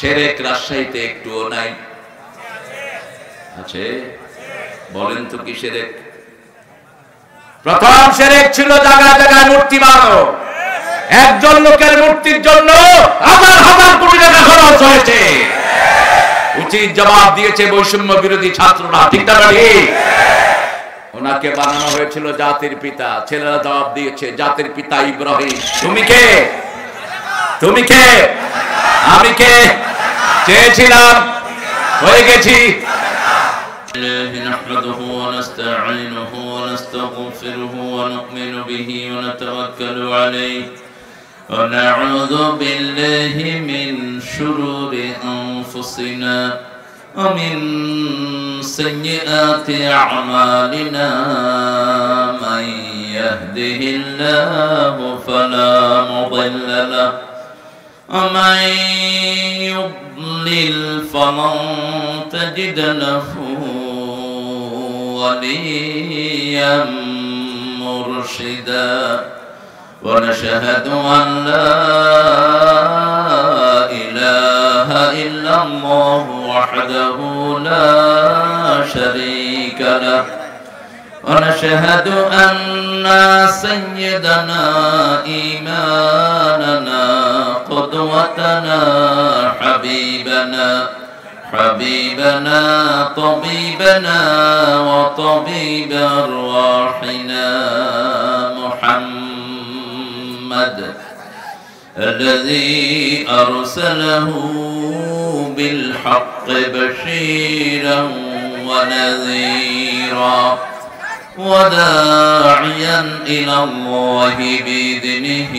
শিরক রাজশাহীতে একটুও নাই? আছে? বলেন তো কি শিরক? প্রথম শিরক ছিল জায়গায় জায়গায় মূর্তি বানানো। একজন লোকের মূর্তির জন্য হাজার হাজার কোটি টাকা খরচ হয়েছে। উচিত জবাব দিয়েছে বৈষম্য বিরোধী ছাত্ররা, ঠিক না ঠিক? ওনাকে বানানো হয়েছিল জাতির পিতা, ছেলেরা জবাব দিয়েছে জাতির পিতা ইব্রাহিম। তুমি কে? তুমি কে? আমি কে? চেয়েছিলাম, হয়ে গেছি। نحمده ونستعينه ونستغفره ونؤمن به ونتوكل عليه ونعوذ بالله من شرور أنفسنا ومن سيئات أعمالنا من يهده الله فلا مضل له ومن يضلل فلن تجد له وليا مرشدا ونشهد أن لا إله إلا الله وحده لا شريك له ونشهد أن سيدنا إمامنا قدوتنا حبيبنا طبيبنا وطبيب أرواحنا محمد الذي أرسله بالحق بشيرا ونذيرا وداعيا إلى الله بإذنه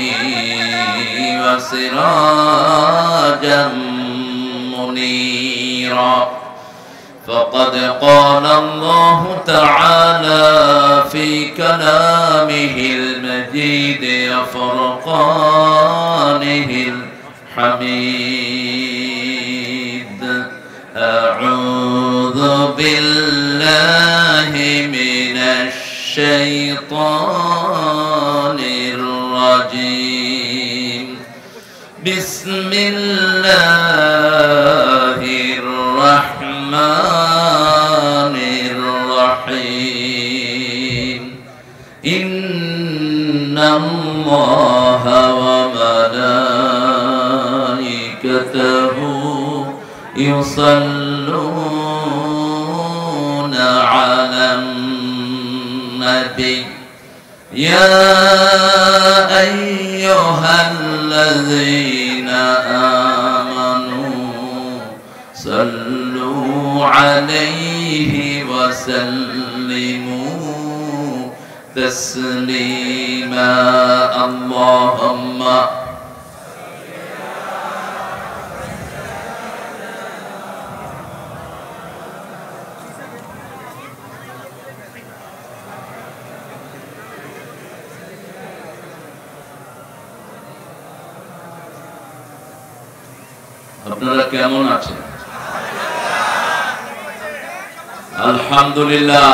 وسراجا منيرا فقد قال الله تعالى في كلامه المجيد وفرقانه الحميد أعوذ بالله من الشيطان الرجيم بسم الله الرحمن الرحيم إن الله وملائكته يصلون على النبي يا أيها الذين آمنوا صلوا عليه وسلموا تسليما اللهم আপনারা কেমন আছেন? আলহামদুলিল্লাহ,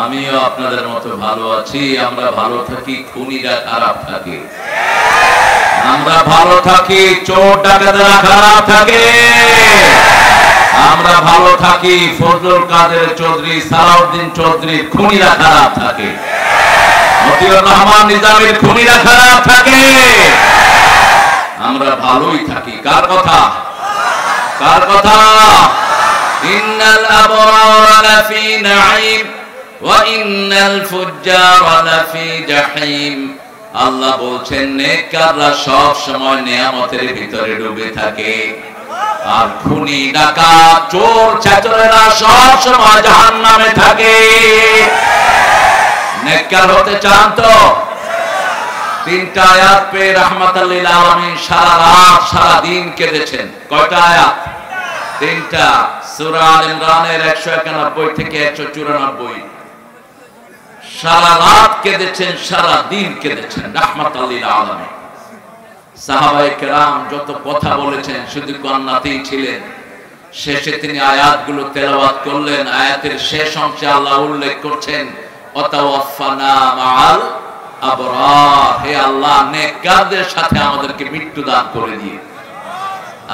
আমিও আপনাদের মতো ভালো আছি। আমরা ভালো থাকি, খুনিরা খারাপ থাকে। আমরা ভালো থাকি, চোর ডাকাতেরা খারাপ থাকে। আমরা ভালো থাকি, ফজলুল কাদের চৌধুরী, সালাউদ্দিন চৌধুরী খুনিরা খারাপ থাকে। মতিউর রহমান নিজামীর খুনিরা খারাপ থাকে। আমরা ভালোই থাকি। কার কথা? কার কথা? ইন্নাল আবরারা লাফি নাঈম ওয়া ইন্নাল ফুজ্জারা লাফি জাহিম। আল্লাহ বলছেন নেককাররা সব সময় নিয়ামতের ভিতরে ডুবে থাকে, আর খুনি ডাকাত চোর ছাত্ররা সব সময় জাহান্নামে থাকে। নেককার হতে চান তো? তিনটা আয়াত পেয়ে রাহমাতাল লিল আলামিন সারা রাত সারা দিন কেঁদেছেন। কয়টা আয়াত? তিনটা। সূরা আল ইমরানের 191 থেকে 194। সারা রাত কেঁদেছেন, সারা দিন কেঁদেছেন রাহমাতাল লিল আলামিন। সাহাবায়ে কেরাম যত কথা বলেছেন শুধু কান্নাতেই ছিলেন। শেষে তিনি আয়াতগুলো তেলাওয়াত করলেন। আয়াতের শেষ অংশে আল্লাহ উল্লেখ করছেন ওয়াতাওয়াফানা মাআল আবরার। হে আল্লাহ, নেককারদের সাথে আমাদেরকে মৃত্যু দান করে দিয়ে।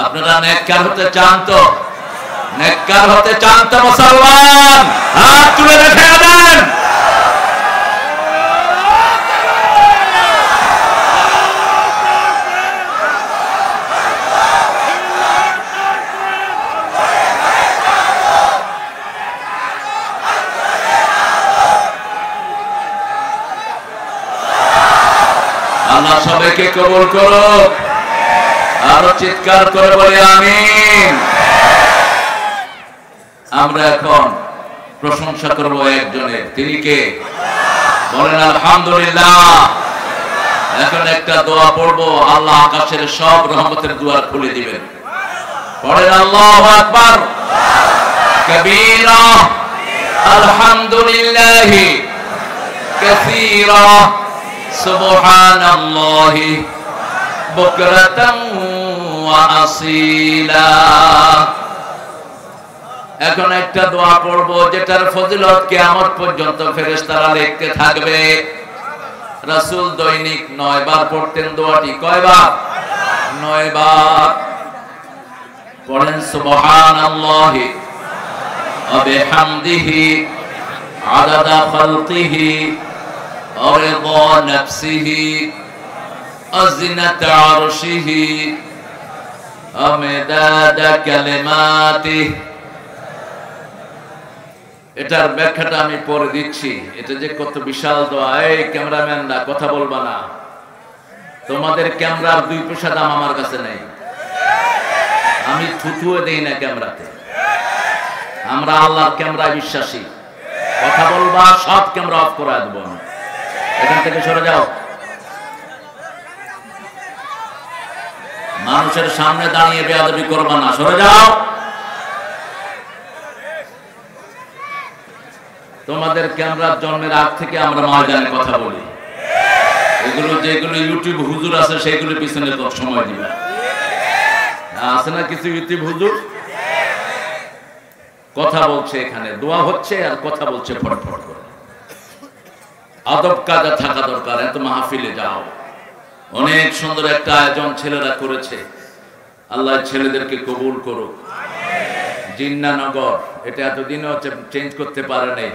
আপনারা নেককার হতে চান তো? নেককার হতে চান তো মুসলমান? হাত তুলে রেখে দেন। আল্লাহ সবাইকে কবুল করুক। আরো চিৎকার করে বলি আমিন। আমরা এখন প্রশংসা করব একজনের, তিনি কে? বলেন আলহামদুলিল্লাহ। এখন একটা দোয়া পড়বো, আল্লাহ আকাশের সব রহমতের দুয়ার খুলে দিবেন। পড়েন আল্লাহু আকবার কবীরা আলহামদুলিল্লাহি কাসীরা সুবহানাল্লাহি বুকরাতাম ওয়া আসীলা। এখন একটা দোয়া পড়বো যেটার ফজিলত কিয়ামত পর্যন্ত ফেরেশতারা লিখতে থাকবে। রাসূল দৈনিক 9 বার পড়তেন দোয়াটি। কয়বার? 9 বার। পড়েন সুবহানাল্লাহি ওয়া বিহামদিহি আদাদা খালকিহি ওয়া রিদা নাফসিহি ওয়া জিনাতা আরশিহি ওয়া মিদাদা কালিমাতিহি। এটার ব্যাখ্যাটা আমি পরে দিচ্ছি। এটা যে কত বিশাল দোয়া। এই ক্যামেরাম্যানরা কথা বলবা না, তোমাদের ক্যামেরার 2 পয়সা দাম আমার কাছে নেই। আমি থুথুয়ে দেই না ক্যামেরাতে। আমরা আল্লাহর ক্যামেরায় বিশ্বাসী। কথা বলবা, সব ক্যামেরা অফ করে দেব। এখান থেকে সরে যাও। মানুষের সামনে দাঁড়িয়ে বেয়াদবি করবা না, সরে যাও। তোমাদের ক্যামেরার জন্মের আগ থেকে আমরা ময়দানে কথা বলি। এগুলো যেগুলো ইউটিউব হুজুর আছে সেগুলো পিছনে তো সময় দিবে। আছে না কিছু ইউটিউব হুজুর কথা বলছে, এখানে দোয়া হচ্ছে আর কথা বলছে ফটফট করে। আদব কায়দা থাকা দরকার। এত মাহফিলে যাও, অনেক সুন্দর একটা আয়োজন ছেলেরা করেছে। আল্লাহ ছেলেদেরকে কবুল করুক। জিন্নানগর, এটা এতদিনও চেঞ্জ করতে পারে নাই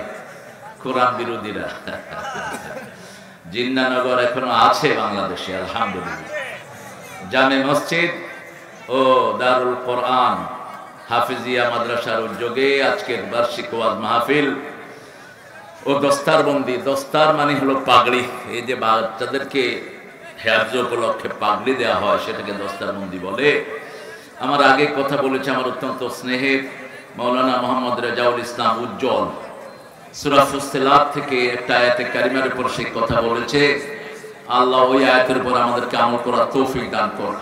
কোরআন বিরোধীরা। জিন্নানগর এখনো আছে বাংলাদেশে আলহামদুলিল্লাহ। জামে মসজিদ ও দারুল কোরআন হাফিজিয়া মাদ্রাসার উদ্যোগে আজকের বার্ষিক ওয়াজ মাহফিল ও দস্তারবন্দি। দস্তার মানে হলো পাগড়ি। এই যে বাচ্চাদেরকে হেফজ উপলক্ষে পাগড়ি দেওয়া হয় সেটাকে দস্তারবন্দি বলে। আমার আগে কথা বলেছে আমার অত্যন্ত স্নেহের মাওলানা মোহাম্মদ রেজাউল ইসলাম উজ্জ্বল। সূরা ফুসসিলাত থেকে একটা আয়াতে কারিমার উপর সে কথা বলেছে। আল্লাহ ওই আয়াতের উপর আমাদেরকে আমল করার তৌফিক দান করুন।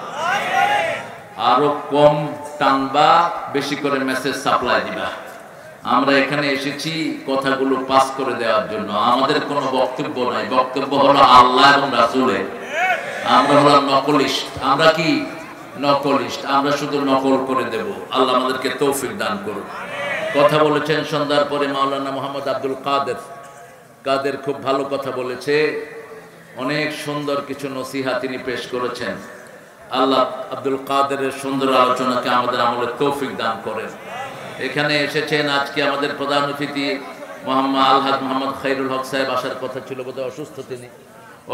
আরো কম টানবা, বেশি করে মেসেজ সাপ্লাই দিবা। আমরা এখানে এসেছি কথাগুলো পাস করে দেওয়ার জন্য। আমাদের কোনো বক্তব্য নাই, বক্তব্য হলো আল্লাহ এবং রাসূলের। আমরা হলাম নকলিস্ট। আমরা কি নকলিস্ট? আমরা শুধু নকল করে দেব। আল্লাহ আমাদেরকে তৌফিক দান করুন। কথা বলেছেন সন্ধ্যার পরে মাওলানা মোহাম্মদ আব্দুল কাদের খুব ভালো কথা বলেছে। অনেক সুন্দর কিছু নসিহা তিনি পেশ করেছেন। আল্লাহ আব্দুল কাদেরের সুন্দর আলোচনাকে আমাদের আমলের তৌফিক দান করেন। এখানে এসেছেন আজকে আমাদের প্রধান অতিথি মোহাম্মদ আলহাজ মোহাম্মদ খায়রুল হক সাহেব। আসার কথা ছিল, বোধহয় অসুস্থ, তিনি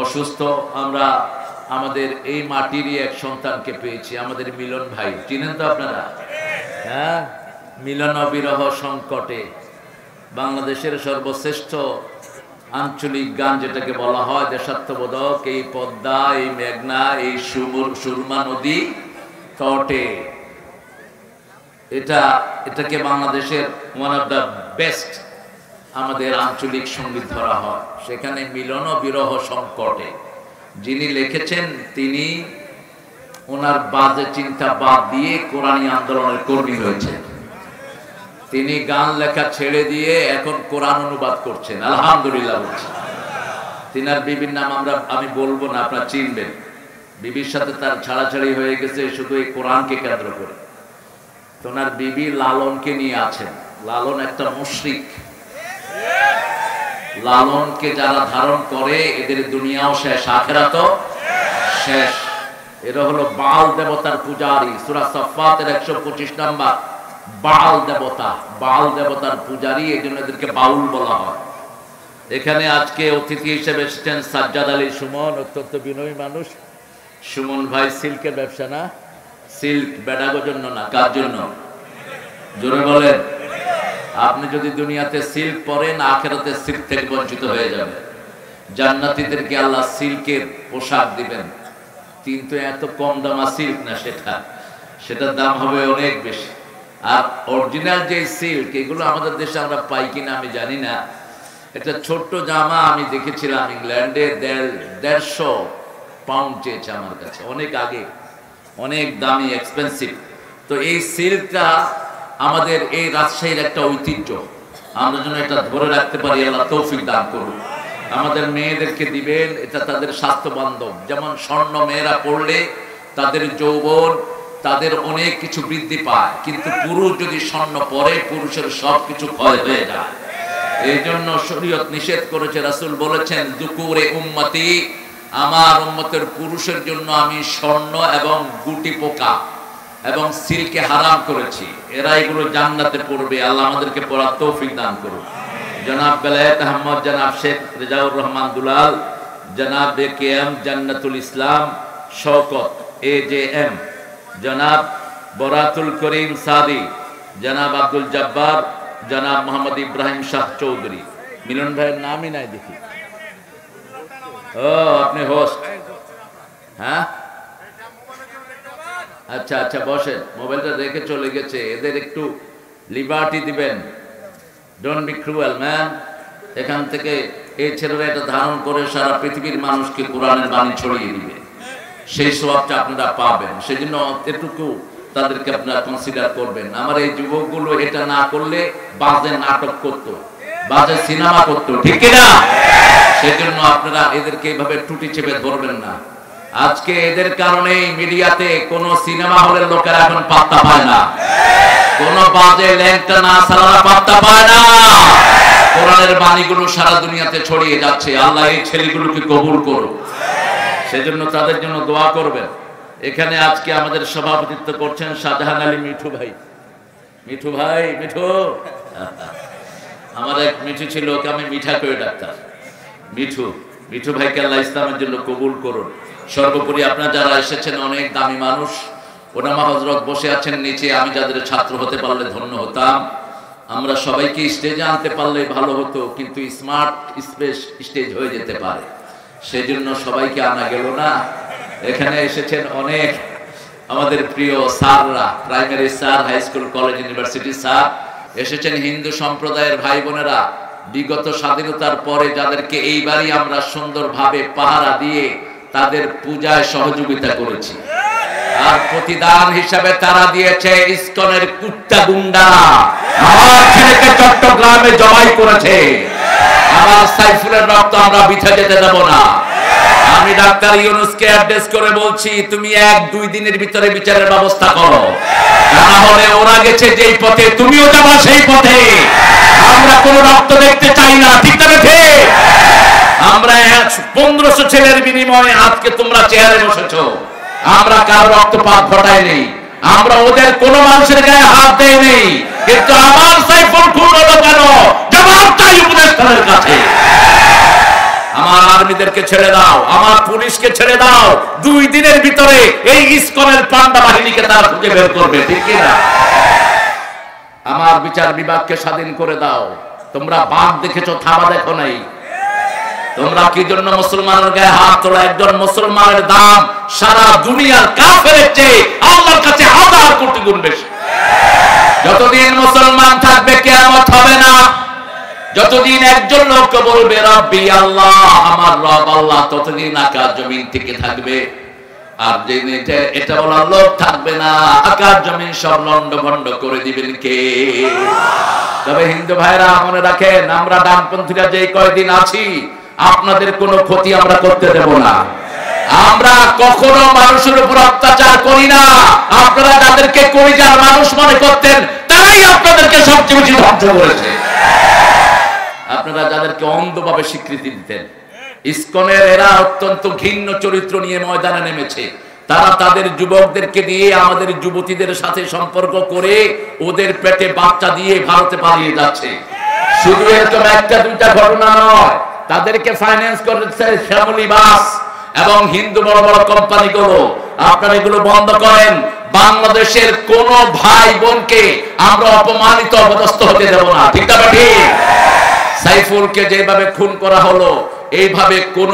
অসুস্থ। আমরা আমাদের এই মাটিরই এক সন্তানকে পেয়েছি, আমাদের মিলন ভাই। চিনেন তো আপনারা? হ্যাঁ, মিলন বিরহ সংকটে বাংলাদেশের সর্বশ্রেষ্ঠ আঞ্চলিক গান যেটাকে বলা হয় দেশাত্মবোধক। এই পদ্মা, এই মেঘনা, এই সুরমা নদী তটে, এটাকে বাংলাদেশের ওয়ান অফ দ্য বেস্ট আমাদের আঞ্চলিক সঙ্গীত ধরা হয়। সেখানে মিলন বিরহ সংকটে যিনি লিখেছেন তিনি ওনার বাজে চিন্তা বাদ দিয়ে কোরআনী আন্দোলনের কর্মী হয়েছেন। তিনি গান লেখা ছেড়ে দিয়ে এখন কোরআন অনুবাদ করছেন, আলহামদুলিল্লাহ বলছেন। তিনার বিবির নাম আমি বলবো না, আপনারা চিনবেন। বিবির সাথে তার ছাড়াছাড়ি হয়ে গেছে শুধু এই কোরআনকে কেন্দ্র করে। তোনার বিবি লালনকে নিয়ে আছেন। লালন একটা মুশরিক। লালনকে যারা ধারণ করে এদের দুনিয়াও শেষ, আখিরাতও শেষ। এরা হলো বাল দেবতার পূজারী। সূরা সাফফাতের 125 নম্বর। বাল দেবতার পূজারী, এই জন্য এদেরকে বাউল বলা হয়। এখানে আজকে অতিথি হিসেবে এসেছেন সাজ্জাদ আলী সুমন, অত্যন্ত বিনয়ী মানুষ। সুমন ভাই সিল্কের ব্যবসা না? সিল্ক বেড়াগোর জন্য না, কার জন্য? জোরে বলেন। আপনি যদি দুনিয়াতে সিল্ক পরেন, আখিরাতে সিল্ক থেকে বঞ্চিত হয়ে যাবে। জান্নাতীদেরকে আল্লাহ সিল্কের পোশাক দিবেন, কিন্তু এত কম দামা সিল্ক না, সেটার দাম হবে অনেক বেশি। আর অরিজিনাল যে সিল্ক, এগুলো আমাদের দেশে আমরা পাই কিনা আমি জানি না। একটা ছোট্ট জামা আমি দেখেছিলাম ইংল্যান্ডে, 150 পাউন্ড চেয়েছে আমার কাছে, অনেক আগে, অনেক দামি, এক্সপেন্সিভ। তো এই সিল্কটা আমাদের এই রাজশাহীর একটা ঐতিহ্য, আমরা যেন এটা ধরে রাখতে পারি, আল্লাহ তৌফিক দান করুন। আমাদের মেয়েদেরকে দিবেন, এটা তাদের স্বাস্থ্য বান্ধব। যেমন স্বর্ণ মেয়েরা পড়লে তাদের যৌবন, তাদের অনেক কিছু বৃদ্ধি পায়, কিন্তু পুরুষ যদি স্বর্ণ পরে, পুরুষের সব কিছু ক্ষয় হয়ে যায়। এই জন্য শরীয়ত নিষেধ করেছে, রাসূল বলেছেন যুকুরে উম্মতি, আমার উম্মতের পুরুষের জন্য আমি স্বর্ণ এবং গুটি পোকা এবং সিল্কে হারাম করেছি, এরা এগুলো জান্নাতে পড়বে। আল্লাহ আমাদেরকে পড়ার তৌফিক দান করুন। জনাব বেলায়েত আহমদ, জনাব শেখ রেজাউর রহমান দুলাল, জনাব একেএম জান্নাতুল ইসলাম শওকত AJM, জনাব বরাতুল করিম সাদি, জনাব আব্দুল জব্বার, জনাব মোহাম্মদ ইব্রাহিম শাহ চৌধুরী। মিলন ভাইয়ের নামই নাই দেখি। ও, আপনি হোস্ট? হ্যাঁ, আচ্ছা আচ্ছা, বসেন। মোবাইলটা রেখে চলে গেছে, এদের একটু লিবার্টি দিবেন। Don't be cruel man. এখান থেকে এই ছেলেরা এটা ধারণ করে সারা পৃথিবীর মানুষকে কোরআনের বাণী ছড়িয়ে দিবে, সেই সওয়াবটা আপনারা পাবেন। সেই জন্য এটুকু তাদেরকে আপনারা কনসিডার করবেন। আমার এই যুবকগুলো এটা না করলে বাজে নাটক করতো, বাজে সিনেমা করতো, ঠিক কিনা? সেজন্য আপনারা এদেরকে এইভাবে টুটি চেপে ধরবেন না। আজকে এদের কারণেই মিডিয়াতে কোন সিনেমা হলের লোকেরা এখন পাত্তা পায় না, কোন বাজে ল্যাংটা না সারা পাত্তা পায় না। কোরআনের বাণীগুলো সারা দুনিয়াতে ছড়িয়ে যাচ্ছে। আল্লাহ এই ছেলেগুলোকে কবুল করুন, সেজন্য তাদের জন্য দোয়া করবেন। এখানে আজকে আমাদের সভাপতিত্ব করছেন শাহজাহান আলী মিঠু ভাই। মিঠু ভাই, মিঠু আমার এক মিঠু ছিল, ওকে আমি মিঠা করে ডাক্তার। মিঠু ভাইকে আল্লাহ ইসলামের জন্য কবুল করুন। সর্বোপরি আপনারা যারা এসেছেন, অনেক দামি মানুষ, ওলামা হযরত বসে আছেন নিচে, আমি যাদের ছাত্র হতে পারলে ধন্য হতাম। আমরা সবাইকে স্টেজে আনতে পারলে ভালো হতো, কিন্তু স্মার্ট স্টেজ হয়ে যেতে পারে, সেজন্য সবাইকে আনা গেল না। এখানে এসেছেন অনেক আমাদের প্রিয় স্যাররা, primary sir, high school, college, university sir এসেছেন, হিন্দু সম্প্রদায়ের ভাই বোনেরা। বিগত স্বাধীনতার পরে যাদেরকে এইবারই আমরা সুন্দরভাবে পাহারা দিয়ে তাদের পূজায় সহযোগিতা করেছি, আর প্রতিদান হিসাবে তারা দিয়েছে ইসকনের কুত্তা গুন্ডা। আমার ছেলেকে চট্টগ্রামে জবাই করেছে, আমার সাইফুলের রক্ত আমরা বৃথা যেতে দেব না। আমি ডাক্তার ইউনূসকে অ্যাড্রেস করে বলছি, তুমি 1-2 দিনের ভিতরে বিচারের ব্যবস্থা করো, না হলে ওরা গেছে যেই পথে, তুমিও যাবা সেই পথে। আমরা কোনো রক্ত দেখতে চাই না, ঠিক না? আমরা 1500 ছেলের বিনিময়ে আজকে তোমরা চেয়ারে বসেছো, আমরা কারো রক্তপাত ঘটাইনি, আমরা ওদের কোনো মানুষের গায়ে হাত দেইনি, কিন্তু আমার সাইফুল খুন হলো কেন? জবাব চাই উপদেষ্টাদের কাছে। আমার আর্মিদেরকে ছেড়ে দাও, আমার পুলিশকে ছেড়ে দাও, 2 দিনের ভিতরে এই ইসকনের পান্ডা বাহিনীকে তারা খুঁজে বের করবে, ঠিক কিনা? আমার বিচার বিভাগকে স্বাধীন করে দাও। তোমরা বাঘ দেখেছো, থাবা দেখো নাই। তোমরা কি জন্য মুসলমানের গায়ে হাত তোলা? একজন মুসলমানের দাম সারা দুনিয়ার কাফেরের চেয়ে আল্লাহর কাছে 1000 কোটি গুণ বেশি। যতদিন মুসলমান থাকবে কিয়ামত হবে না, যতদিন একজন লোক বলবে রব্বি আল্লাহ, আমার রব আল্লাহ, ততদিন আকাশ জমিন থেকে থাকবে। আর যেদিন এটা বলার লোক থাকবে না, আকাশ জমিন সব লন্ডভন্ড করে দিবেন কে? তবে হিন্দু ভাইরা মনে রাখেন, আমরা ডানপন্থীরা যে কয়দিন আছি, আপনাদের কোনো ক্ষতি আমরা করতে দেব না। আমরা কখনো মানুষের উপর অত্যাচার করি না। আপনারা যাদেরকে কলিজার মানুষ মনে করতেন, তারাই আপনাদেরকে সবচেয়ে বেশি ধ্বংস করেছে। আপনারা যাদেরকে অন্ধভাবে স্বীকৃতি দিতেন, ইসকনের এরা অত্যন্ত ঘৃণ্য চরিত্র নিয়ে ময়দানে নেমেছে। তারা তাদের যুবকদেরকে দিয়ে আমাদের যুবতীদের সাথে সম্পর্ক করে ওদের পেটে বাচ্চা দিয়ে ভারতে পালিয়ে যাচ্ছে। শুধু এরকম একটা দুইটা ঘটনা নয়, তাদেরকে ফাইন্যান্স করছে শ্যামলী বাস এবং হিন্দু বড় বড় কোম্পানিগুলো। আপনারা এগুলো বন্ধ করেন। বাংলাদেশের কোন ভাই বোনকে আমরা অপমানিত অপদস্থ হতে দেব না, ঠিক না ঠিক? সাইফুলকে যেভাবে খুন করা হলো, এইভাবে কোন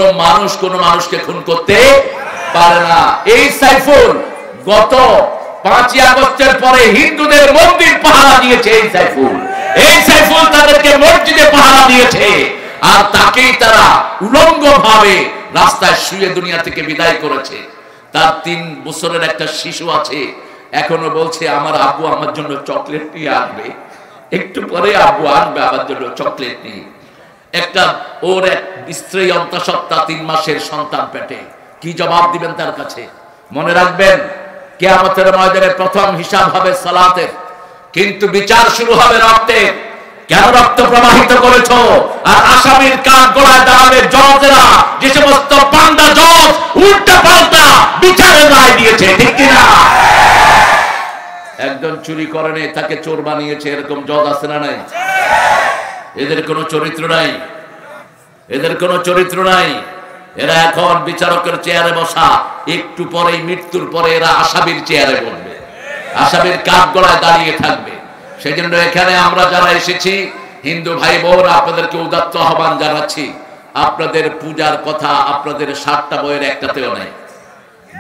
মানুষকে খুন করতে পারে না। এই সাইফুল গত 5ই আগস্টের পরে হিন্দুদের মন্দির পাহারা দিয়েছে। এই সাইফুল তাদেরকে মসজিদে পাহারা দিয়েছে, আর তাকেই তারা উলঙ্গ ভাবে রাস্তায় শুয়ে দুনিয়া থেকে বিদায় করেছে। তার 3 বছরের একটা শিশু আছে, এখনো বলছে আমার আব্বু আমার জন্য চকলেট নিয়ে আসবে, একটু পরে আব্বু আসবে আমার জন্য চকলেট নিয়ে। একটা ওর এক স্ত্রী অন্তঃসত্ত্বা 3 মাসের সন্তান পেটে, কি জবাব দিবেন তার কাছে? মনে রাখবেন, কিয়ামতের ময়দানে প্রথম হিসাব হবে সালাতের, কিন্তু বিচার শুরু হবে রক্তের। কেন রক্ত প্রবাহিত করেছো? আর আসামির কান গলায় দাঁড়াবে জজেরা, যে সমস্ত পান্ডা জজ উল্টা পাল্টা বিচারের রায় দিয়েছে, ঠিক কিনা? একজন চুরি করেনি, তাকে চোর বানিয়েছে, এরকম জজ আছে না নাই? এদের কোনো চরিত্র নাই, এদের কোনো চরিত্র নাই। এরা এখন বিচারকের চেয়ারে বসা, একটু পরেই মৃত্যুর পরে এরা আসামির চেয়ারে বসবে, আসামির কাঠ গলায় দাঁড়িয়ে থাকবে। সেই জন্য এখানে আমরা যারা এসেছি হিন্দু ভাই বোন, আপনাদেরকে উদাত্ত আহ্বান জানাচ্ছি, আপনাদের পূজার কথা আপনাদের 7টা বইয়ের একটাতেও নেই।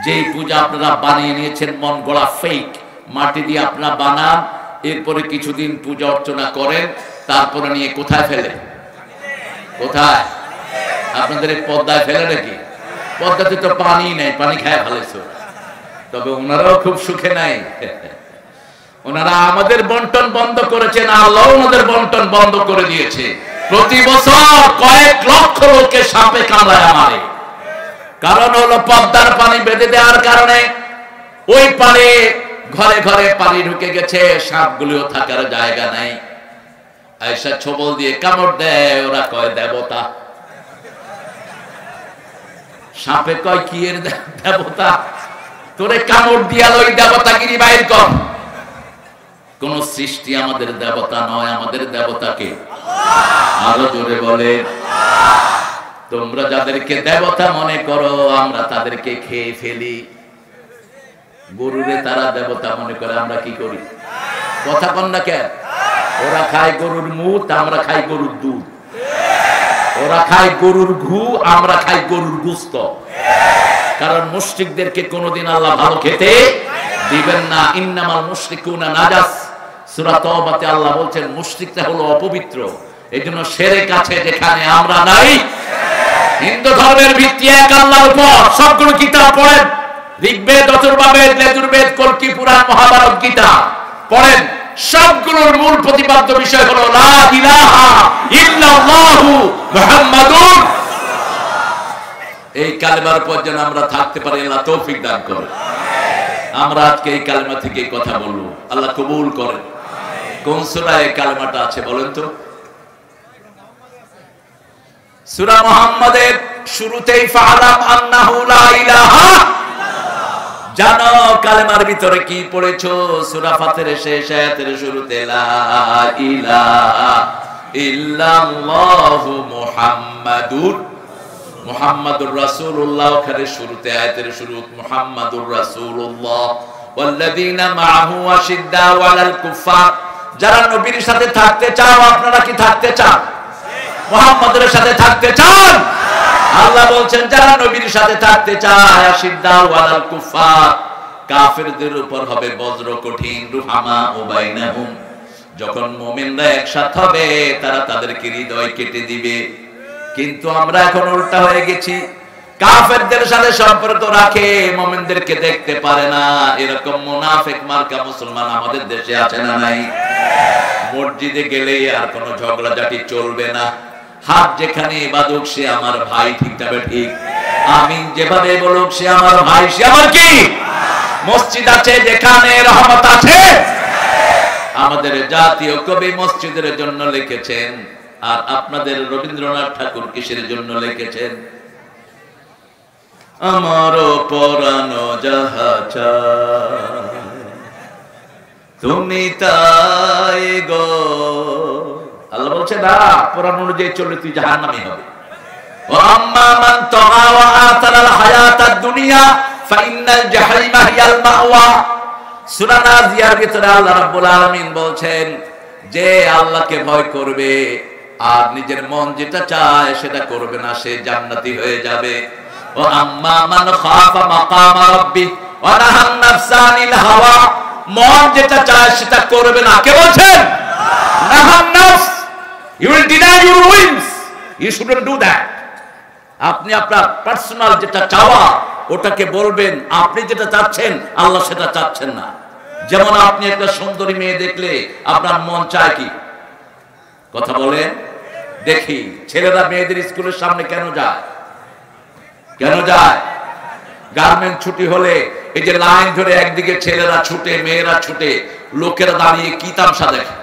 যেই পূজা আপনারা বানিয়ে নিয়েছেন মন গড়া ফেক, মাটি দিয়ে আপনারা বানান, এরপরে কিছুদিন পূজা অর্চনা করেন, তারপরে নিয়ে কোথায় ফেলে? কোথায়? আপনাদের এই পদ্মায় ফেলে নাকি? পদ্মাতে তো পানি নেই, পানি খায় ফেলেছ। তবে ওনারাও খুব সুখে নাই। ওনারা আমাদের বন্টন বন্ধ করেছেন, আল্লাহ ওনাদের বন্টন বন্ধ করে দিয়েছে। প্রতি বছর কয়েক লক্ষ লোককে সাপে কামড়ায় মারে। কারণ হলো পদ্মার পানি বেঁধে দেওয়ার কারণে ওই পানি ঘরে ঘরে পানি ঢুকে গেছে, সাপগুলিও থাকার জায়গা নাই। আয়সা ছবল দিয়ে কামড় দেয়, ওরা কয় দেবতা। সাপে কয় কি এর দেবতা? তোরে কামড় দিয়া লই দেবতাগিরি বাইর কর। কোন সৃষ্টি আমাদের দেবতা নয়, আমাদের দেবতাকে আরো জোরে বলে। তোমরা যাদেরকে দেবতা মনে করো, আমরা তাদেরকে খেয়ে ফেলি। গরুরে তারা দেবতা মনে করে, আমরা কি করি? কথা কন না কেন? ওরা খায় গরুর মুত, আমরা খাই গরুর দুধ। ওরা খায় গরুর ঘু, আমরা খাই গরুর গোশত। কারণ মুশরিকদেরকে কোনোদিন আল্লাহ ভালো খেতে দিবেন না। ইন্নামাল মুশরিকুনা নাজাস, সূরা তাওবাতে আল্লাহ বলছেন মুশরিকরা হলো অপবিত্র। এইজন্য শিরক আছে যেখানে আমরা নাই। হিন্দু ধর্মের ভিত্তি এক আল্লাহর উপর। সবগুলো কিতাব পড়েন, ঋগ্বেদ, যজুর্বেদ, লেজুর্বেদ, কল্কি পুরাণ, মহাভারত, গীতা পড়েন। সবগুলোর মূল প্রতিপাদ্য বিষয় হলো লা ইলাহা ইল্লাল্লাহু মুহাম্মাদুর। এই কালেমার পর যেন আমরা থাকতে পারি, আল্লাহ তৌফিক দান করেন। আমরা আজকে এই কালেমা থেকে কথা বলবো, আল্লাহ কবুল করেন। কোন সূরায় এই কালেমাটা আছে বলেন তো? সূরা মুহাম্মাদের শুরুতেই ফাআলাম আন্নাহু লা ইলাহা, জানো কালেমার ভিতরে কি পড়েছো? সূরা ফাতিরের শেষ আয়াতের শুরুতে লা ইলাহা ইল্লাল্লাহু মুহাম্মাদুর রাসূলুল্লাহ। ওখানে শুরুতে আয়াতের শুরু মুহাম্মাদুর রাসূলুল্লাহ ওয়াল্লাযীনা মাআহু আশিদ্দাউ আলাল কুফার। যারা নবীর সাথে থাকতে চাও, আপনারা কি থাকতে চান? মুহাম্মাদের সাথে থাকতে চান? আল্লাহ বলছেন যারা নবীর সাথে থাকতে চায়, আশিদ্দাউ আলাল কুফার, কাফেরদের উপর হবে বজ্র কঠিন, রুহামা বাইনাহুম। যখন মুমিনরা একসাথে হবে, তারা তাদেরকে হৃদয় কেটে দিবে। কিন্তু আমরা এখন উল্টা হয়ে গেছি, কাফেরদের সাথে সম্পর্ক রাখে, মুমিনদেরকে দেখতে পারে না। এরকম মুনাফিক মার্কা মুসলমান আমাদের দেশে আছে না নাই? মসজিদে গেলে আর কোনো ঝগড়াঝাটি চলবে না। হাত যেখানে বাদুক সে আমার ভাই, ঠিক তবে ঠিক। আমিন যেভাবে বলুক সে আমার ভাই, সে আমার কি? মসজিদ আছে যেখানে রহমত আছে। আমাদের জাতীয় কবি মসজিদের জন্য লিখেছেন, আর আপনাদের রবীন্দ্রনাথ ঠাকুর কিসের জন্য লিখেছেন? আমার পরানো যাহা চায় তুমি তাই গো। আল্লাহ বলছে না, পরানো অনুযায়ী চললে তুই জাহান্নামী হবে। ওয়াম্মা মান তাগা ওয়া আতারাল হায়াতাদ দুনিয়া ফাইন্নাল জাহিমা হিয়াল মাওয়া। সূরা নাজিয়ার ভিতরে আল্লাহ রাব্বুল আলামিন বলছেন যে আল্লাহকে ভয় করবে আর নিজের মন যেটা চায় সেটা করবে না, সে জান্নাতি হয়ে যাবে। ওয়া আম্মা মান খাফা মাকামা রাব্বি ওয়া নাহান নাফসা আনিল হাওয়া, মন যেটা চায় সেটা করবে না। কে বলছেন? নাহান নাফস। You will deny your wins. You shouldn't do that. আপনি আপনার পার্সোনাল যেটা চাওয়া ওটাকে বলবেন, আপনি যেটা চাচ্ছেন আল্লাহ সেটা চাচ্ছেন না। যেমন আপনি একটা সুন্দরী মেয়ে দেখলে আপনার মন চায় কি? কথা বলেন দেখি। ছেলেরা মেয়েদের স্কুলের সামনে কেন যায়? কেন যায়? গার্মেন্ট ছুটি হলে এই যে লাইন ধরে একদিকে ছেলেরা ছুটে, মেয়েরা ছুটে, লোকেরা দাঁড়িয়ে কি তামসা দেখে।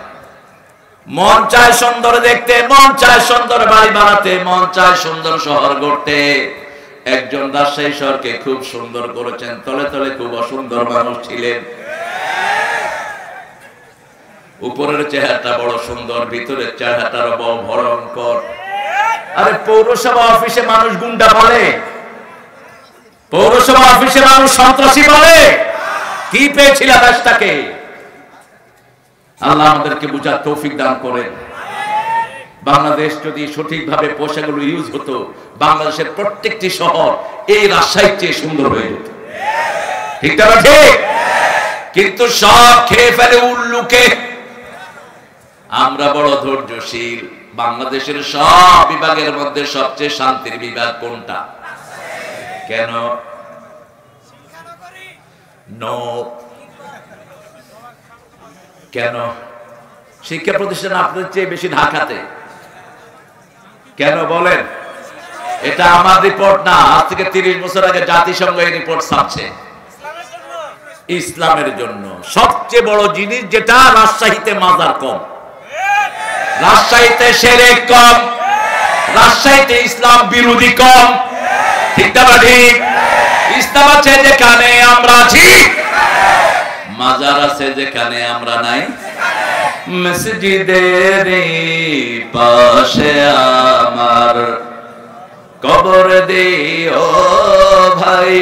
মন চায় সুন্দর দেখতে, মন চায় সুন্দর বাড়ি বানাতে, মন চায় সুন্দর শহর গড়তে। একজন রাজশাহী শহরকে খুব সুন্দর করেছেন, তলে তলে খুব অসুন্দর মানুষ ছিলেন। উপরের চেহারাটা বড় সুন্দর, ভিতরের চেহারাটা বড় ভয়ঙ্কর। আরে পৌরসভা অফিসে মানুষ গুন্ডা বলে, পৌরসভা অফিসে মানুষ সন্ত্রাসী বলে। কি পেয়েছিল দেশটাকে? আল্লাহ আমাদেরকে বুঝার তৌফিক দান করেন। বাংলাদেশ যদি সঠিকভাবে পোশাকগুলো ইউজ হতো, বাংলাদেশের প্রত্যেকটি শহর এই রাজশাহীর চেয়ে সুন্দর হয়ে যেত। ঠিক না ঠিক? কিন্তু সব খেয়ে ফেলে উল্লুকে। আমরা বড় ধৈর্যশীল। বাংলাদেশের সব বিভাগের মধ্যে সবচেয়ে শান্তির বিভাগ কোনটা? কেন? নো। কেন? শিক্ষা প্রতিষ্ঠান আপনাদের চেয়ে বেশি ঢাকাতে। কেন বলেন? এটা আমার রিপোর্ট না, আজ থেকে 30 বছর আগে জাতিসংঘ এই রিপোর্ট ছাপছে। ইসলামের জন্য সবচেয়ে বড় জিনিস যেটা, রাজশাহীতে মাজার কম, রাজশাহীতে শিরক কম, রাজশাহীতে ইসলাম বিরোধী কম। ঠিক না ঠিক? ইসলাম আছে যেখানে আমরা আছি, মাজার আছে যেখানে আমরা নাই। মসজিদের পাশে আমার কবর দিও ভাই,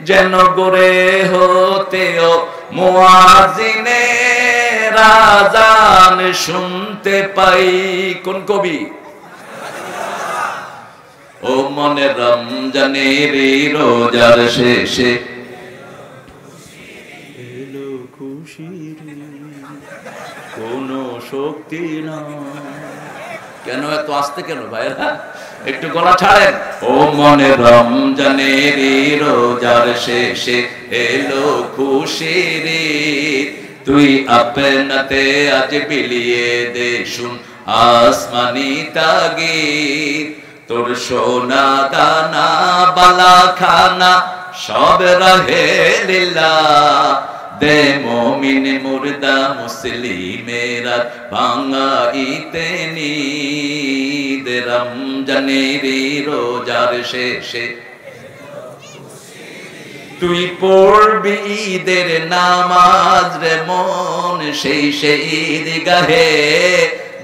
যেন গড়ে হতেও মুয়াজ্জিনের আযান শুনতে পাই। কোন কবি? ও মনে রমজানের রোজার শেষে এলো খুশির কোনো শক্তি না। কেন এত আসতে কেন ভাইরা? একটু গলা ছাড়েন। ও মনে রমজানের রোজার শেষে এলো খুশির, তুই আপনাতে আজ বিলিয়ে দে শুন আসমানি তাগিদ। তোর সোনা দানা বালা খানা সব রহে লিল্লাহ, দে মুমিন মুর্দা মুসলিমেরা ভাঙাইতে নিদ। রমজানের রোজার শেষে তুই পড়বি ঈদের নামাজ রে মন, সেই সেই ঈদগাহে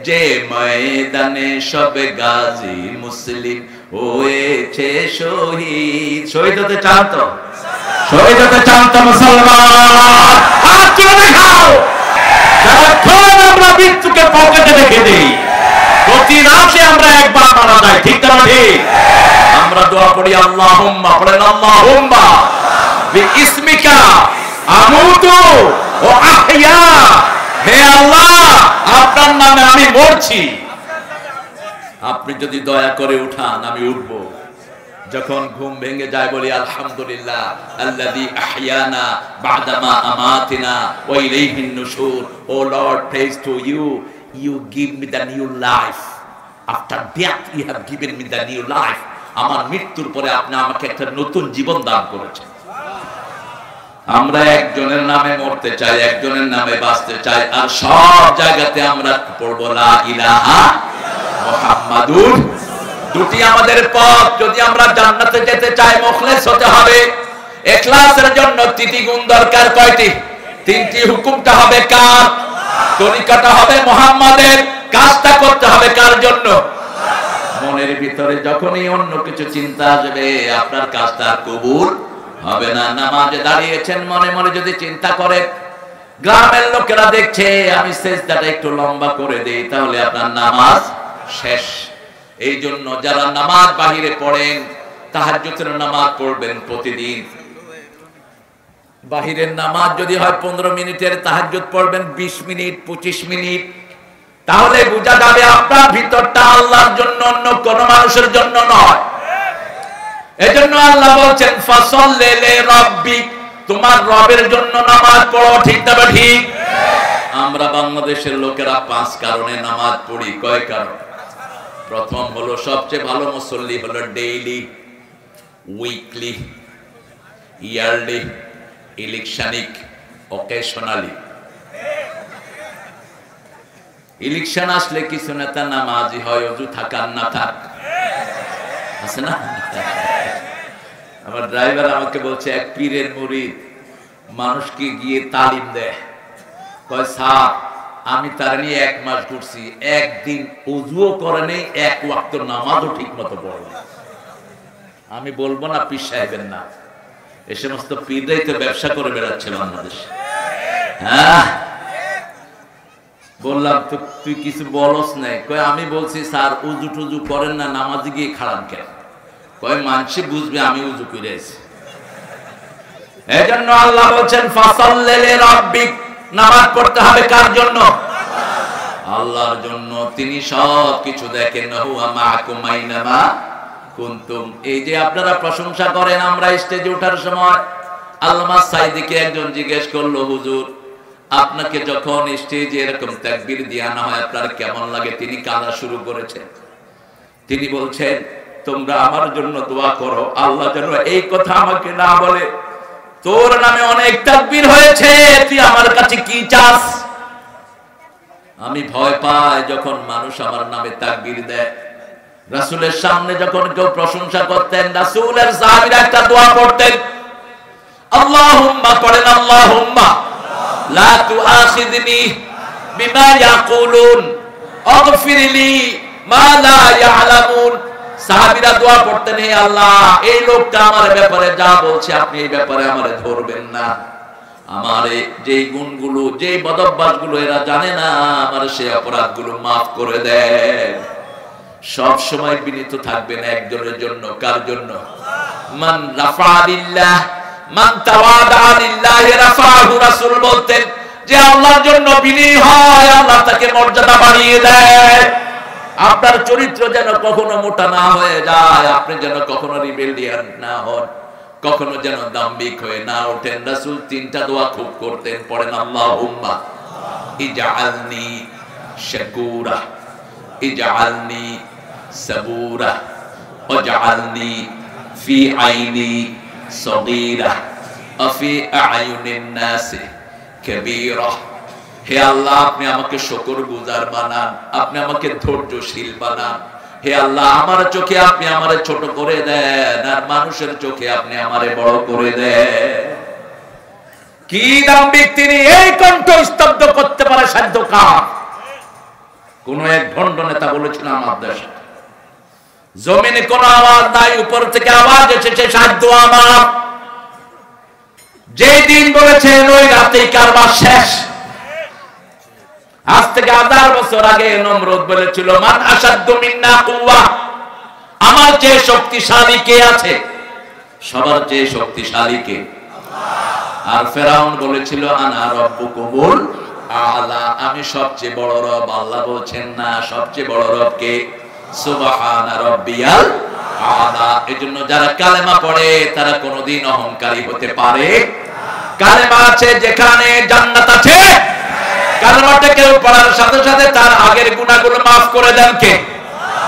যে ময়দানে সব গাজী মুসলিম হয়েছে শহীদ। শহীদ হতে চান তো? শহীদ হতে চান তো মুসলমান? হাত তুলে দেখাও। সারাক্ষণ আমরা মৃত্যুকে পকেটে রেখে দিই, প্রতি রাতে আমরা একবার মারা যাই। ঠিক না ঠিক? আমরা দোয়া করি আল্লাহুম্মা, পড়েন আল্লাহুম্মা বিইসমিকা আমুতু ও আহইয়া। হে আল্লাহ, আপনার নামে আমি মরছি, আপনি যদি দয়া করে উঠান আমি উঠব। যখন ঘুম ভেঙে যায় বলি আলহামদুলিল্লাহ আল্লাযী আহইয়ানা বা'দামা আমাতিনা ওয়া ইলাইহিন নুশুর। O Lord, praise to you, you give me the new life. After death you have given me the new life. আমার মৃত্যুর পরে আপনি আমাকে একটা নতুন জীবন দান করেছেন। আমরা একজনের নামে মরতে চাই, একজনের নামে বাঁচতে চাই, আর সব জায়গাতে আমরা পড়ব লা ইলাহা মুহাম্মাদুর। দুটি আমাদের পথ। যদি আমরা জান্নাতে যেতে চাই মুখলেস হতে হবে। ইখলাসের জন্য তিনটি গুণ দরকার। কয়টি? তিনটি। হুকুমটা হবে কার? তরিকাটা হবে মুহাম্মাদের। কাজটা করতে হবে কার জন্য? মনের ভিতরে যখনই অন্য কিছু চিন্তা আসবে আপনার কাজটা কবুল হবে না। নামাজে দাঁড়িয়েছেন, মনে মনে যদি চিন্তা করেন গ্রামের লোকেরা দেখছে আমি সেজদাটা একটু লম্বা করে দেই, তাহলে আপনার নামাজ শেষ। এই জন্য যারা নামাজ বাহিরে পড়েন, তাহাজ্জুদের নামাজ পড়বেন প্রতিদিন। বাহিরের নামাজ যদি হয় 15 মিনিটের, তাহাজ্জুদ পড়বেন 20 মিনিট 25 মিনিট। তাহলে বোঝা যাবে আপনার ভিতরটা আল্লাহর জন্য, অন্য কোন মানুষের জন্য নয়। এজন্য আল্লাহ বলছেন ফাসাল্লি লিরাব্বিক, তোমার রবের জন্য নামাজ পড়ো। ঠিক না ঠিক? আমরা বাংলাদেশের লোকেরা 5 কারণে নামাজ পড়ি। কয় কারণ? প্রথম হলো সবচেয়ে ভালো মুসল্লি হলো ডেইলি, উইকলি, ইয়ারলি, ইলেকশনিক, অকেশনালি। ইলেকশন আসলে কিছু নেতা নামাজি হয়, অজু থাকার না থাক, আছে না? আমার ড্রাইভার আমাকে বলছে এক পীরের মুরিদ মানুষকে গিয়ে তালিম দেয়। কয় স্যার আমি তার নিয়ে 1 মাস ঘুরছি, একদিন অজুও করে নেই, 1 ওয়াক্ত নামাজও ঠিক মতো পড়ে। আমি বলবো না পীর সাহেবের না, এ সমস্ত পীররাই তো ব্যবসা করে বেড়াচ্ছে বাংলাদেশ। হ্যাঁ, বললাম তো তুই কিছু বলস নাই। কয় আমি বলছি স্যার উজু টুজু করেন না, নামাজে গিয়ে খাড়ান কেন? কয় মানুষে বুঝবে আমি উজু করে আছি। এজন্য আল্লাহ বলছেন ফাসাল্লি লিরাব্বিক, নামাজ পড়তে হবে কার জন্য? আল্লাহর জন্য। তিনি সব কিছু দেখেন। হুয়া মাআকুম আইনামা কুনতুম। এই যে আপনারা প্রশংসা করেন, আমরা স্টেজে ওঠার সময় আল্লামা সাইদিকে একজন জিজ্ঞেস করলো, হুজুর আপনাকে যখন স্টেজে এরকম তাকবীর দিয়ে আনা হয় আপনার কেমন লাগে? তিনি কাঁদা শুরু করেছেন। তিনি বলছেন তোমরা আমার জন্য দোয়া করো, আল্লাহ যেন এই কথা আমাকে না বলে তোর নামে অনেক তাকবীর হয়েছে, তুই আমার কাছে কি চাস? আমি ভয় পাই যখন মানুষ আমার নামে তাকবীর দেয়। রাসূলের সামনে যখন কেউ প্রশংসা করতেন, রাসূলের সাহাবীরা একটা দোয়া পড়তেন, আল্লাহুম্মা পড়েন, আল্লাহুম্মা লা তুআখিযনি বিমা ইয়াকুলুন আগফিরলি মা লা ইয়ালামুন। সাহাবীরা দোয়া পড়তেন, হে আল্লাহ এই লোকটা আমার ব্যাপারে যা বলছে আপনি এই ব্যাপারে আমারে ধরবেন না। আমারে যেই গুণগুলো, যেই বদঅভ্যাসগুলো এরা জানে না, আমার সেই অপরাধগুলো মাফ করে দেন। সব সময় বিনীত থাকবেন একজনের জন্য। কার জন্য? মান রাফা লিল্লাহ মান তাওয়াদা লিল্লাহি রাফাহু। রাসূল বলতেন যে আল্লাহর জন্য বিনয়ী হয়, আল্লাহ তাকে মর্যাদা বাড়িয়ে দেয়। আপনার চরিত্র যেন কখনো মোটা না হয়ে যায়, আপনি যেন কখনো রিবেলিয়ান না হন, কখনো যেন দাম্ভিক হয়ে না ওঠেন। রাসূল 3টা দোয়া খুব করতেন। পড়েন আল্লাহুম্মা ইজআলনি শাকুরা, ইজআলনি সাবুরা, ওয়াজআলনি ফি আইনি সগীরা ওয়া ফি আ'য়ুনিন নাসি কাবীরা। হে আল্লাহ আপনি আমাকে শুকরগুজার বানান, আপনি আমাকে ধৈর্যশীল বানান। হে আল্লাহ আমার চোখে আপনি আমারে ছোট করে দেন, আর মানুষের চোখে আপনি আমারে বড় করে দেন। কি দাম্ভিক তিনি! এই কণ্ঠ স্তব্ধ করতে পারে সাধ্য কার? কোন এক ভণ্ড নেতা বলেছিল আমার দেশে জমিনে কোন আওয়াজ নাই, উপর থেকে আওয়াজ এসেছে সাধ্য আমার। যেই দিন বলেছেন ওই রাতেই কারবার শেষ। আজ থেকে 1000 বছর আগে নমরুদ বলেছিল মান আশাদ্দু মিন্না কুওয়া, আমার চেয়ে শক্তিশালী কে আছে? সবার চেয়ে শক্তিশালী কে? আল্লাহ। আর ফেরাউন বলেছিল আনা রাব্বুকুমুল আলা, আমি সবচেয়ে বড় রব। আল্লাহ বলছেন না, সবচেয়ে বড় রব কে? সুবহান রাব্বিয়াল আলা। এজন্য যারা কালেমা পড়ে তারা কোনোদিন অহংকারী হতে পারে না। কালেমা আছে যেখানে জান্নাত আছে। কালেমাটা কেউ পড়ার সাথে সাথে তার আগের গুনাহগুলো maaf করে দেন কে? আল্লাহ।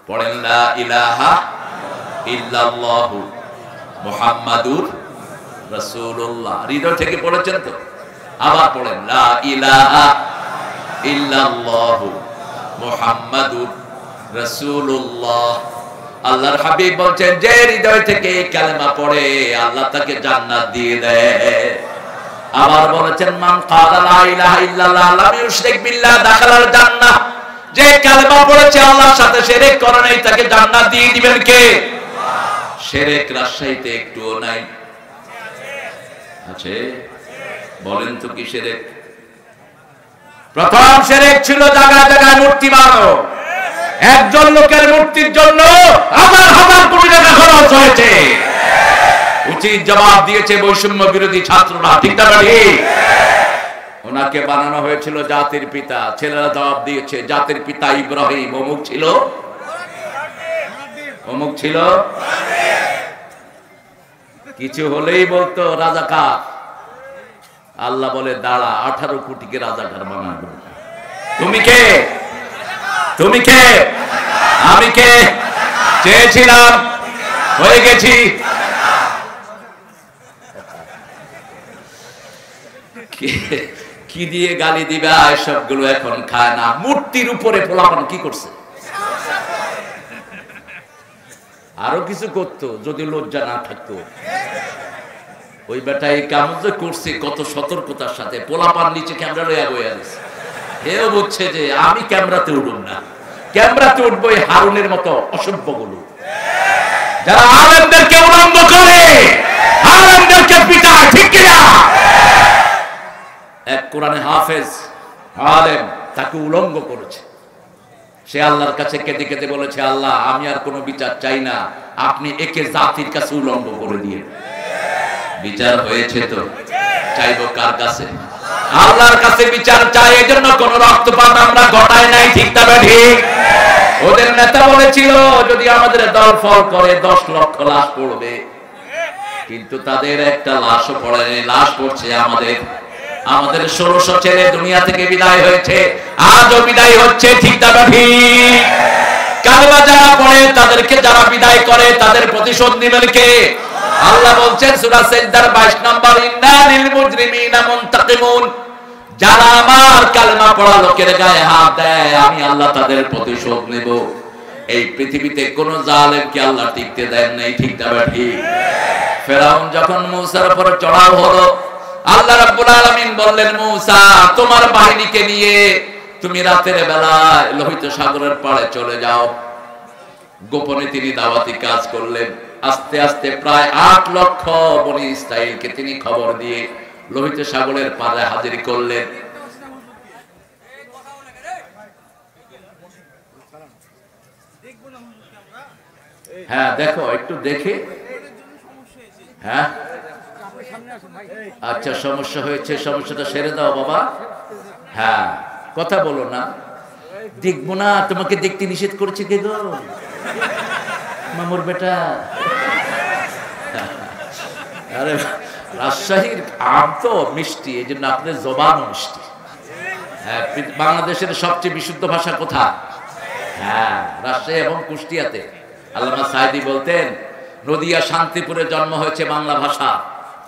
পড়েন লা ইলাহা ইল্লাল্লাহু মুহাম্মাদুর রাসূলুল্লাহ। হৃদয় থেকে পড়েছেন তো? আবার পড়েন লা ইলাহা ইল্লাল্লাহু মুহাম্মাদুর রাসূলুল্লাহ। আল্লাহর হাবিব বলছেন যে হৃদয় থেকে কালেমা পড়ে আল্লাহ তাকে জান্নাত দিয়ে দেয়। আবার বলেছেন মান ক্বালা লা ইলাহা ইল্লাল্লাহ লাম ইউশরিক বিল্লাহ দাখালাল জান্নাহ। যে কালেমা পড়েছে আল্লাহর সাথে শিরক করে নাই তাকে জান্নাত দিয়ে দিবেন কে? শিরক রাজশাহীতে একটুও নাই। আছে? বলেন তো কি শিরক? প্রথম শিরক ছিল জায়গায় জায়গায় মূর্তি বানানো। একজন লোকের মূর্তির জন্য হাজার হাজার কোটি টাকা খরচ হয়েছে। উচিত জবাব দিয়েছে বৈষম্য বিরোধী ছাত্ররা, ঠিক না ঠিক? ওনাকে বানানো হয়েছিল জাতির পিতা, ছেলেরা জবাব দিয়েছে জাতির পিতা ইব্রাহিম। অমুক ছিল, অমুক ছিল, কিছু হলেই বলতো রাজাকার। আল্লাহ বলে দাঁড়া, 18 কোটিকে রাজাকার বানাবো। তুমি কে? তুমি কে? আমি কে? চেয়েছিলাম, হয়ে গেছি। কি দিয়ে গালি দিবে? সবগুলো এখন খায় না। মূর্তির উপরে পোলাপান কি করছে? আরো কিছু করতো যদি লজ্জা না থাকতো। ওই বেটা এই কাম যে করছে কত সতর্কতার সাথে। পোলাপান নিচে ক্যামেরা লইয়া বইয়া দিচ্ছে। এও বুঝছে যে আমি ক্যামেরাতে উঠব না, ক্যামেরাতে উঠবো এই হারুনের মতো অসভ্যগুলো যারা আলেমদেরকে উলঙ্গ করে, আলেমদেরকে পিটায়, ঠিক কিনা? এক কোরআনে হাফেজ আলেম তাকে উলঙ্গ করেছে। সে আল্লাহর কাছে কেঁদে কেঁদে বলেছে, আল্লাহ আমি আর কোনো বিচার চাই না, আপনি একে জাতির কাছে উলঙ্গ করে দিয়ে। বিচার হয়েছে তো, চাইবো কার কাছে? আল্লাহর কাছে বিচার চাই। এই জন্য কোন রক্তপাত আমরা ঘটাই নাই, ঠিক না ঠিক? ওদের নেতা বলেছিল যদি আমাদের দল ফল করে 10 লক্ষ লাশ পড়বে, কিন্তু তাদের একটা লাশও পড়েনি। লাশ পড়ছে আমাদের। আমাদের 1600 ছেলে দুনিয়া থেকে বিদায় হয়েছে, আজও বিদায় হচ্ছে, ঠিক না ঠিক? কালেমা যারা পড়ে তাদেরকে যারা বিদায় করে তাদের প্রতিশোধ নেবেন কে? আল্লাহ বলছেন সূরা সাজদার 22 নম্বর, ইন্না লিল মুজরিমিনা মুনতাকিমুন। যারা আমার কালেমা পড়া লোকের গায়ে হাত দেয় আমি আল্লাহ তাদের প্রতিশোধ নেব। এই পৃথিবীতে কোন জালেমকে আল্লাহ টিকতে দেন নাই, ঠিক না ঠিক? ফেরাউন যখন মূসার উপর চড়াও হলো, আল্লাহ রাব্বুল আলামিন বললেন মূসা তোমার বাহিনীকে নিয়ে তুমি রাতের বেলায় লোহিত সাগরের পাড়ে চলে যাও। গোপনে তিনি দাওয়াতি কাজ করলেন। আস্তে আস্তে প্রায় 8 লক্ষ বনি ইসরাইলকে তিনি খবর দিয়ে লোহিত সাগরের পাড়ে হাজির করলেন। হ্যাঁ দেখো, একটু দেখে। হ্যাঁ আচ্ছা, সমস্যা হয়েছে, সমস্যাটা সেরে দাও বাবা। হ্যাঁ কথা বলো না, দেখবো না। তোমাকে দেখতে নিষেধ করেছে কে গো? মামুর বেটা। আরে রাজশাহীর আম তো মিষ্টি, এই জন্য আপনার জবানও মিষ্টি। হ্যাঁ, বাংলাদেশের সবচেয়ে বিশুদ্ধ ভাষা কোথায়? হ্যাঁ, রাজশাহী এবং কুষ্টিয়াতে। আল্লামা সাঈদী বলতেন নদিয়া শান্তিপুরে জন্ম হয়েছে বাংলা ভাষা,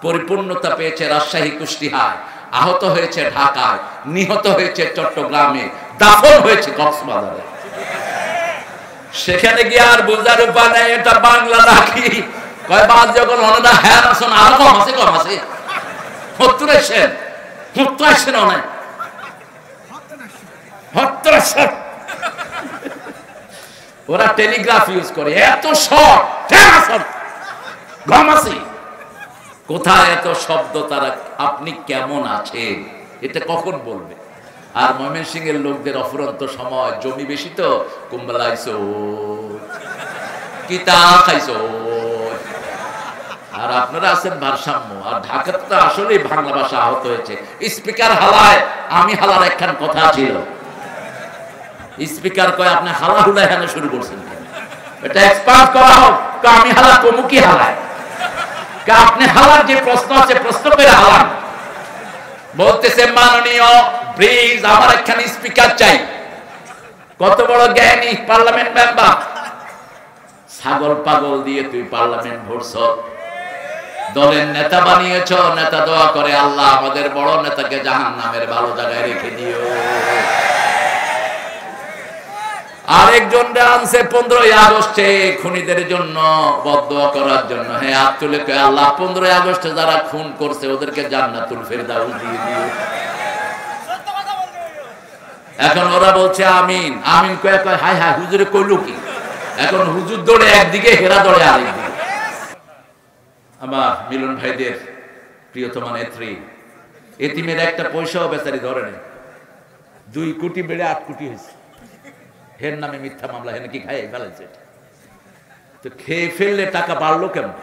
পরিপূর্ণতা পেয়েছে রাজশাহী কুষ্টিয়ায়, আহত হয়েছে ঢাকায়, নিহত হয়েছে চট্টগ্রামে, দাফন হয়েছে কক্সবাজারে। সেখানে গিয়ে আর বোঝার উপায় নেই এটা বাংলা নাকি। কয় বাদ যখন অনেকটা হ্যাঁ আসুন আরো কম আছে, কম আছে, 70 আসেন, 70 আসেন অনেক, 70 আসেন। ওরা টেলিগ্রাফ ইউজ করে, এত শর্ট গম আছে কোথায়? এত শব্দ তারা আপনি কেমন আছেন এটা কখন বলবে? আর ময়মনসিংহের লোকদের অফুরন্ত সময়, জমি বেশি তো কুম্বলাইছো কিতা খাইছো। আর আপনারা আছেন ভারসাম্য। আর ঢাকাতে তো আসলে বাংলা ভাষা আহত হয়েছে। স্পিকার হালায়, আমি হালার একখান কথা ছিল, স্পিকার কয় আপনি হালা হুলা এখানে শুরু করছেন, এটা এক্সপার্ট করা হোক। আমি হালা কমুকি হালায়, আপনি হালার যে প্রশ্ন আছে প্রশ্ন করে হালান। বলতেছে মাননীয় ব্রিজ আমার একখানে স্পিকার চাই। কত বড় জ্ঞানী পার্লামেন্ট মেম্বার। ছাগল পাগল দিয়ে তুই পার্লামেন্ট ভরছ, দলের নেতা বানিয়েছ। নেতা দোয়া করে আল্লাহ আমাদের বড় নেতাকে জাহান্নামের ভালো জায়গায় রেখে দিও। আরেকজনরা আনছে 15ই আগস্টে খুনিদের জন্য বদদোয়া করার জন্য। হ্যাঁ, হাত তুলে কয় আল্লাহ 15ই আগস্টে যারা খুন করছে ওদেরকে জান্নাতুল ফেরদাউস দিয়ে দিও। এখন ওরা বলছে আমিন আমিন কয় কয় হায় হায় হুজুরে কইল কি? এখন হুজুর দৌড়ে একদিকে, হেরা দৌড়ে আরেকদিকে। আমার মিলন ভাইদের প্রিয়তমা নেত্রী, এতিমের একটা পয়সাও বেচারি ধরে নেই। 2 কোটি বেড়ে 8 কোটি হয়েছে। হের নামে মিথ্যা মামলা, হেন কি খাই ফেলেছে। তো খেয়ে ফেললে টাকা বাড়লো কেমন?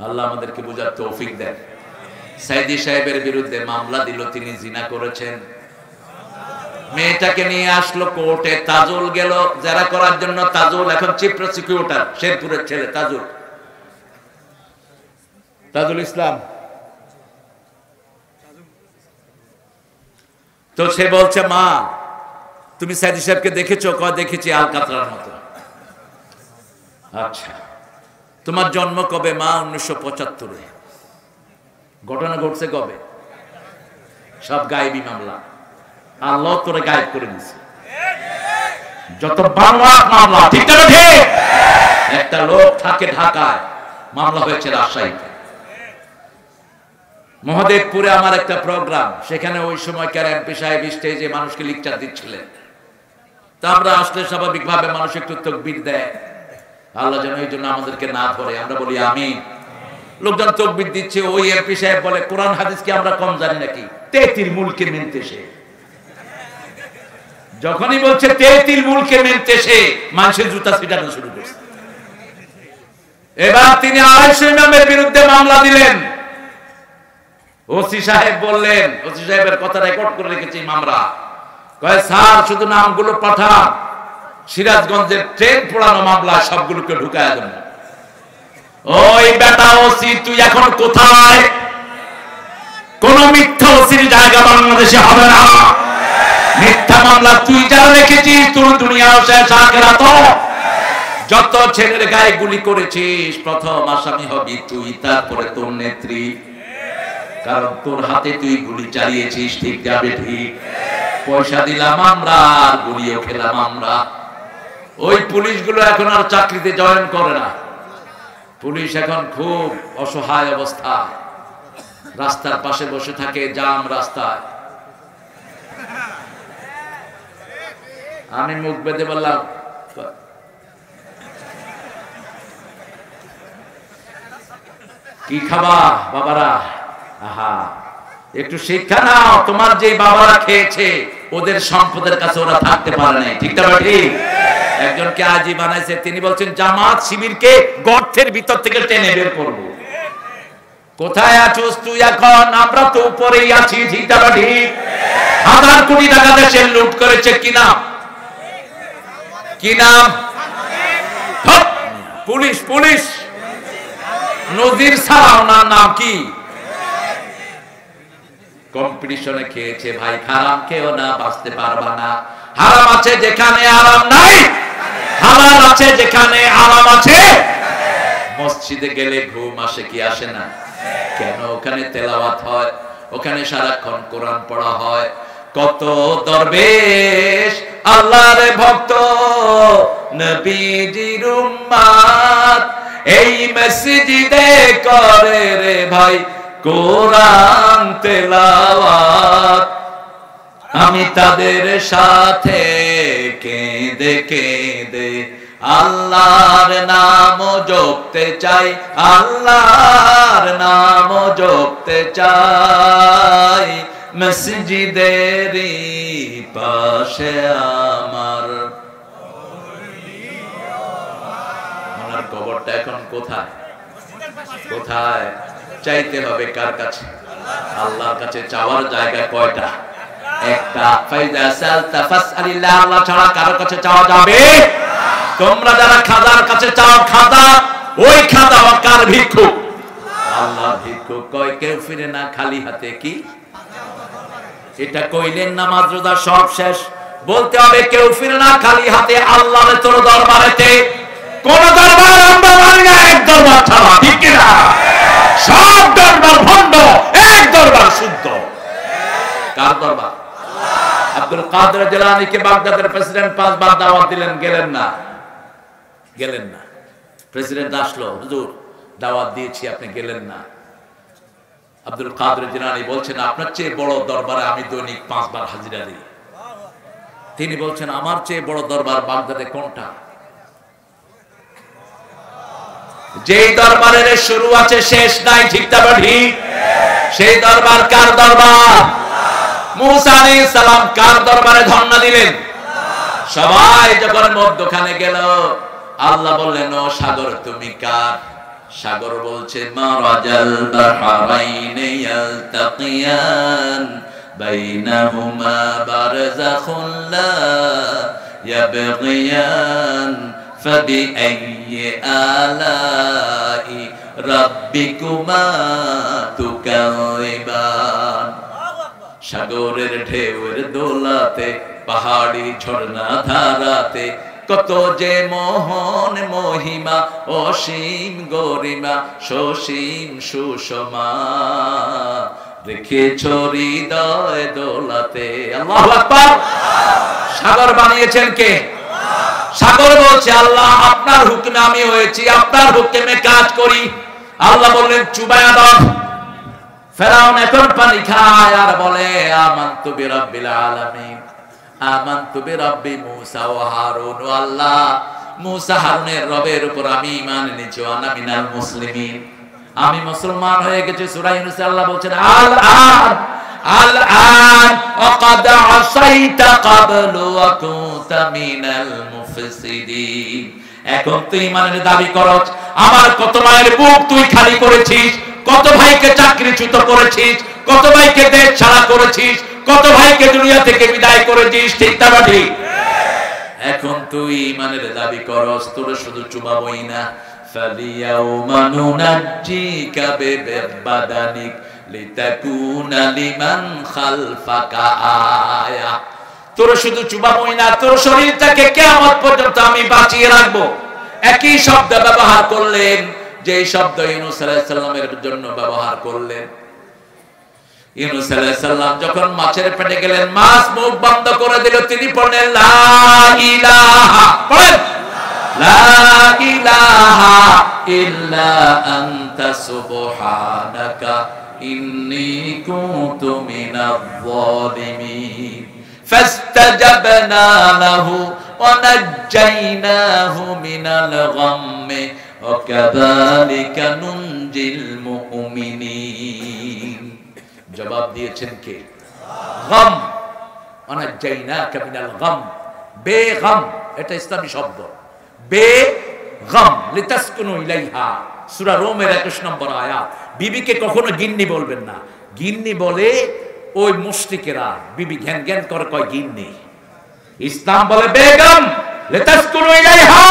আল্লাহ আমাদেরকে বোঝার তৌফিক দেন। সাইদি সাহেবের বিরুদ্ধে মামলা দিল, তিনি জিনা করেছেন। মেয়েটাকে নিয়ে আসলো কোর্টে, তাজুল গেল জেরা করার জন্য। তাজুল এখন চিফ প্রসিকিউটর, শেরপুরের ছেলে তাজুল ইসলাম। তো সে বলছে মা তুমি সাইদি সাহেবকে দেখেছো? কয় দেখেছি, আলকাতরার মতো। আচ্ছা, তোমার জন্ম কবে? মা 1975-এ। ঘটনা ঘটছে কবে? সব গায়েবী মামলা, আল্লাহ তোরে গায়েব করে দিছে। যত বাংলা মামলা, ঠিক না ঠিক? একটা লোক থাকে ঢাকায়, মামলা হয়েছে রাজশাহীতে। মহাদেবপুরে আমার একটা প্রোগ্রাম, সেখানে ওই সময় এমপি সাহেব স্টেজে মানুষকে লেকচার দিচ্ছিলেন। তা আমরা আসলে স্বাভাবিকভাবে মানুষ একটু তাকবীর দেয়, আল্লাহ যেন এই জন্য আমাদেরকে না ধরে। আমরা বলি আমিন। লোকজন তাকবীর দিচ্ছে, ওই এমপি সাহেব বলে কোরআন হাদিস কি আমরা কম জানি নাকি? 33 মুলকে মেনতে সে। যখনই বলছে 33 মুলকে মেনতে সে, মানুষের জুতা ছিটানো শুরু করছে। এবার তিনি 250 ইমামের বিরুদ্ধে মামলা দিলেন। ওসি সাহেব বললেন, ওসি সাহেবের কথা রেকর্ড করে রেখেছি আমরা, কয় স্যার শুধু নামগুলো পাঠান, সিরাজগঞ্জের ট্রেন পোড়ানো মামলা সবগুলোকে ঢুকায় দেন। ওই বেটা ওসি, তুই এখন কোথায়? কোন মিথ্যা ওসির জায়গা বাংলাদেশে হবে না। মিথ্যা মামলা তুই যারা রেখেছিস, তোর দুনিয়াও শেষ, আখিরাত। যত ছেলের গায়ে গুলি করেছিস, প্রথম আসামি হবি তুই, তারপরে তোর নেত্রী। কারণ তোর হাতে তুই গুলি চালিয়েছিস, ঠিক যাবে ঠিক। পয়সা দিলাম আমরা, আর গুলিও খেলাম আমরা। ওই পুলিশগুলো এখন আর চাকরিতে জয়েন করে না। পুলিশ এখন খুব অসহায় অবস্থা, রাস্তার পাশে বসে থাকে, জাম রাস্তায়। আমি মুখ বেঁধে বললাম, কি খাবা বাবারা? আহা, একটু শিক্ষা নাও। তোমার যে বাবারা খেয়েছে, ওদের সম্পদের কাছে ওরা থাকতে পারে নাই, ঠিক না ঠিক? একজনকে আজি বানাইছে, তিনি বলছেন জামাত শিবিরকে গর্তের ভিতর থেকে টেনে বের করব। কোথায় আছিস তুই এখন? আমরা তো উপরেই আছি, ঠিক না ঠিক? 1000 কোটি টাকা দেশের লুট করেছে, কি নাম? কি নাম? পুলিশ পুলিশ নজির ছাড়াও না, নাম কি? কম্পিটিশনে খেয়েছে ভাই, হারাম খেও না, বাঁচতে পারবা না। হারাম আছে যেখানে আরাম নাই, হালাল আছে যেখানে আরাম আছে। মসজিদে গেলে ঘুম আসে কি আসে না? কেন? ওখানে তেলাওয়াত হয়, ওখানে সারাক্ষণ কোরআন পড়া হয়। কত দরবেশ আল্লাহর ভক্ত, নবীজির উম্মত এই মসজিদে করে রে ভাই কোরআন তেলাওয়াত। আমি তাদের সাথে কেঁদে কেঁদে আল্লাহর নাম জপতে চাই, আল্লাহর নাম জপতে চাই। মসজিদেরই পাশে আমার কবরটা এখন কোথায়? কোথায়? চাইতে হবে কার কাছে? আল্লাহর কাছে। চাওয়ার জায়গা কয়টা? একটা। ফাইজা সালতা ফাসআলিল্লাহ, আল্লাহ ছাড়া কারো কাছে চাওয়া যাবে? তোমরা যারা খাজার কাছে চাও, খাজা ওই খাজা কার ভিক্ষুক? আল্লাহর ভিক্ষুক। কয় কেউ ফিরে না খালি হাতে। কি এটা কইলেন? নামাজ রোজা সব শেষ, বলতে হবে কেউ ফিরে না খালি হাতে আল্লাহর তোর দরবারেতে। কোন দরবার আমরা মানি না, এক দরবার ছাড়া, ঠিক কিনা? সব দরবার ভণ্ড, এক দরবার শুদ্ধ। কার দরবার? আব্দুল কাদের জিলানীকে বাগদাদের প্রেসিডেন্ট 5 বার দাওয়াত দিলেন, গেলেন না। প্রেসিডেন্ট আসলো, হুজুর দাওয়াত দিয়েছি, আপনি গেলেন না। আব্দুল কাদের জিলানী বলছেন, আপনার চেয়ে বড় দরবারে আমি দৈনিক 5 বার হাজিরা দিই। তিনি বলছেন, আমার চেয়ে বড় দরবার বাগদাদে কোনটা? যেই দরবারের শুরু আছে শেষ নাই, ঠিক না ঠিক? সেই দরবার কার দরবার? মুসা আলাইহিস সালাম কার দরবারে ধর্ণা দিলেন? সবাই যখন মধ্যখানে গেল, আল্লাহ বললেন, ও সাগর তুমি কার? সাগর বলছে, মারাজাল বাহরাইনি ইয়ালতাকিয়ান বাইনাহুমা বারযাখুন লা ইয়াবগিয়ান ফাবিআইয়ি আলাই রাব্বিকুমা তুকাযিবান। সাগরের ঢেউয়ের দোলাতে, পাহাড়ি ঝর্ণা ধারাতে, কত যে মোহন মহিমা, অসীম গরিমা, সসীম সুষমা রেখেছ হৃদয় দোলাতে। আল্লাহু আকবার। সাগর বানিয়েছেন কে? সাগর বলছে, আল্লাহ আপনার হুকুমে আমি হয়েছি, আপনার হুকুমে কাজ করি। আল্লাহ বললেন, চুবায়া দাও। ফেরাউন এখন পানি খায় আর বলে, আমানতু বিরাব্বিল আলামিন, আমানতু বিরাব্বি মুসা ওয়া হারুন। ও আল্লাহ, মুসা হারুনের রবের উপর আমি ঈমান এনেছি, আনা মিনাল মুসলিমিন, আমি মুসলমান হয়ে গেছি। সূরা ইউনূসে আল্লাহ বলছেন, আল-আন ওয়াকাদ আসাইতা ক্বাবলু ওয়া কুনতা মিনাল মুফসিদিন। এখন তুই ঈমানের দাবি করছ, আমার কত মায়ের বুক তুই খালি করেছিস, কত ভাইকে চাকরিচ্যুত করেছিস, কত ভাইকে দেশ ছাড়া করেছিস, কত ভাইকে দুনিয়া থেকে বিদায় করেছিস, ঠিক না ঠিক? এখন তুই ঈমানের দাবি করস, তোর শুধু চুমাবই না। ফালিয়াউমা নুনাজ্জিকা বিবাদানিক লিতাকুনা লিমান খালফাকা আয়া। তোর শুধু চুমাবই না, তোর শরীরটাকে কিয়ামত পর্যন্ত আমি বাঁচিয়ে রাখবো। একই শব্দ ব্যবহার করলেন, যে শব্দ ইউনূস আলাইহিস সালামের জন্য ব্যবহার করলেন। ইউনূস আলাইহিস সালাম যখন মাছের পেটে গেলেন, মাছ মুখ বন্ধ করে দিল, তিনি বললেন, লা ইলাহা, বলেন, লা ইলাহা ইল্লা আনতা সুবহানাকা ইন্নী কুনতু মিনাজ যালিমিন। ফাস্তাজাবনা লাহু ওয়া নাজ্জায়নাহু মিনাল গাম্মি ওয়া কাযালিকা নুনজিল মুমিনিন। জবাব দিয়েছেন কে? গাম। ওয়ানাজ্জায়নাকা মিনাল গাম, বেগম, এটা ইসলামী শব্দ। বেগম লিতাসকুনু ইলাইহা, সূরা রোমের 21 নম্বর আয়াত। বিবিকে কখনো গিন্নি বলবেন না। গিন্নি বলে ওই মুশরিকেরা, বিবি জ্ঞান জ্ঞান করে কয় গিন্নি। ইসলাম বলে বেগম লিতাসকুনু ইলাইহা,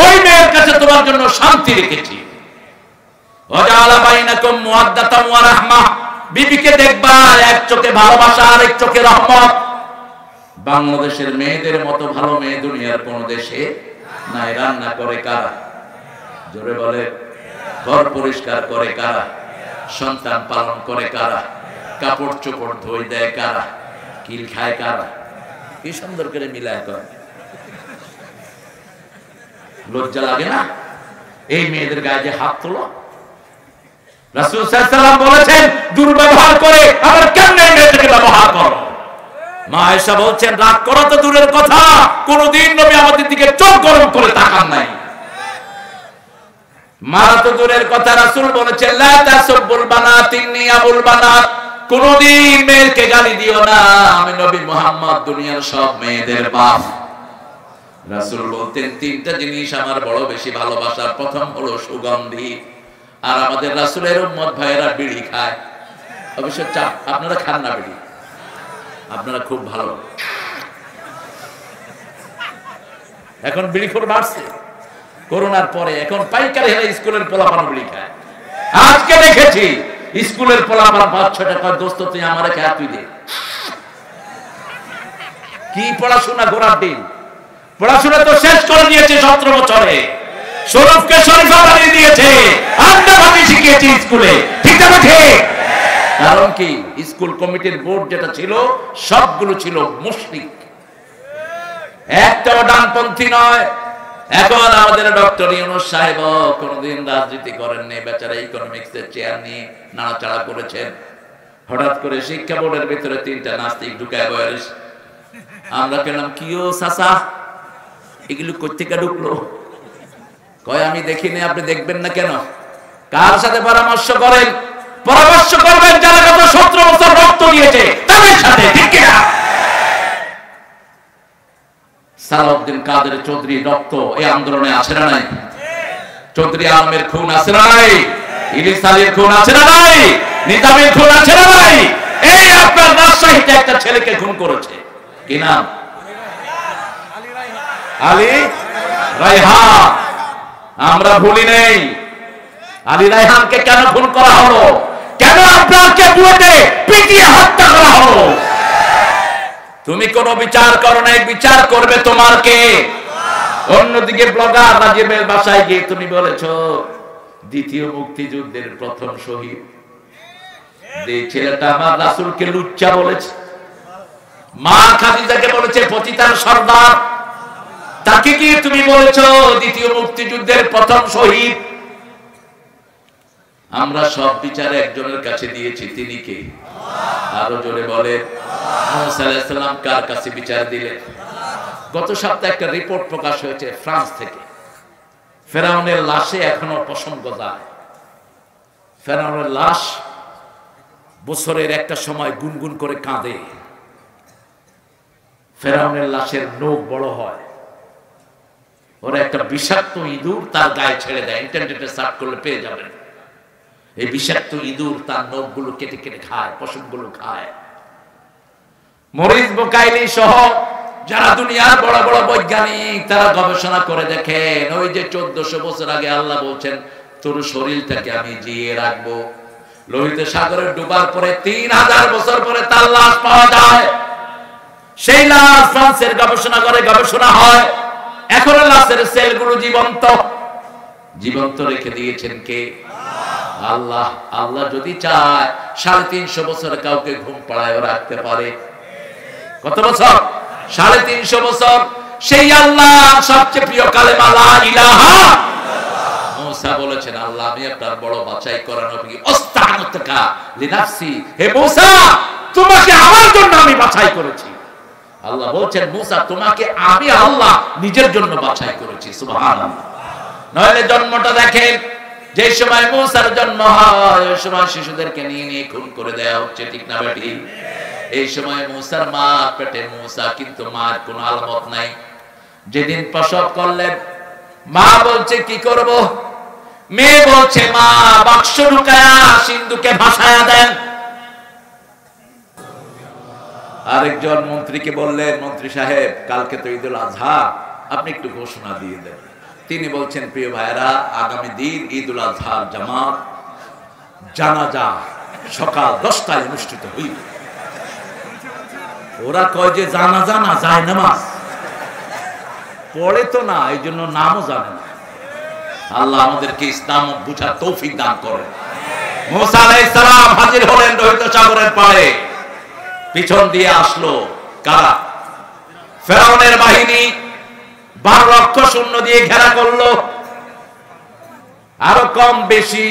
ওই মেয়ের কাছে তোমার জন্য শান্তি রেখেছি। ওয়াজাআলা বাইনাকুম মুওয়াদ্দাতান ওয়া রাহমাহ, বিবিকে দেখবা এক চোখে ভালোবাসা আর এক চোখে রহমত। বাংলাদেশের মেয়েদের মতো ভালো মেয়ে দুনিয়ার কোন দেশে নাই। রান্না করে কারা? জোরে বলে। ঘর পরিষ্কার করে কারা? সন্তান পালন করে কারা? কাপড় চোপড় ধুয়ে দেয় কারা? কিল খায় কারা? কি সুন্দর করে মিলায় করে। লজ্জা লাগে না এই মেয়েদের গায়ে যে হাত তোলো? রাসূল সাল্লাল্লাহু আলাইহি ওয়াসাল্লাম বলেছেন, দুর্ব্যবহার করে আবার কেমনে মেয়েটাকে ব্যবহার করো। মা আয়েশা বলছেন, রাগ করা তো দূরের কথা, কোনদিন নবী আমাদের দিকে চোখ গরম করে তাকান নাই। মারা তো দূরের কথা, রাসূল বলেছেন, লা তাসুবুল বানাত ইন্নী আবুল বানাত, কোনদিন মেয়েকে গালি দিও না, আমি নবী মুহাম্মদ দুনিয়ার সব মেয়েদের বাপ। রাসূল বলতেন, তিনটা জিনিস আমার বড় বেশি ভালোবাসার। প্রথম হলো সুগন্ধি। আর আমাদের রাসূলের উম্মত ভাইয়েরা বিড়ি খায়। অবশ্য আপনারা খান না বিড়ি, আপনারা খুব ভালো। এখন বিড়িখোর বাড়ছে করোনার পরে, এখন পাইকারি হেলে স্কুলের পোলাপান বিড়ি খায়। আজকে দেখেছি স্কুলের পোলাপান 5-6 টাকা, দোস্ত তুই আমারে খা, তুই দে। কি পড়াশোনা গোড়ার দিন, পড়াশোনা তো শেষ করে দিয়েছে 17 বছরে। শরীফকে শরীফা বানিয়ে দিয়েছে, আড্ডা ভাবি শিখিয়েছে স্কুলে, ঠিক না ঠিক? কারণ কি, স্কুল কমিটির বোর্ড যেটা ছিল সবগুলো ছিল মুশরিক, একটাও ডানপন্থী নয়। এখন আমাদের ডক্টর ইউনূস সাহেব কোনদিন রাজনীতি করেননি, বেচারা ইকোনমিক্সের চেয়ার নিয়ে নাড়াচাড়া করেছেন। হঠাৎ করে শিক্ষা বোর্ডের ভিতরে 3টা নাস্তিক ঢুকায় বয়স। আমরা কেলাম কি ও চাচা, এগুলো কোত্থেকে ঢুকলো? কয় আমি দেখিনি, আপনি দেখবেন না কেন? কার সাথে পরামর্শ করেন? পরামর্শ করবেন যারা গত 17 বছর রক্ত দিয়েছে তাদের সাথে, ঠিক কিনা? সালাউদ্দিন কাদের চৌধুরী রক্ত এই আন্দোলনে আছে না নাই? চৌধুরী আলমের খুন আছে না নাই? ইলিশ আলীর খুন আছে না নাই? নিজামের খুন আছে না নাই? এই আপনার রাজশাহীতে একটা ছেলেকে খুন করেছে, কি নাম? আলী রায়হান। আমরা ভুলি নেই। আলী রায়হানকে কেন খুন করা হলো? কেন আপনাকে বুয়েটে পিটিয়ে হত্যা করা হলো? তুমি কোন বিচার করো নাই, বিচার করবে তোমার কে? অন্যদিকে ব্লগার রাজীবের বাসায় গিয়ে তুমি বলেছো দ্বিতীয় মুক্তিযুদ্ধের প্রথম শহীদ যে ছেলেটা আমার রাসূলকে লুচ্চা বলেছে, মা খাদিজাকে বলেছে পতিতার সর্দার, তাকে কি তুমি বলেছো দ্বিতীয় মুক্তিযুদ্ধের প্রথম শহীদ? আমরা সব বিচার একজনের কাছে দিয়েছি, তিনি কে? আরো জোরে বলে। মুসা আলাইহিস সালাম কার কাছে বিচার দিলেন? গত সপ্তাহে একটা রিপোর্ট প্রকাশ হয়েছে ফ্রান্স থেকে। ফেরাউনের লাশে এখনো পশম গজায়। ফেরাউনের লাশ বছরের একটা সময় গুনগুন করে কাঁদে। ফেরাউনের লাশের নখ বড় হয়। ওরা একটা বিষাক্ত ইঁদুর তার গায়ে ছেড়ে দেয়, ইন্টারনেটে সার্চ করলে পেয়ে যাবেন। এই বিষাক্ত ইঁদুর তার নখগুলো কেটে কেটে খায়, পশমগুলো খায়। মরিস বুকাইলি সহ যারা দুনিয়ার বড় বড় বৈজ্ঞানিক, তারা গবেষণা করে দেখেন ওই যে 1400 বছর আগে আল্লাহ বলছেন তোর শরীরটাকে আমি জিয়ে রাখবো, লোহিত সাগরে ডুবার পরে 3000 বছর পরে তার লাশ পাওয়া যায়। সেই লাশ ফ্রান্সের গবেষণা করে গবেষণা হয়, এখন লাশের সেলগুলো জীবন্ত। জীবন্ত রেখে দিয়েছেন কে? আল্লাহ। আল্লাহ যদি চায় 350 বছর কাউকে ঘুম পাড়ায় রাখতে পারে। কত বছর? 350 বছর। সেই আল্লাহ সবচেয়ে প্রিয় কালেমা লা ইলাহা। মুসা বলেছেন আল্লাহ আমি আপনার বড় বাছাই করা নবী, ওয়াস্তাগনাতুকা লিনাফসি, হে মুসা তোমাকে আমার জন্য আমি বাছাই করেছি। আল্লাহ বলছেন মুসা তোমাকে আমি আল্লাহ নিজের জন্য বাছাই করেছি। সুবহানাল্লাহ। নইলে জন্মটা দেখেন, যে সময় মুসার জন্ম হয় ওই সময় শিশুদেরকে নিয়ে নিয়ে খুন করে দেয়া হচ্ছে, ঠিক না বেটি? এই সময় মুসার মা পেটে মুসা, কিন্তু মার কোনো আলামত নাই। যেদিন প্রসব করলেন মা বলছে কি করব? মেয়ে বলছে মা বাক্স ঢুকায়া সিন্ধুকে ভাসায়া দেন। আরেকজন মন্ত্রীকে বললেন মন্ত্রী সাহেব কালকে তো ঈদুল আজহা, আপনি একটু ঘোষণা দিয়ে দেন। তিনি বলছেন প্রিয় ভাইরা আগামী দিন ঈদুল আজহার জামাত জানাজা সকাল 10টায় অনুষ্ঠিত হইবে। ওরা কয় যে জানাজা না যায় নামাজ পড়ে তো না, এই জন্য নামও জানে না। আল্লাহ আমাদেরকে ইসলাম বুঝার তৌফিক দান করেন। মুসা আলাইহিস সালাম হাজির হলেন লোহিত সাগরের পাড়ে। পিছন দিয়ে আসলো কারা? ফেরাউনের বাহিনী 12 লক্ষ সৈন্য দিয়ে ঘেরা করলো। আরো কম বেশি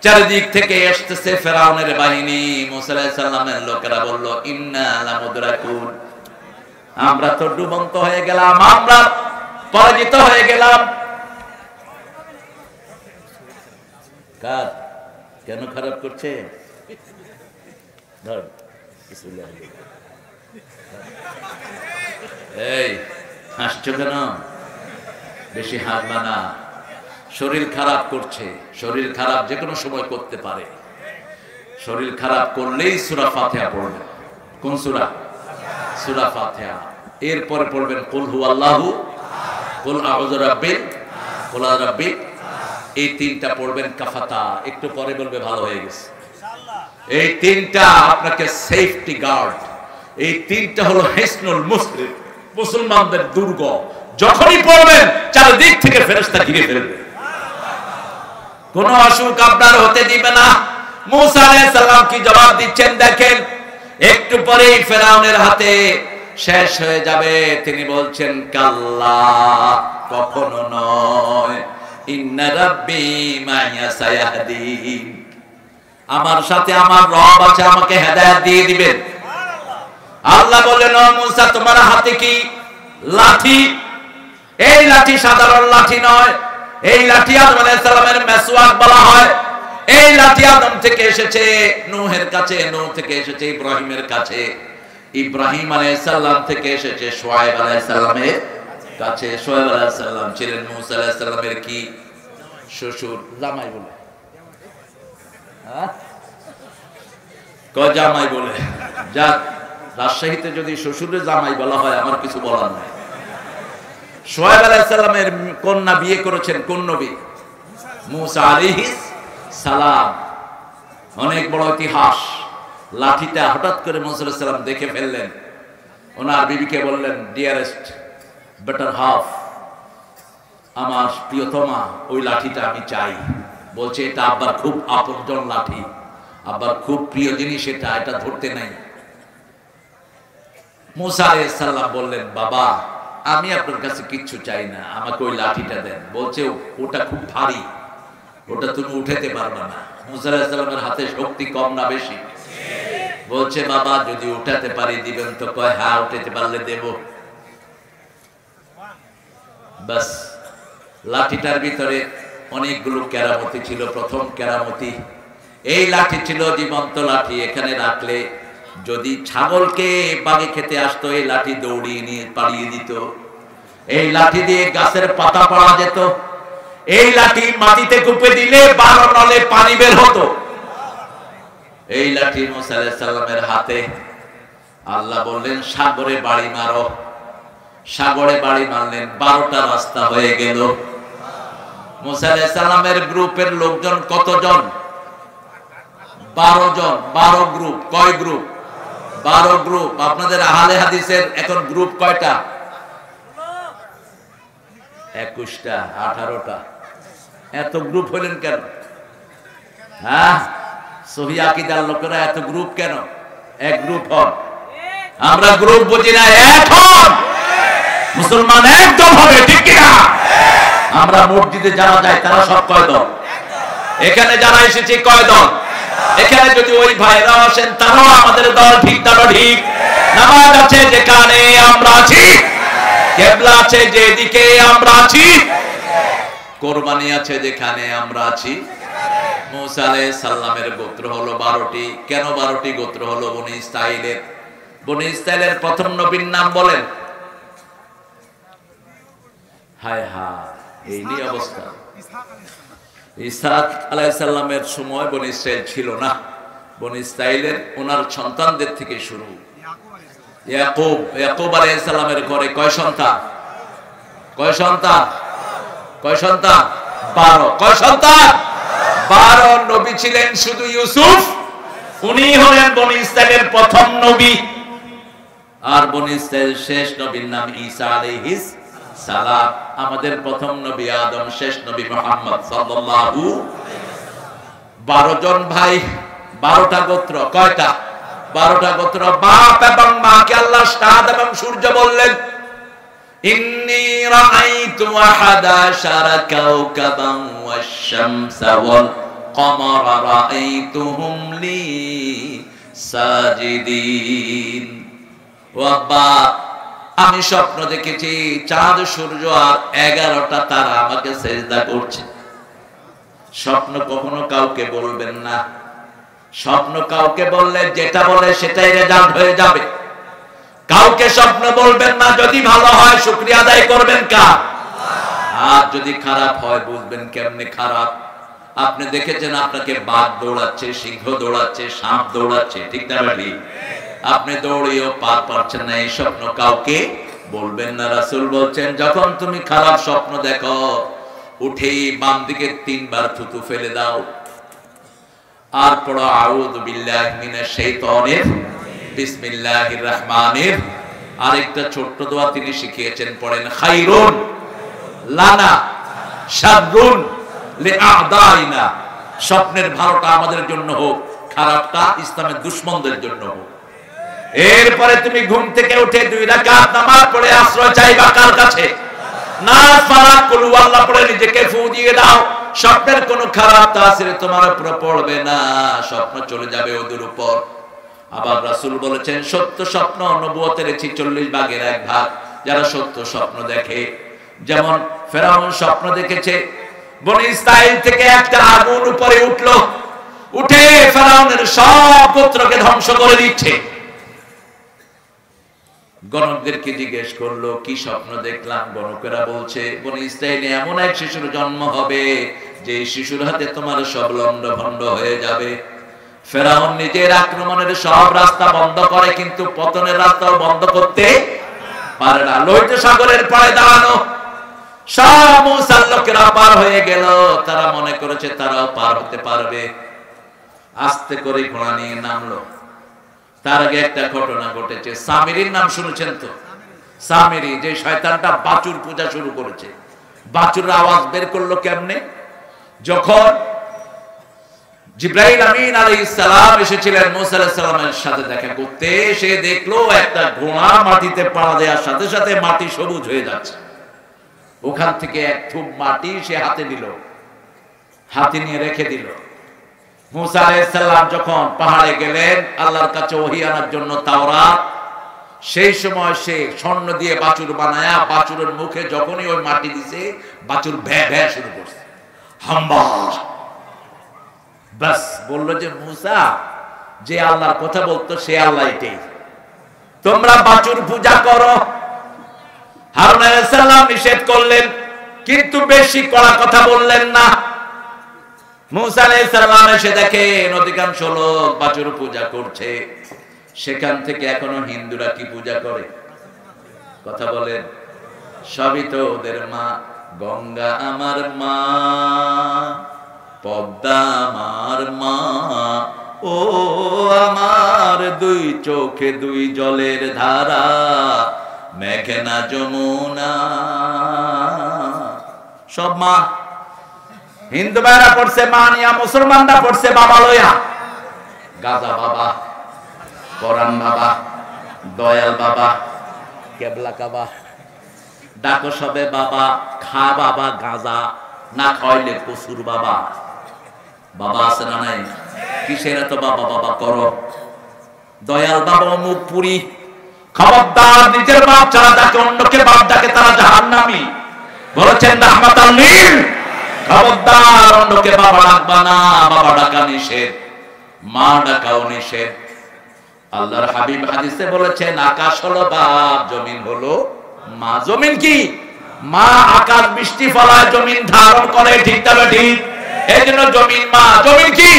চারিদিক থেকে আসতেছে ফেরাউনের বাহিনী। মুসা আলাইহিস সালামের লোকেরা বলল ইন্না লামুদরাকুন, আমরা তো ডুবন্ত হয়ে গেলাম, আমরা পরাজিত হয়ে গেলাম। কার কেন খারাপ করছে? ধর এই হাসছো কেন? বেশি হাসবা না। শরীর খারাপ করছে, শরীর খারাপ যে কোনো সময় করতে পারে। শরীর খারাপ করলেই সূরা ফাতিহা পড়বেন। কোন সূরা? সূরা ফাতিহা। এরপরে পড়বেন কুল হুয়াল্লাহু, কুল আউযু রাব্বিল, কুল রাব্বিক। এই 3টা পড়বেন কাফাতা। একটু পরে বলবে ভালো হয়ে গেছে। এই 3টা আপনাকে সেফটি গার্ড। এই 3টা হলো হিসনুল মুসলিম, মুসলমানদের দুর্গ। যখনই পড়বেন চারিদিক থেকে ফেরেশতা ঘিরে ফেলবে। কোন অসুখ আপনার হতে দিবে না। মুসা আলাইহিস সালাম কি জবাব দিচ্ছেন দেখেন। একটু পরেই ফেরাউনের হাতে শেষ হয়ে যাবে। তিনি বলছেন কাল্লা, কখনো নয়, ইন্না রাব্বি মা'য়া সায়াহদিন, আমার সাথে আমার রব আছে, আমাকে হেদায়েত দিয়ে দিবেন। আল্লাহ বললেন ও মুসা তোমার হাতে কি লাঠি? এই লাঠি সাধারণ লাঠি নয়, এই লাঠি আদম আলাইহিস সালামের মেসওয়াক বলা হয়। এই লাঠি আদম থেকে এসেছে নূহের কাছে, নূহ থেকে এসেছে ইব্রাহিমের কাছে, ইব্রাহিম আলাইহিস সালাম থেকে এসেছে শুআয়ব আলাইহিস সালামের কাছে। শুআয়ব আলাইহিস সালাম ছিলেন মুসা আলাইহিস সালামের কি শ্বশুর, জামাই বলে, জামাই বলে। যাক, রাজশাহীতে যদি শ্বশুরের জামাই বলা হয় আমার কিছু বলার নাই। শুআয়ব আলাইহিস সালামের কন্যা বিয়ে করেছেন কোন নবী? মুসা আলাইহিস সালাম। অনেক বড় ইতিহাস। লাঠিটা হঠাৎ করে মুসা আলাইহিস সালাম দেখে ফেললেন। ওনার বিবিকে বললেন ডিয়ারেস্ট, বেটার হাফ, আমার প্রিয়তমা, ওই লাঠিটা আমি চাই। বলছে এটা আব্বার খুব আপনজন লাঠি, আব্বার খুব প্রিয় জিনিস, এটা ধরতে নাই। মুসা আলাইহিস সালাম বললেন বাবা, আমি আপনার কাছে কিচ্ছু চাই না, আমাকে ওই লাঠিটা দেন। বলছে ওটা খুব ভারী, ওটা তুমি উঠাতে পারবে না। মুসা আলাইহিস সালামের হাতে শক্তি কম না বেশি? বলছে বাবা যদি উঠাতে পারি দিবেন তো? কয় হ্যাঁ, উঠাতে পারলে দেব। বাস, লাঠিটার ভিতরে অনেকগুলো কেরামতি ছিল। প্রথম কেরামতি, এই লাঠি ছিল জীবন্ত লাঠি। এখানে রাখলে যদি ছাগলকে বাগে খেতে আসতো, এই লাঠি দৌড়িয়ে নিয়ে পালিয়ে দিত। এই লাঠি দিয়ে গাছের পাতা পড়া যেত। এই লাঠি মাটিতে কুপে দিলে 12 নলে পানি বের হতো। এই লাঠি মুসা আলাইহিস সালামের হাতে। আল্লাহ বললেন সাগরে বাড়ি মারো। সাগরে বাড়ি মারলেন, 12টা রাস্তা হয়ে গেল। মুসা আলাইহিস সালামের গ্রুপের লোকজন কতজন? 12 জন। 12 গ্রুপ। কয় গ্রুপ? 12 গ্রুপ। আপনাদের আহলে হাদিসের এখন গ্রুপ কয়টা? 21টা, 18টা। এত গ্রুপ হলেন কেন? হ্যাঁ, সহিহ আকীদার লোকেরা এত গ্রুপ কেন? এক গ্রুপ হন। আমরা গ্রুপ বুঝি না, এক হন। মুসলমান একদম হবে, ঠিক কি না? আমরা মসজিদে যারা যায় তারা সব কয় দল? এখানে যারা এসেছে কয় দল? এখানে যদি ওই ভাইরা আসেন তারাও আমাদের দল, ঠিক তারা ঠিক। নামাজ আছে যেখানে আমরা আছি, কিবলা আছে যেদিকে আমরা আছি, কোরবানি আছে যেখানে আমরা আছি। মুসা আলাইহিস সালামের গোত্র হলো 12টি। কেন 12টি গোত্র হলো? বনি ইসরাইলের। বনি ইসরাইলের প্রথম নবীর নাম বলেন। হায় হায়, এই নিয়ে অবস্থা। ইসহাক আলাইহিস সালামের সময় বনি ইসরাইল ছিল না। বনি ইসরাইলের ওনার সন্তানদের থেকে শুরু। ইয়াকুব আলাইহিস সালামের ঘরে কয় সন্তান? কয় সন্তান? কয় সন্তান? 12। কয় সন্তান? 12 নবী ছিলেন শুধু ইউসুফ, উনি হলেন বনি ইসরাইলের প্রথম নবী। আর বনি ইসরাইল শেষ নবীর নাম ঈসা আলাইহিস সালাম। আমাদের প্রথম নবী আদম, শেষ নবী মুহাম্মদ সাল্লাল্লাহু। 12 জন ভাই, 12টা গোত্র। কয়টা? 12টা গোত্র। বাপ এবং মাকে আল্লাহ চাঁদ এবং সূর্য বললেন ইন্নী রাআইতু আহাদা আশারা কাওকাবান ওয়াশ-শামসা ওয়াল কমারা রাআইতুহুম লি সাজিদিন। ওয়াবা, আমি স্বপ্ন দেখেছি চাঁদ, সূর্য আর 11টা তারা আমাকে সেজদা করছে। স্বপ্ন কখনো কাউকে বলবেন না। স্বপ্ন কাউকে বললে যেটা বলে সেটাই রেজাল্ট হয়ে যাবে। কাউকে স্বপ্ন বলবেন না। যদি ভালো হয় শুকরিয়া আদায় করবেন কার? আর যদি খারাপ হয় বুঝবেন কেমনে খারাপ। আপনি দেখেছেন আপনাকে বাঘ দৌড়াচ্ছে, সিংহ দৌড়াচ্ছে, সাপ দৌড়াচ্ছে, ঠিক না ভাই? আপনি দৌড়িয়েও পার পাচ্ছেন না। এই স্বপ্ন কাউকে বলবেন না। রাসূল বলছেন যখন তুমি খারাপ স্বপ্ন দেখো, উঠেই বাম দিকে 3 বার থুতু ফেলে দাও, আর পড়ো আউযু বিল্লাহি মিনাশ শাইতানির বিসমিল্লাহির রহমানির। আরেকটা ছোট্ট দোয়া তিনি শিখিয়েছেন, পড়েন খায়রুন লানা শাররুন লিআদাইনা। স্বপ্নের ভালোটা আমাদের জন্য হোক, খারাপটা ইসলামের দুশমনদের জন্য হোক। এরপরে তুমি ঘুম থেকে উঠে 2 রাকাত নামাজ পড়ে আশ্রয় চাইবা কার কাছে? নাস ফালাক কুল আল্লাহ পড়ে নিজেকে ফু দিয়ে দাও। স্বপ্নের কোনো খারাপ তাসির তোমার উপর পড়বে না, স্বপ্ন চলে যাবে ওদের উপর। আবার রাসূল বলেছেন সত্য স্বপ্ন নবুয়তের 46 ভাগের 1 ভাগ। যারা সত্য স্বপ্ন দেখে, যেমন ফেরাউন স্বপ্ন দেখেছে বনি ইসরাইল থেকে একটা আগুন উপরে উঠলো, উঠে ফেরাউনের সব পুত্রকে ধ্বংস করে দিচ্ছে। গণকদেরকে জিজ্ঞেস করলো কি স্বপ্ন দেখলাম? গণকেরা বলছে বনি ইসরাইলে এমন এক শিশুর জন্ম হবে যে শিশুর হাতে তোমার সব লন্ড ভন্ড হয়ে যাবে। ফেরাউন নিজের আক্রমণের সব রাস্তা বন্ধ করে, কিন্তু পতনের রাস্তাও বন্ধ করতে পারে না। লোহিত সাগরের পাড়ে দাঁড়ানো সব মুসার লোকেরা পার হয়ে গেল, তারা মনে করেছে তারাও পার হতে পারবে। আস্তে করে ঘোড়া নিয়ে নামলো। তার আগে একটা ঘটনা ঘটেছে। সামিরির নাম শুনেছেন তো? সামিরি, যে শয়তানটা বাছুর পূজা শুরু করেছে। বাছুরের আওয়াজ বের করলো কেমনে? যখন জিবরাইল আমিন আলাইহিস সালাম এসেছিলেন মুসা আলাইহিস সালামের সাথে দেখা করতে, সে দেখলো একটা ঘোড়া মাটিতে পাড়া দেওয়ার সাথে সাথে মাটি সবুজ হয়ে যাচ্ছে। ওখান থেকে এক থুপ মাটি সে হাতে নিল, হাতে নিয়ে রেখে দিল। মুসা আলাইহিস সালাম যখন পাহাড়ে গেলেন আল্লাহর কাছে ওহী আনার জন্য তাওরাত, সেই সময় সে স্বর্ণ দিয়ে বাছুর বানায়া বাছুরের মুখে যখনই ওই মাটি দিছে বাছুর ভ্যা ভ্যা শুরু করছে, হাম্বা। বাস বললো যে মুসা যে আল্লাহর কথা বলতো সে আল্লাহ এটাই, তোমরা বাছুর পূজা করো। হারুন আলাইহিস সালাম নিষেধ করলেন, কিন্তু বেশি কড়া কথা বললেন না। মুসা আলাইহিস সালাম এসে দেখেন অধিকাংশ লোক বাছুর পূজা করছে। সেখান থেকে এখনো হিন্দুরা কি পূজা করে? কথা বলেন। সবই তো ওদের মা। গঙ্গা আমার মা, পদ্মা আমার মা, ও আমার 2 চোখে 2 জলের ধারা, মেঘনা যমুনা, সব মা। হিন্দু ভাইরা পড়ছে মা নিয়া, মুসলমানরা পড়ছে বাবা লইয়া। গাজা বাবা, পরাণ বাবা, দয়াল বাবা, কেবলা কাবা, ডাকো সবে বাবা, খা বাবা গাজা, না খাইলে কসুর বাবা। বাবা আছে না নাই? কিসের এত বাবা বাবা করো? দয়াল বাবা মুখ পুরি। খবরদার, নিজের বাপ ছাড়া যাকে অন্যকে বাপ ডাকে তারা জাহান্নামী। বলেছেন রাহমাতাল লিল। খবরদার, অন্যকে বাবা ডাকবা না, বাবা ডাকা নিষেধ, মা ডাকাও নিষেধ। আল্লাহর হাবিব হাদিসে বলেছেন আকাশ হলো বাপ, জমিন হলো মা। জমিন কি? মা। আকাশ বৃষ্টি ফলায়, জমিন ধারণ করে, ঠিক তবে ঠিক। এই জন্য জমিন মা। জমিন কি?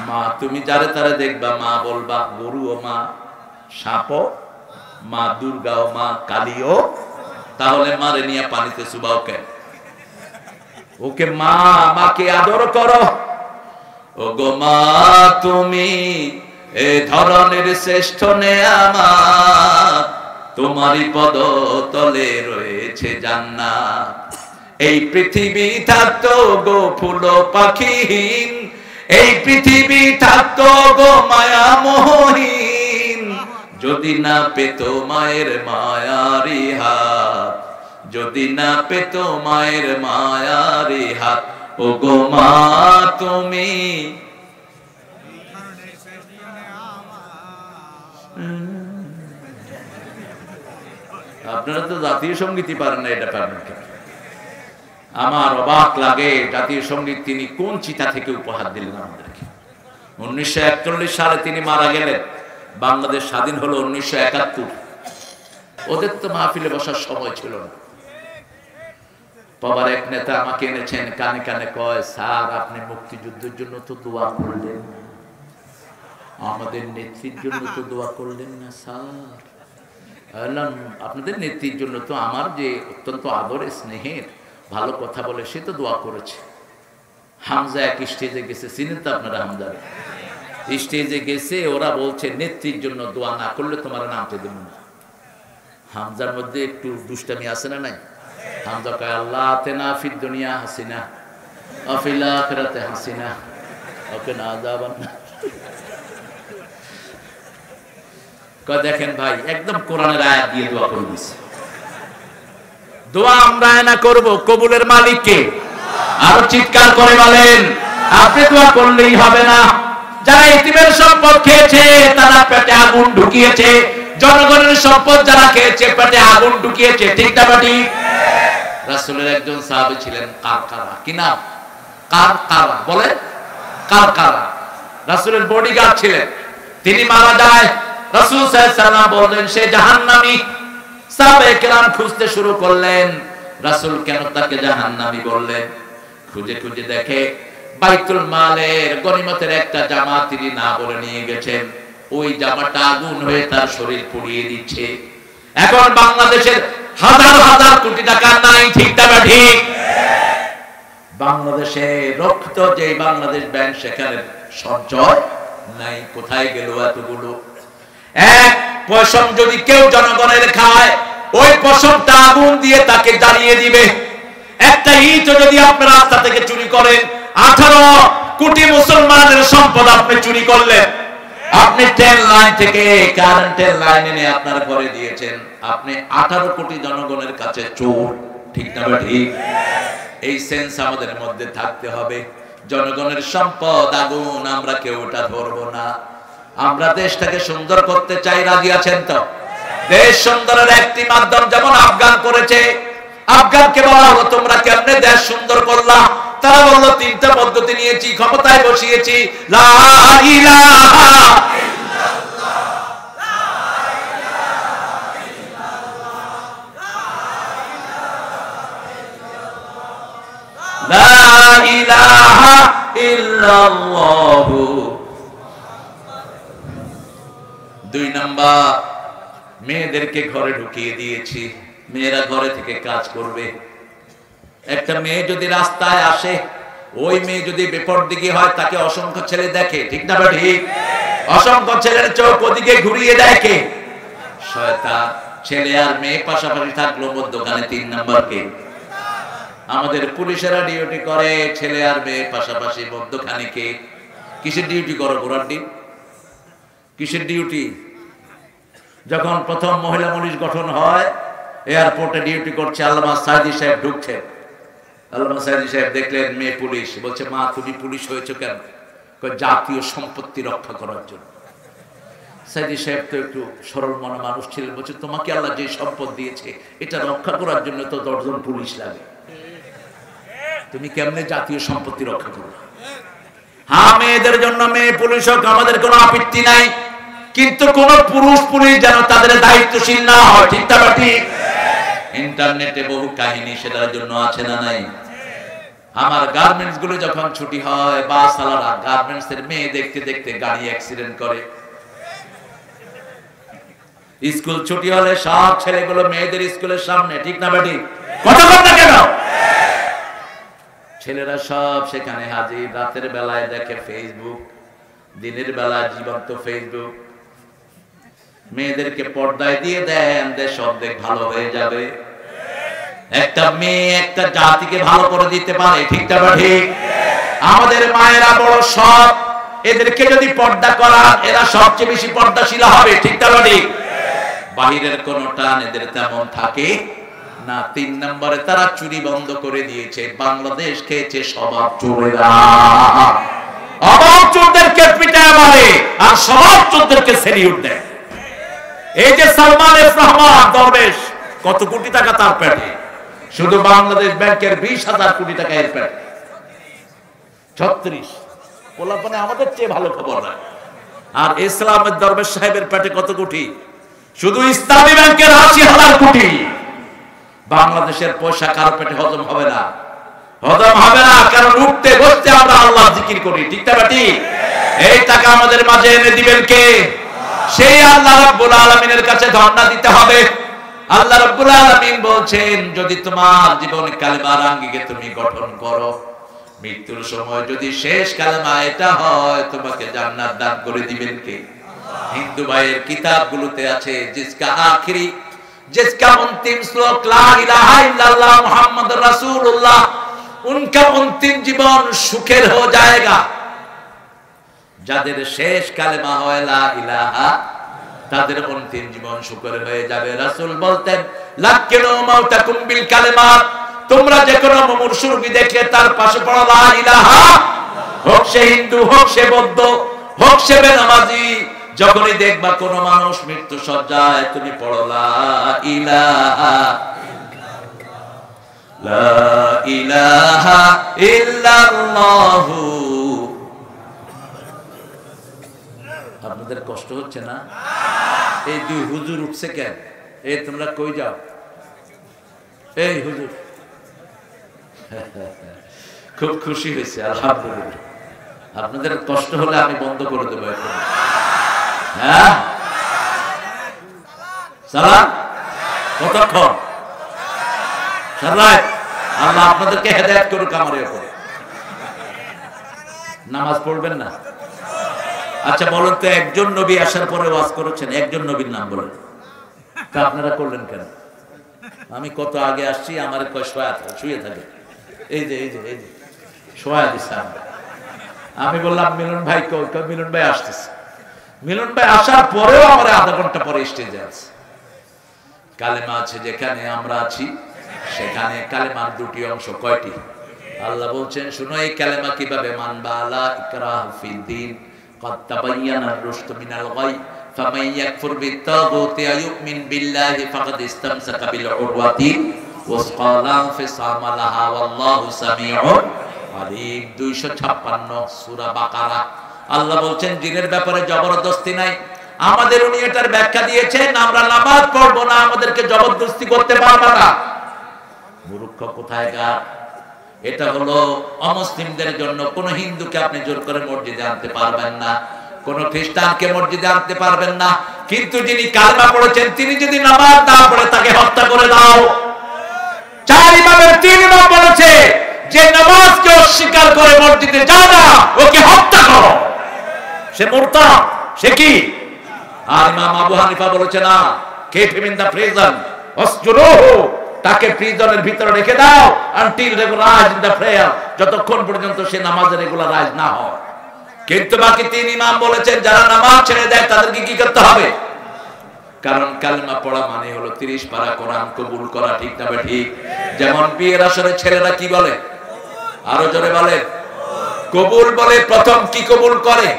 মা। তুমি যারে তারে দেখবা মা বলবা। গরুও মা, সাপও মা, দুর্গাও মা, কালীও। তাহলে মারে নিয়ে পানিতে চুবাও কেন? ওকে মা, মাকে আদর করো। ও গো মা তুমি এ ধরনের শ্রেষ্ঠ নেয়ামত, তোমারই পদ তলে রয়েছে জান্নাত। এই পৃথিবী থাকতো গো ফুল পাখিহীন, এই পৃথিবী থাকতো গো মায়া মোহহীন, যদি না পেত মায়ের মায়ারি হাত, যদি না পেত মায়ের মায়ারি হাত। ও গো মা তুমি আপনারা তো জাতীয় সঙ্গীতই পারেন না, এটা পারেন কেন? আমার অবাক লাগে জাতীয় সঙ্গীত তিনি কোন চিতা থেকে উপহার দিলেন আমাদেরকে। 1941 সালে তিনি মারা গেলেন। বাংলাদেশ স্বাধীন হলো 1971। ওদের তো মাহফিলে বসার সময় ছিল না। বাবার এক নেতা আমাকে এনেছেন, কানে কানে কয়, স্যার আপনি মুক্তিযুদ্ধের জন্য তো দোয়া করলেন, আমাদের নেত্রীর জন্য তো দোয়া করলেন না স্যার। আপনাদের নেত্রীর জন্য তো আমার যে অত্যন্ত আদরের স্নেহের ভালো কথা বলে সে তো দোয়া করেছে। হামজা এক স্টেজে গেছে, চিনেন তো আপনারা হামজারে? স্টেজে গেছে, ওরা বলছে নেত্রীর জন্য দোয়া না করলে তোমার নামতে দেব না। হামজার মধ্যে একটু দুষ্টামি আছে না নাই? হামজা কয় আল্লাহ আতিনা ফিদ দুনিয়া হাসিনা ওয়া ফিল আখিরাতি হাসিনা ওকে না যাবেন না। দেখেন ভাই, একদম কোরআনের আয়াত দিয়ে দোয়া করে দিছে। দোয়া আমরা না করব, কবুলের মালিক কে? আরো চিৎকার করে বলেন, আপনি দোয়া করলেই হবে না। যারা ইতিমের সম্পদ খেয়েছে তারা পেটে আগুন ঢুকিয়েছে, জনগণের সম্পদ যারা খেয়েছে পেটে আগুন ঢুকিয়েছে, ঠিক না বাটি? রাসূলের একজন সাহাবী ছিলেন কারকারা, কি নাম? কারকারা, বলে কারকারা। রাসূলের বডিগার্ড ছিলেন, তিনি মারা যায়। রাসূল সাল্লাল্লাহু আলাইহি ওয়াসাল্লাম বললেন সে জাহান্নামী। সাহাবায়ে কেরাম খুঁজতে শুরু করলেন, রাসূল কেন তাকে জাহান্নামী বললেন? খুঁজে খুঁজে দেখে বাইতুল মালের গনিমতের একটা জামা তিনি না বলে নিয়ে গেছেন, ওই জামাটা আগুন হয়ে তার শরীর পুড়িয়ে দিচ্ছে। এখন বাংলাদেশের হাজার হাজার কোটি টাকা নাই, ঠিক না ঠিক? বাংলাদেশে রক্ত যে বাংলাদেশ ব্যাংক, সেখানে সঞ্চয় নাই। কোথায় গেল এতগুলো? এক পয়সম যদি কেউ জনগণের খায়, ওই পয়সমটা আগুন দিয়ে তাকে জ্বালিয়ে দিবে। একটা ইট যদি আপনার রাস্তা থেকে চুরি করেন, 18 কোটি মুসলমানের সম্পদ আপনি চুরি করলেন। আপনি ট্রেন লাইন থেকে কারেন্টের লাইন এনে আপনার ঘরে দিয়েছেন, আপনি 18 কোটি জনগণের কাছে চোর, ঠিক না ঠিক? এই সেন্স আমাদের মধ্যে থাকতে হবে। জনগণের সম্পদ আগুন, আমরা কেউ ওটা ধরবো না। আমরা দেশটাকে সুন্দর করতে চাই, রাজি আছেন তো? দেশ সুন্দরের একটি মাধ্যম যেমন আফগান করেছে। আফগানকে বলা হলো তোমরা কেমনে দেশ সুন্দর করলা? তারা বললো 3টা পদ্ধতি নিয়েছি, ক্ষমতায় বসিয়েছি। লা ইলাহা ইল্লাল্লাহ, লা ইলাহা ইল্লাল্লাহ। 2 নাম্বার, মেয়েদেরকে ঘরে ঢুকিয়ে দিয়েছি, মেয়েরা ঘরে থেকে কাজ করবে। একটা মেয়ে যদি রাস্তায় আসে, ওই মেয়ে যদি বেপরদিকে হয়, তাকে অসংখ্য ছেলে দেখে, ঠিক না ঠিক? অসংখ্য ছেলের চোখ ওদিকে ঘুরিয়ে দেখে, শয়তান। ছেলে আর মেয়ে পাশাপাশি থাকলো, মধ্যখানে 3 নাম্বার কে? আমাদের পুলিশেরা ডিউটি করে, ছেলে আর মেয়ে পাশাপাশি, মধ্যখানে কে? কিসের ডিউটি করো? ঘোড়ার ডিম। কিসের ডিউটি? যখন প্রথম মহিলা পুলিশ গঠন হয়, এয়ারপোর্টে ডিউটি করছে আল্লামা সাইদি সাহেব ঢুকছে। আল্লামা সাইদি সাহেব দেখলেন মেয়ে পুলিশ, বলছে মা তুমি পুলিশ হয়েছে কেন? জাতীয় সম্পত্তি রক্ষা করার জন্য। সাইদি সাহেব তো একটু সরল মনা মানুষ ছিলেন, বলছে তোমাকে আল্লাহ যে সম্পদ দিয়েছে এটা রক্ষা করার জন্য তো 10 জন পুলিশ লাগে, তুমি কেমনে জাতীয় সম্পত্তি রক্ষা করবে? হ্যাঁ, মেয়েদের জন্য মেয়ে পুলিশ হোক, আমাদের কোনো আপত্তি নাই, কিন্তু কোন পুরুষ পুলিশ যেন তাদের দায়িত্বশীল না হয়, ঠিক না ঠিক? ইন্টারনেটে বহু কাহিনী সেটার জন্য আছে না নাই? আমার গার্মেন্টস গুলো যখন ছুটি হয়, বাসওয়ালারা গার্মেন্টস এর মেয়ে দেখতে দেখতে গাড়ি অ্যাক্সিডেন্ট করে। স্কুল ছুটি হলে সব ছেলেগুলো মেয়েদের স্কুলের সামনে, ঠিক না ঠিক? কথা বল না কেন? ছেলেরা সব সেখানে হাজির। রাতের বেলায় দেখে ফেসবুক, দিনের বেলায় জীবন্ত ফেসবুক। মেয়েদেরকে পর্দায় দিয়ে দেন, দেশ অর্ধেক ভালো হয়ে যাবে। একটা মেয়ে একটা জাতিকে ভালো করে দিতে পারে, ঠিক না ঠিক? আমাদের মায়েরা বড় সৎ, এদেরকে যদি পর্দা করা, এরা সবচেয়ে বেশি পর্দাশীল হবে, ঠিক না ঠিক? বাহিরের কোন টান এদের তেমন থাকে না। 3 নম্বরে তারা চুরি বন্ধ করে দিয়েছে। বাংলাদেশ খেয়েছে স্বভাব চোরেরা। অভাব চোরদেরকে পিটায় মারে আর স্বভাব চোরদেরকে সেলিউট দেয়। এই যে সালমান এফ রহমান দরবেশ, কত কোটি টাকা তার পেটে, শুধু বাংলাদেশ ব্যাংকের 20,000 কোটি টাকা এর পেটে। 36 পোলাপনে আমাদের চেয়ে ভালো খবর নাই। আর ইসলামের দরবেশ সাহেবের পেটে কত কোটি? শুধু ইসলামী ব্যাংকের 80,000 কোটি। বাংলাদেশের পয়সা কারো পেটে হজম হবে না, হজম হবে না, কারণ উঠতে বসতে আমরা আল্লাহ জিকির করি, ঠিক না ঠিক? এই টাকা আমাদের মাঝে এনে দিবেন কে? সেই আল্লাহ রাব্বুল আলামিনের কাছে ধর্ণা দিতে হবে। আল্লাহ রাব্বুল আলামিন বলছেন, যদি তোমার জীবন কালেমার আঙ্গিকে তুমি গঠন করো, মৃত্যুর সময় যদি শেষ কালেমা এটা হয়, তোমাকে জান্নাত দান করে দিবেন কে? হিন্দু ভাইয়ের কিতাবগুলোতে আছে, জিসকা আখিরি, जिसका अंतिम श्लोक ला इलाहा इल्लल्लाह मुहम्मद रसूलुल्लाह, उनका अंतिम जीवन सुखेर हो जाएगा। যাদের শেষ কালেমা হয় লা ইলাহা, তাদের অন্তিম জীবন সুখের হয়ে যাবে। রাসূল বলতেন লাক্কিনু মাউতাকুম বিল কালিমাত, তোমরা যে কোনো মুমূর্ষু রোগী দেখলে তার পাশে পড়ো লা ইলাহা, হোক সে হিন্দু, হোক সে বৌদ্ধ, হোক সে বেনামাজি। যখনই দেখবা কোন মানুষ মৃত্যু সজ্জায়, তুমি পড়ো লা ইলাহা, লা ইলাহা ইল্লাল্লাহু। আপনাদের কষ্ট হচ্ছে না? এই দুই হুজুর উঠছে কেন? এই তোমরা কই যাও? এই হুজুর খুব খুশি হয়েছে, আলহামদুলিল্লাহ। আপনাদের কষ্ট হলে আমি বন্ধ করে দেবো এখন। হ্যাঁ, সালাম কতক্ষণ? সারাত। আল্লাহ আপনাদেরকে হেদায়েত করুক আমার উপরে। নামাজ পড়বেন না? আচ্ছা বলুন তো, একজন নবী আসার পরে ওয়াজ করেছেন, একজন নবীর নাম বলেন। তা আপনারা করলেন কেন? আমি কত আগে আসছি, আমার কয় শুয়ে থাকে, এই যে এই যে এই যে শোয়া দিচ্ছে। আমি বললাম মিলন ভাই কই? মিলন ভাই আসতেছে। মিলন ভাই আসার পরেও আমার আধা ঘন্টা পরে স্টেজে আছে। কালেমা আছে যেখানে আমরা আছি, সেখানে কালেমার দুটি অংশ। কয়টি? আল্লাহ বলছেন শুনো এই কালেমা কিভাবে মানবা। লা ইকরাহা ফিদ্দিন قد تبين الرشد من الغي فمن يكفر بالطاغوت ويؤمن بالله فقد استمسك بالعروة الوثقى لا انفصام لها والله سميع عليم। 256 সূরা বাকারা। আল্লাহ বলছেন জিনের ব্যাপারে জবরদস্তি নাই। আমাদের উনি এটার ব্যাখ্যা দিয়েছেন, আমরা নামাজ পড়বো না, আমাদেরকে জবরদস্তি করতে পারবে না। মূর্খ কোথায়কার! এটা হলো অমুসলিমদের জন্য। কোন হিন্দুকে আপনি জোর করে মসজিদে আনতে পারবেন না, কোন খ্রিস্টানকে মসজিদে আনতে পারবেন না। কিন্তু যিনি কালেমা পড়েছেন, তিনি যদি নামাজ না পড়ে তাকে হত্যা করে দাও। 4 ইমামের 3 ইমাম বলেছে যে নামাজকে অস্বীকার করে মসজিদে যায় না, ওকে হত্যা করো, সে মুরতাদ। সে কি? আর ইমাম আবু হানিফা বলেছে না, keep him in the prison, wasjuruhu, তাকে প্রিজনের ভিতরে রেখে দাও until regularized in the prayer, যতক্ষণ পর্যন্ত সে নামাজে রেগুলারাইজ না হয়। কিন্তু বাকি 3 ইমাম বলেছেন যারা নামাজ ছেড়ে দেয় তাদেরকে কি করতে হবে? কারণ কালেমা পড়া মানে হলো 30 পারা কোরআন কবুল করা। ঠিক না ঠিক? যেমন বিয়ের আসরে ছেলেরা কি বলে? আরো জোরে বলে কবুল বলে। প্রথম কি কবুল করে?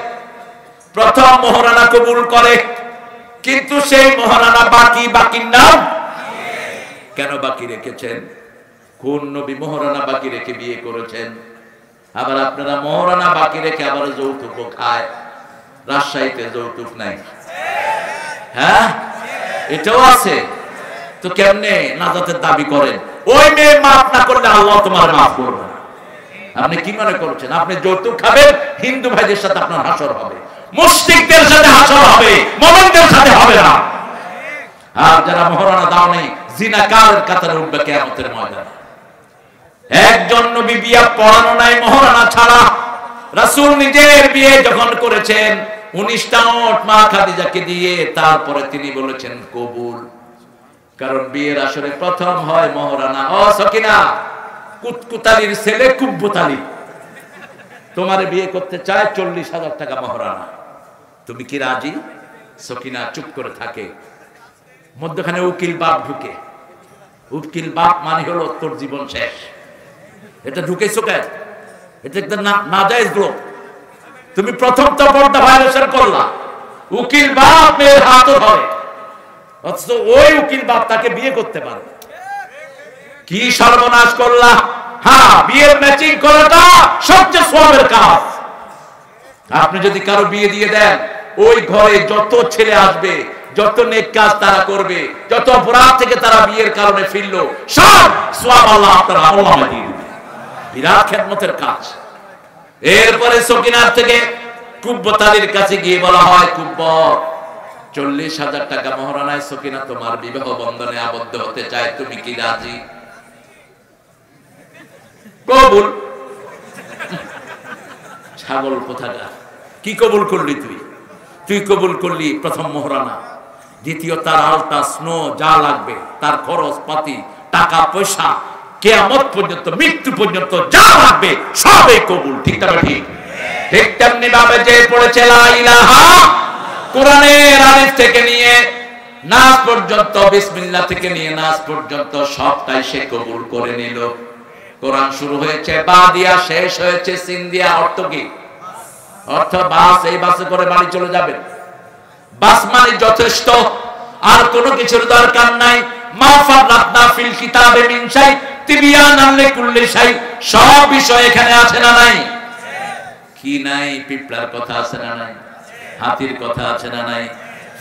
প্রথম মোহরানা কবুল করে। কিন্তু সেই মোহরানা বাকির নাম কেন বাকি রেখেছেন? কোন নবী মোহরানা বাকি রেখে বিয়ে করেছেন? আবার আপনারা মোহরানা বাকি রেখে আবার যৌতুক খায়। রাজশাহীতে যৌতুক নাই? হ্যাঁ, এটাও আছে। তো কেমনে নাজাতের দাবি করেন? ওই মেয়ে মাফ না করলে আল্লাহ তোমার মাফ করবে না। আপনি কি মনে করছেন আপনি যৌতুক খাবেন? হিন্দু ভাইদের সাথে আপনার হাসর হবে, মুশরিকদের সাথে হাসর হবে, মুমিনদের সাথে হবে না। আর যারা মোহরানা দাও নেই, জিনাকারের কাতারে উঠবে কিয়ামতের ময়দানে। একজন নবী বিয়ে পড়ানো নাই মোহরানা ছাড়া। রাসূল নিজের বিয়ে যখন করেছেন 19টা ওট মা খাদিজাকে দিয়ে, তারপরে তিনি বলেছেন কবুল। কারণ বিয়ের আসরে প্রথম হয় মোহরানা। ও সকিনা, কুতকুতালির ছেলে কুব্বুতালি তোমার বিয়ে করতে চায়, 40,000 টাকা মোহরানা, তুমি কি রাজি? সকিনা চুপ করে থাকে। মধ্যখানে উকিল বাপ ঢুকে। উকিল বাপ মানে হলো তোর জীবন শেষ। এটা ঢুকেছো কেন? এটা একটা নাজায়েজ গ্রুপ। তুমি প্রথম তো পর্দা ভায়োলেশন করলা। উকিল বাপ মেয়ের হাতও ধরে, অথচ ওই উকিল বাপ তাকে বিয়ে করতে পারে। কি সর্বনাশ করলা! হ্যাঁ, বিয়ের ম্যাচিং করাটা সবচেয়ে সওয়াবের কাজ। আপনি যদি কারো বিয়ে দিয়ে দেন, ওই ঘরে যত ছেলে আসবে, যত নেক কাজ তারা করবে, যত অপরাধ থেকে তারা বিয়ের কারণে ফিরলো, সব সওয়াব আল্লাহ আপনার আমলনামায় দিয়ে দিবে। বিরাট খেদমতের কাজ। এরপরে সকিনার থেকে কুব্বতালির কাছে গিয়ে বলা হয়, কুব্বত 40,000 টাকা মোহরানায় সকিনা তোমার বিবাহ বন্ধনে আবদ্ধ হতে চায়, তুমি কি রাজি? কবুল। ছাগল কোথাকার! কি কবুল করলি তুই? তুই কবুল করলি প্রথম মোহরানা, দ্বিতীয় তার আলতা স্নো যা লাগবে, তার খরচ পাতি, টাকা পয়সা, কিয়ামত পর্যন্ত, মৃত্যু পর্যন্ত যা লাগবে সবই কবুল। ঠিক না ঠিক? ঠিক তেমনি ভাবে যে পড়েছে লা ইলাহা, কোরআনের আলিফ থেকে নিয়ে নাস পর্যন্ত, বিসমিল্লাহ থেকে নিয়ে নাস পর্যন্ত সবটাই সে কবুল করে নিল। কোরআন শুরু হয়েছে বা দিয়া, শেষ হয়েছে সিন দিয়া। অর্থ কি? অর্থ বাস, এই বাসে করে বাড়ি চলে যাবে। বাস মানে যথেষ্ট, আর কোনো কিছুর দরকার নাই। মা ফাররাতনা ফিল কিতাবে মিন শাই তিবিয়ানান লিকুল্লি শাই, সব বিষয় এখানে আছে না নাই? কি নাই? পিঁপড়ার কথা আছে না নাই? হাতির কথা আছে না নাই?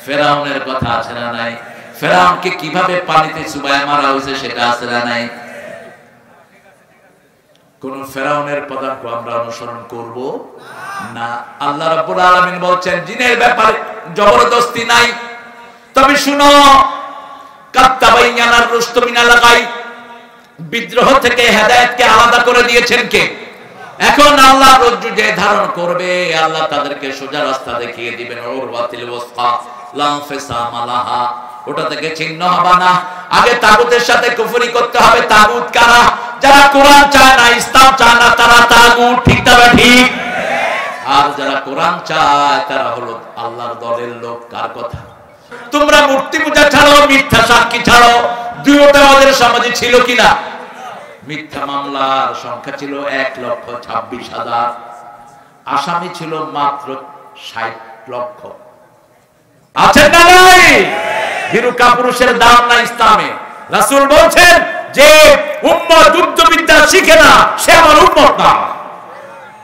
ফেরাউনের কথা আছে না নাই? ফেরাউনকে কিভাবে পানিতে চুবায় মারা হয়েছে সেটা আছে না নাই? কোন ফেরাউনের পদাঙ্ক আমরা অনুসরণ করব না। আল্লাহ রাব্বুল আলামিন বলছেন জিনের ব্যাপারে জবরদস্তি নাই। তবে শুনো, কাত্তাবাইয়ানার রুশদ মিনাল গাই, বিদ্রোহ থেকে হেদায়েতকে আলাদা করে দিয়েছেন কে? এখন আল্লাহ রজ্জু যে ধারণ করবে, আল্লাহ তাদেরকে সোজা রাস্তা দেখিয়ে দিবেন। উরওয়াতিল ওয়াসফা লা ফিসামা লাহা, ওটা থেকে ছিন্ন হবে না। আগে তাগুতের সাথে কুফরি করতে হবে। তাগুত কারা? যারা কোরআন চায় না, ইসলাম চায় না, তারা তাগুত। ঠিক না ঠিক? আর যারা কোরআন চায় তারা হলো আল্লাহর দলের লোক। কার কথা? তোমরা মূর্তি পূজা ছাড়ো, মিথ্যা সাক্ষী ছাড়ো, দুইটা আমাদের সমাজে ছিল কিনা? মিথ্যা মামলার সংখ্যা ছিল 1,26,000, আসামি ছিল মাত্র 60 লক্ষ। আছেন না নাই? হিরু কাপুরুষের দাম না ইসলামে। রাসূল বলছেন যে উম্মত যুদ্ধবিদ্যা শিখে না, সে আমার উম্মত না।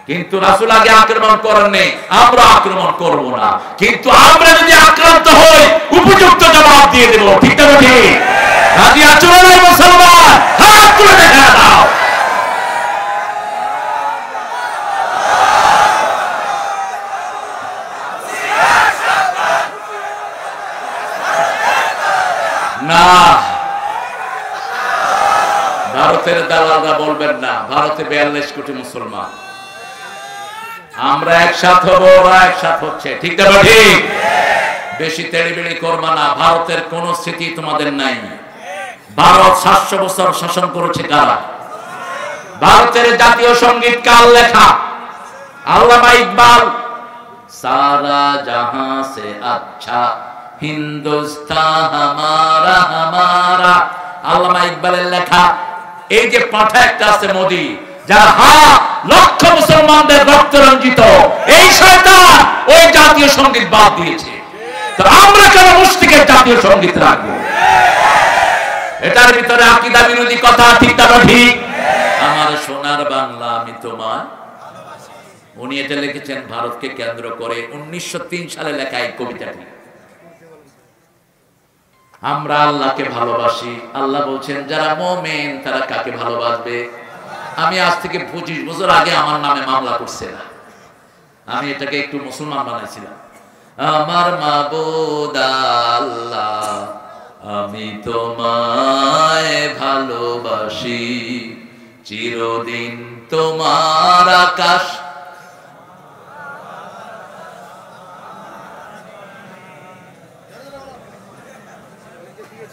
কিন্তু রাসূল আগে আক্রমণ করেননি, আমরা আক্রমণ করব না। কিন্তু আমরা যদি আক্রান্ত হই, উপযুক্ত জবাব দিয়ে দেব। ঠিক না ঠিক? রাজি আছো না মুসলমান? হাত তুলে দেখা দাও। না, ভারতের দালালরা বলবেন না, ভারতে 42 কোটি মুসলমান, আমরা একসাথে হবো, ওরা একসাথে হচ্ছে। ঠিক না ঠিক? বেশি তেড়িবেড়ি করবা না। ভারতের কোন স্মৃতি তোমাদের নাই। ভারত 700 বছর শাসন করেছে কারা? ভারতের জাতীয় সঙ্গীত কার লেখা? আল্লামা ইকবাল, সারা জাহাঁ সে আচ্ছা হিন্দুস্তান হামারা হামারা, আল্লামা ইকবালের লেখা। এই যে পাঠা একটা আছে মোদি, যার লক্ষ মুসলমানদের রক্ত রঞ্জিত, এই শয়তান ওই জাতীয় সঙ্গীত বাদ দিয়েছে। তো আমরা কেন মুশরিকের জাতীয় সঙ্গীত রাখবো? এটার ভিতরে আকীদা বিরোধী কথা। ঠিক না ঠিক? আমার সোনার বাংলা আমি তোমার, উনি এটা লিখেছেন ভারতকে কেন্দ্র করে 1903 সালে লেখা এই কবিতাটি। আমরা আল্লাহকে ভালোবাসি। আল্লাহ বলছেন যারা মুমিন তারা কাকে ভালোবাসবে? আমি আজ থেকে 25 বছর আগে আমার নামে মামলা করছে না, আমি এটাকে একটু মুসলমান বানাইছিলাম। আমার মাবুদ আল্লাহ, আমি তোমায় ভালোবাসি, চিরদিন তোমার আকাশ।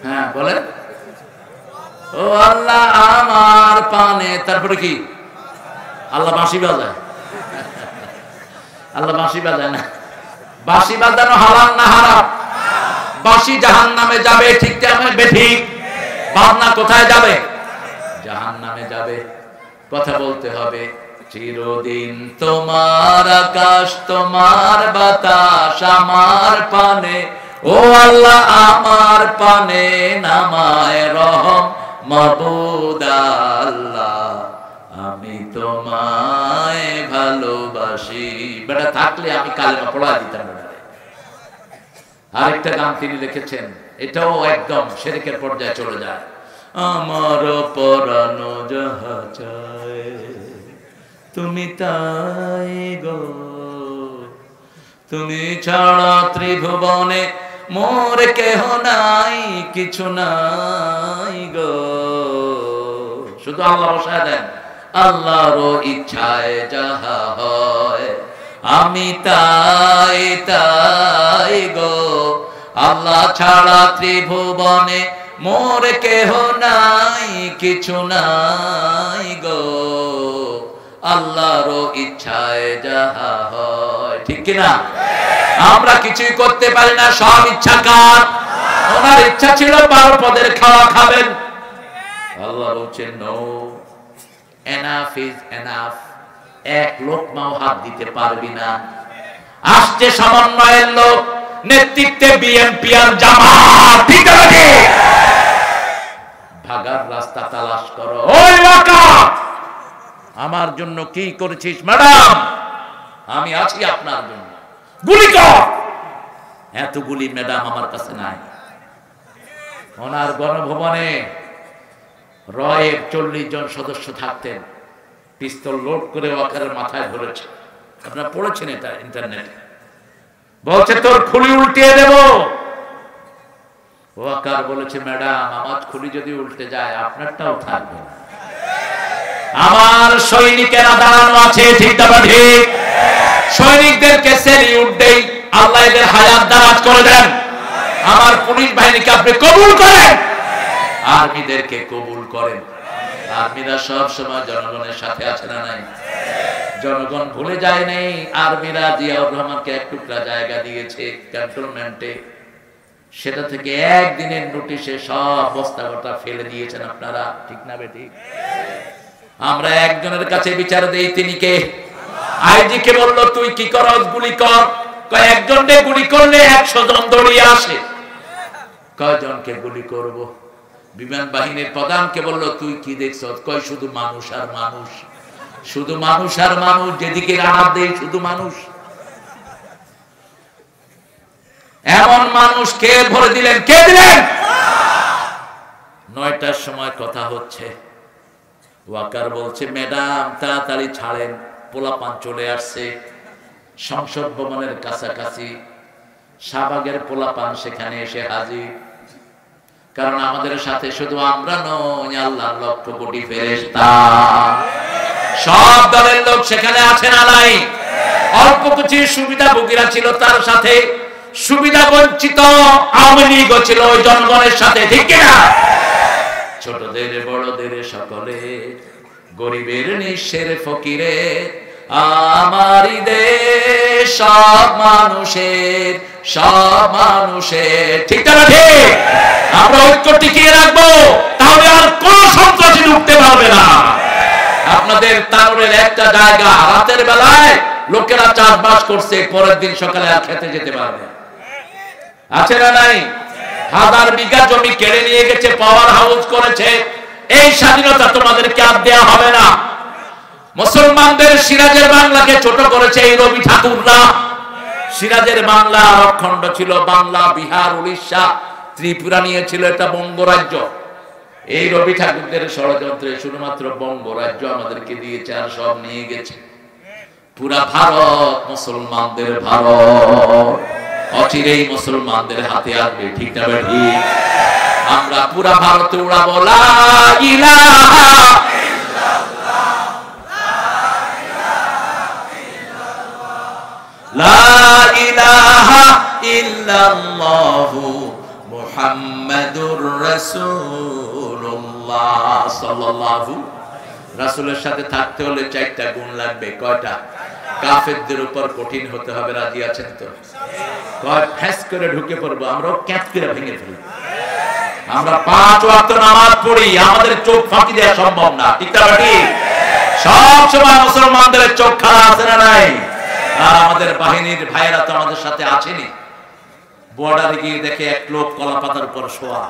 হ্যাঁ বলেন। ও আল্লাহ আমার পানে, তারপরে কি? আল্লাহ বাঁশি বাজায়? আল্লাহ বাঁশি বাজায় না। বাঁশি বাজানো হারাম না হারাম? বাঁশি জাহান্নামে যাবে। ঠিক তেমন বেঠিক? বাজনা কোথায় যাবে? জাহান্নামে যাবে। কথা বলতে হবে। চিরদিন তোমার আকাশ, তোমার বাতাস আমার পানে, ও আল্লাহ আমার পানে নামায় রহম, মাবুদ আল্লাহ আমি তোমায় ভালোবাসি। বেটা থাকলে আমি কালেমা পড়া দিতাম। আরেকটা গান তিনি লিখেছেন, এটাও একদম শিরকের পর্যায়ে চলে যায়। আমার পরানো যাহা চায় তুমি তাই গো, তুমি ছাড়া ত্রিভুবনে মোর কেহ নাই, কিছু নাই গো। শুধু আল্লাহ বসায় দেন। আল্লাহর ইচ্ছায় যাহা হয় আমি তাই তাই গো, আল্লাহ ছাড়া ত্রিভুবনে মোর কেহ নাই, কিছু নাই গো। আল্লাহর ইচ্ছায় যাহা হয়। ঠিক কি না? আমরা কিছুই করতে পারি না, সব ইচ্ছা কার? ওনার ইচ্ছা ছিল 12 পদের খাওয়া খাবেন। আল্লাহ বলছেন নো, এনাফ ইজ এনাফ। এক লোকমাও হাত দিতে পারবি না। আসছে সমন্বয়ের লোক, নেতৃত্বে বিএনপি আর জামাত। ঠিক আছে, ভাগার রাস্তা তালাশ করো। ওই ওয়াকা, আমার জন্য কি করেছিস ম্যাডাম? আমি আছি আপনার জন্য, গুলি কর। এত গুলি ম্যাডাম আমার কাছে নাই। ওনার গণভবনে রয়ের 40 জন সদস্য থাকতেন, পিস্তল লোড করে ওয়াকারের মাথায় ধরেছে। আপনারা পড়েছেন এটা ইন্টারনেটে। বলছে তোর খুলি উল্টিয়ে দেব। ওয়াকার বলেছে ম্যাডাম আমার খুলি যদি উল্টে যায় আপনারটাও থাকবে। আমার সৈনিকেরা দাঁড়ানো আছে, ঠিক না ঠিক? সৈনিকদেরকে সেলিউট দেই, আল্লাহ এদের হায়াত দারাজ করে দেন। আমার পুলিশ বাহিনীকে আপনি কবুল করেন, আর্মিদেরকে কবুল করেন। আর্মিরা সব সময় জনগণের সাথে আছে না নাই? জনগণ ভুলে যায় নাই। আর্মিরা জিয়াউর রহমানকে এক টুকরা জায়গা দিয়েছে ক্যান্টনমেন্টে, সেটা থেকে একদিনের নোটিশে সব বস্তাগটা ফেলে দিয়েছেন আপনারা। ঠিক না বেঠিক? আমরা একজনের কাছে বিচার দেই, তিনি কে? আইজি কে বললো তুই কি করস? গুলি কর। একজনকে গুলি করলে 100 জন দৌড়িয়ে আসে। কয়জনকে গুলি করব? বিমান বাহিনীর প্রধানকে বললো তুই কি দেখছ? কয় শুধু মানুষ আর মানুষ, শুধু মানুষ আর মানুষ, যেদিকে রানার দেই শুধু মানুষ। এমন মানুষ কে ভরে দিলেন? কে দিলেন? 9টার সময় কথা হচ্ছে, ওয়াকার বলছে ম্যাডাম তাড়াতাড়ি ছাড়েন, পোলাপান চলে আসছে সংসদ ভবনের কাছাকাছি। শাহবাগের পোলাপান সেখানে এসে হাজির। কারণ আমাদের সাথে শুধু আমরা নই, আল্লাহর লক্ষ কোটি ফেরেশতা, সব দলের লোক সেখানে আছে না নাই? অল্প কিছু সুবিধাভোগীরা ছিল তার সাথে, সুবিধা বঞ্চিত আওয়ামী লীগও ছিল ওই জনগণের সাথে। ঠিক কিনা? ছোটদের বড়দের সকলে, গরিবের নিঃস্বের ফকিরের, আমারই দেশ সব মানুষের, সব মানুষের। ঠিক না ঠিক? আমরা ঐক্য টিকিয়ে রাখবো, তাহলে আর কোন সন্ত্রাসী ঢুকতে পারবে না। আপনাদের তানোরের একটা জায়গা রাতের বেলায় লোকেরা চাষবাস করছে, পরের দিন সকালে আর খেতে যেতে পারবে। আছে না নাই? 1000 বিঘা জমি কেড়ে নিয়ে গেছে, পাওয়ার হাউস করেছে। এই স্বাধীনতা তোমাদেরকে আর দেয়া হবে না। মুসলমানদের সিরাজের বাংলাকে ছোট করেছে এই রবি ঠাকুররা। সিরাজের বাংলা অখণ্ড ছিল, বাংলা, বিহার, উড়িষ্যা, ত্রিপুরা নিয়েছিল এটা বঙ্গরাজ্য। এই রবি ঠাকুরদের ষড়যন্ত্রে শুধুমাত্র বঙ্গরাজ্য আমাদেরকে দিয়েছে, আর সব নিয়ে গেছে। পুরা ভারত মুসলমানদের ভারত, অচিরেই মুসলমানদের হাতে আসবে। ঠিক না ঠিক? আমরা পুরা ভারতে উড়াবো লা ইলাহা লা ইলাহা ইল্লাল্লাহু মুহাম্মাদুর রাসূলুল্লাহ সাল্লাল্লাহু। রাসূলের সাথে থাকতে হলে 4টা গুণ লাগবে। কয়টা? কাফেরদের উপর কঠিন হতে হবে। রাজি আছেন তো? কয় ফ্যাস করে ঢুকে পড়বো, আমরাও ক্যাচ করে ভেঙে ফেলবো। আমরা 5 ওয়াক্ত নামাজ পড়ি, আমাদের চোখ ফাঁকি দেওয়া সম্ভব না। ঠিক না ঠিক? সব সময় মুসলমানদের চোখ খারাপ আছে না নাই? আর আমাদের বাহিনীর ভাইয়েরা তো আমাদের সাথে আছেনি। বর্ডারে গিয়ে দেখে এক লোক কলা পাতার উপর শোয়া।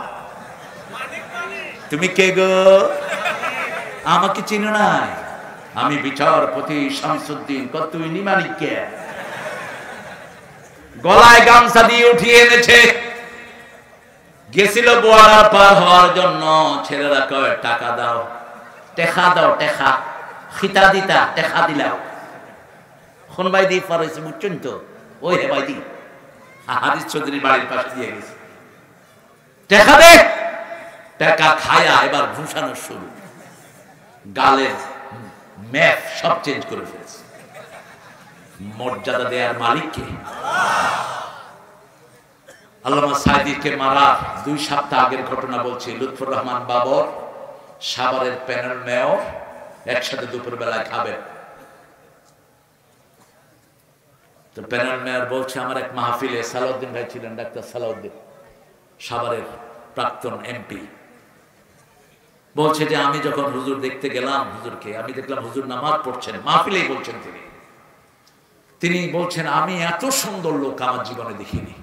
তুমি কে গো? আমাকে চিনো নাই? আমি বিচারপতি শামসুদ্দিন। তুই নিমানিক কে? গলায় গামছা দিয়ে উঠিয়ে এনেছে। গেছিল বর্ডার পার হওয়ার জন্য। ছেলেরা কয় টাকা দাও, টেকা দাও, টেকা খিতা দিতা, টেকা দিলাও। কোন ভাই দিয়ে পারেছে বুঝছেন তো? ওই হে ভাই দি হারিস চৌধুরীর বাড়ির পাশে দিয়ে গেছে। টেকা দে। টাকা খায়া এবার ঘুষানো শুরু। গালের ম্যাপ সব চেঞ্জ করে ফেলেছে। মর্যাদা দেওয়ার মালিককে। আল্লামা সাইদিকে মারা 2 সপ্তাহ আগের ঘটনা বলছি। লুৎফর রহমান বাবর, সাভারের প্যানেল মেয়র, একসাথে দুপুর বেলায় খাবেন। তো প্যানেল মেয়র বলছে, আমার এক মাহফিলে সালাউদ্দিন ভাই ছিলেন, ডাক্তার সালাউদ্দিন, সাভারের প্রাক্তন এমপি, বলছে যে আমি যখন হুজুর দেখতে গেলাম, হুজুরকে আমি দেখলাম হুজুর নামাজ পড়ছেন, মাহফিলেই বলছেন তিনি বলছেন, আমি এত সুন্দর লোক আমার জীবনে দেখিনি,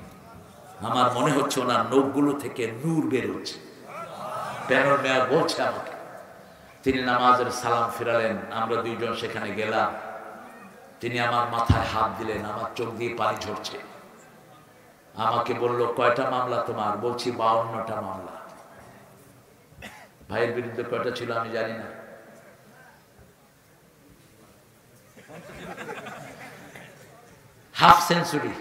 আমার মনে হচ্ছে ওনার নখগুলো থেকে নূর বের হচ্ছে। প্যানেল মেয়র বলছে আমাকে, তিনি নামাজের সালাম ফিরালেন, আমরা দুইজন সেখানে গেলাম, তিনি আমার মাথায় হাত দিলেন, আমার চোখ দিয়ে পানি ঝরছে, আমাকে বলল, কয়টা মামলা তোমার? বলছি 52টা মামলা। ভাইয়ের বিরুদ্ধে কয়টা ছিল আমি জানি না, হাফ সেঞ্চুরি।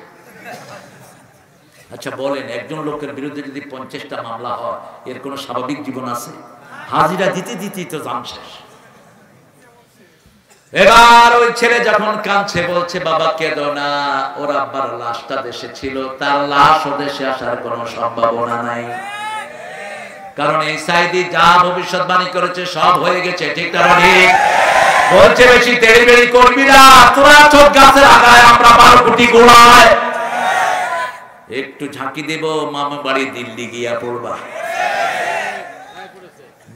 আচ্ছা বলেন, একজন লোকের বিরুদ্ধে যদি 50টা মামলা হয়, এর কোন স্বাভাবিক জীবন আছে? হাজিরা দিতে দিতেই তো জান শেষ। এবার ওই ছেলে যখন কাঁদছে, বলছে, বাবা কেঁদো না, ওর আব্বার লাশটা দেশে ছিল, তার লাশ ও দেশে আসার কোন সম্ভাবনা নাই, কারণ এই সাইদি যা ভবিষ্যৎবাণী করেছে সব হয়ে গেছে। ঠিক না ঠিক? বলছে, বেশি তেড়িবেড়ি করবি না, তোরা চোখ গাছের আগায়, আমরা 12 কোটি গোড়ায়, একটু ঝাঁকি দেব, মামা বাড়ি দিল্লি গিয়া পড়বা।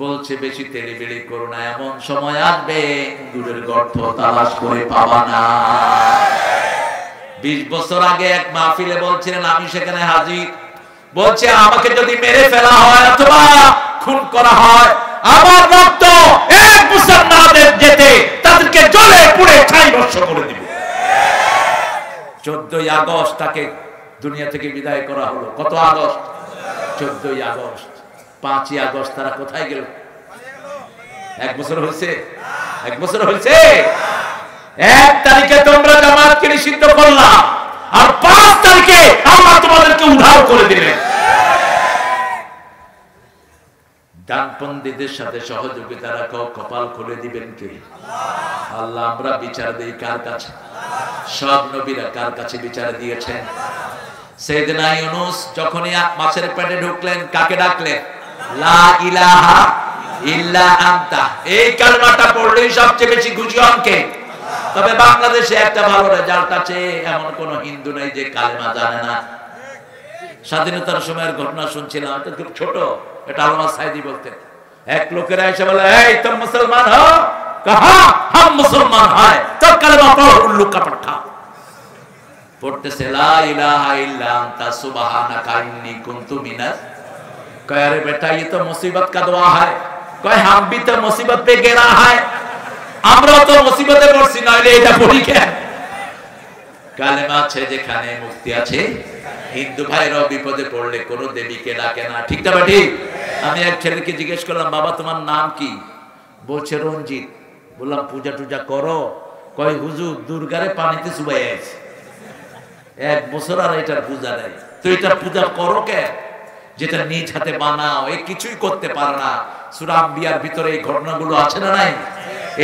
বলছে, বেশি তেড়িবেড়ি করো না, এমন সময় আসবে দূরের গর্ত তালাশ করে পাবা না। 20 বছর আগে এক মাহফিলে বলছিলেন, আমি সেখানে হাজির, বলছে, আমাকে যদি মেরে ফেলা হয় অথবা খুন করা হয়, আমার রক্ত এক মুসলমানদের যেতে তাদেরকে জ্বলে পুড়ে ছাই ভস্ম করে দিবে। 14ই আগস্ট তাকে দুনিয়া থেকে বিদায় করা হলো। কত আগস্ট? 14ই আগস্ট। 5ই আগস্ট তারা কোথায় গেল? 1 বছর হয়েছে? 1 বছর হয়েছে? 1 তারিখে তোমরা জামাতকে নিষিদ্ধ করলা, আর 5 তারিখে আল্লাহ তোমাদেরকে উদ্ধার করে দিলেন। ডানপন্থীদের সাথে সহযোগিতা রাখো, কপাল খুলে দিবেন কে? আল্লাহ। আমরা বিচার দেই কার কাছে? সব নবীরা কার কাছে বিচার দিয়েছেন? সাইয়েদনা ইউনূস যখনই মাছের পেটে ঢুকলেন, কাকে ডাকলেন? লা ইলাহা ইল্লা আনতা। এই কালেমাটা পড়লেই সবচেয়ে বেশি খুশি হন কে? তবে বাংলাদেশে একটা ভালো রেজাল্ট আছে, এমন কোন হিন্দু নাই যে কালেমা জানে না। স্বাধীনতার সময়ের ঘটনা শুনছিলাম, এটা খুব ছোট, এটা আল্লামা সাইদি বলতেন। এক লোকেরা এসে বলে, এই তুম মুসলমান হো? কহা হাম মুসলমান হয়, তো কালেমা পড়ো, উল্লু কাপড় খাও। পড়তেছে, লা ইলাহা ইল্লা আনতা সুবহানাকা ইন্নী কুনতু মিনাজ। কয়, আরে বেটা, ये तो मुसीबत का दुआ है। কয়, हम भी तो मुसीबत पे गिरा है। আমরা তো মুসিবতে পড়ছি, নইলে এটা পড়ি কেন? কালেমা আছে যেখানে মুক্তি আছে। হিন্দু ভাইরাও বিপদে পড়লে কোন দেবীকে ডাকে না। ঠিক না ঠিক? আমি এক ছেলেকে জিজ্ঞেস করলাম, বাবা তোমার নাম কি? বলছে রঞ্জিত। বললাম, পূজা টুজা করো? কয়, হুজুর দুর্গারে পানিতে চুবাই আছে। 1 বছর আর এটার পূজা নেই। তো এটার পূজা করো কে? যেটা নিজ হাতে বানাও, এ কিছুই করতে পারে না। সূরা আম্বিয়ার ভিতরে এই ঘটনাগুলো আছে না নাই?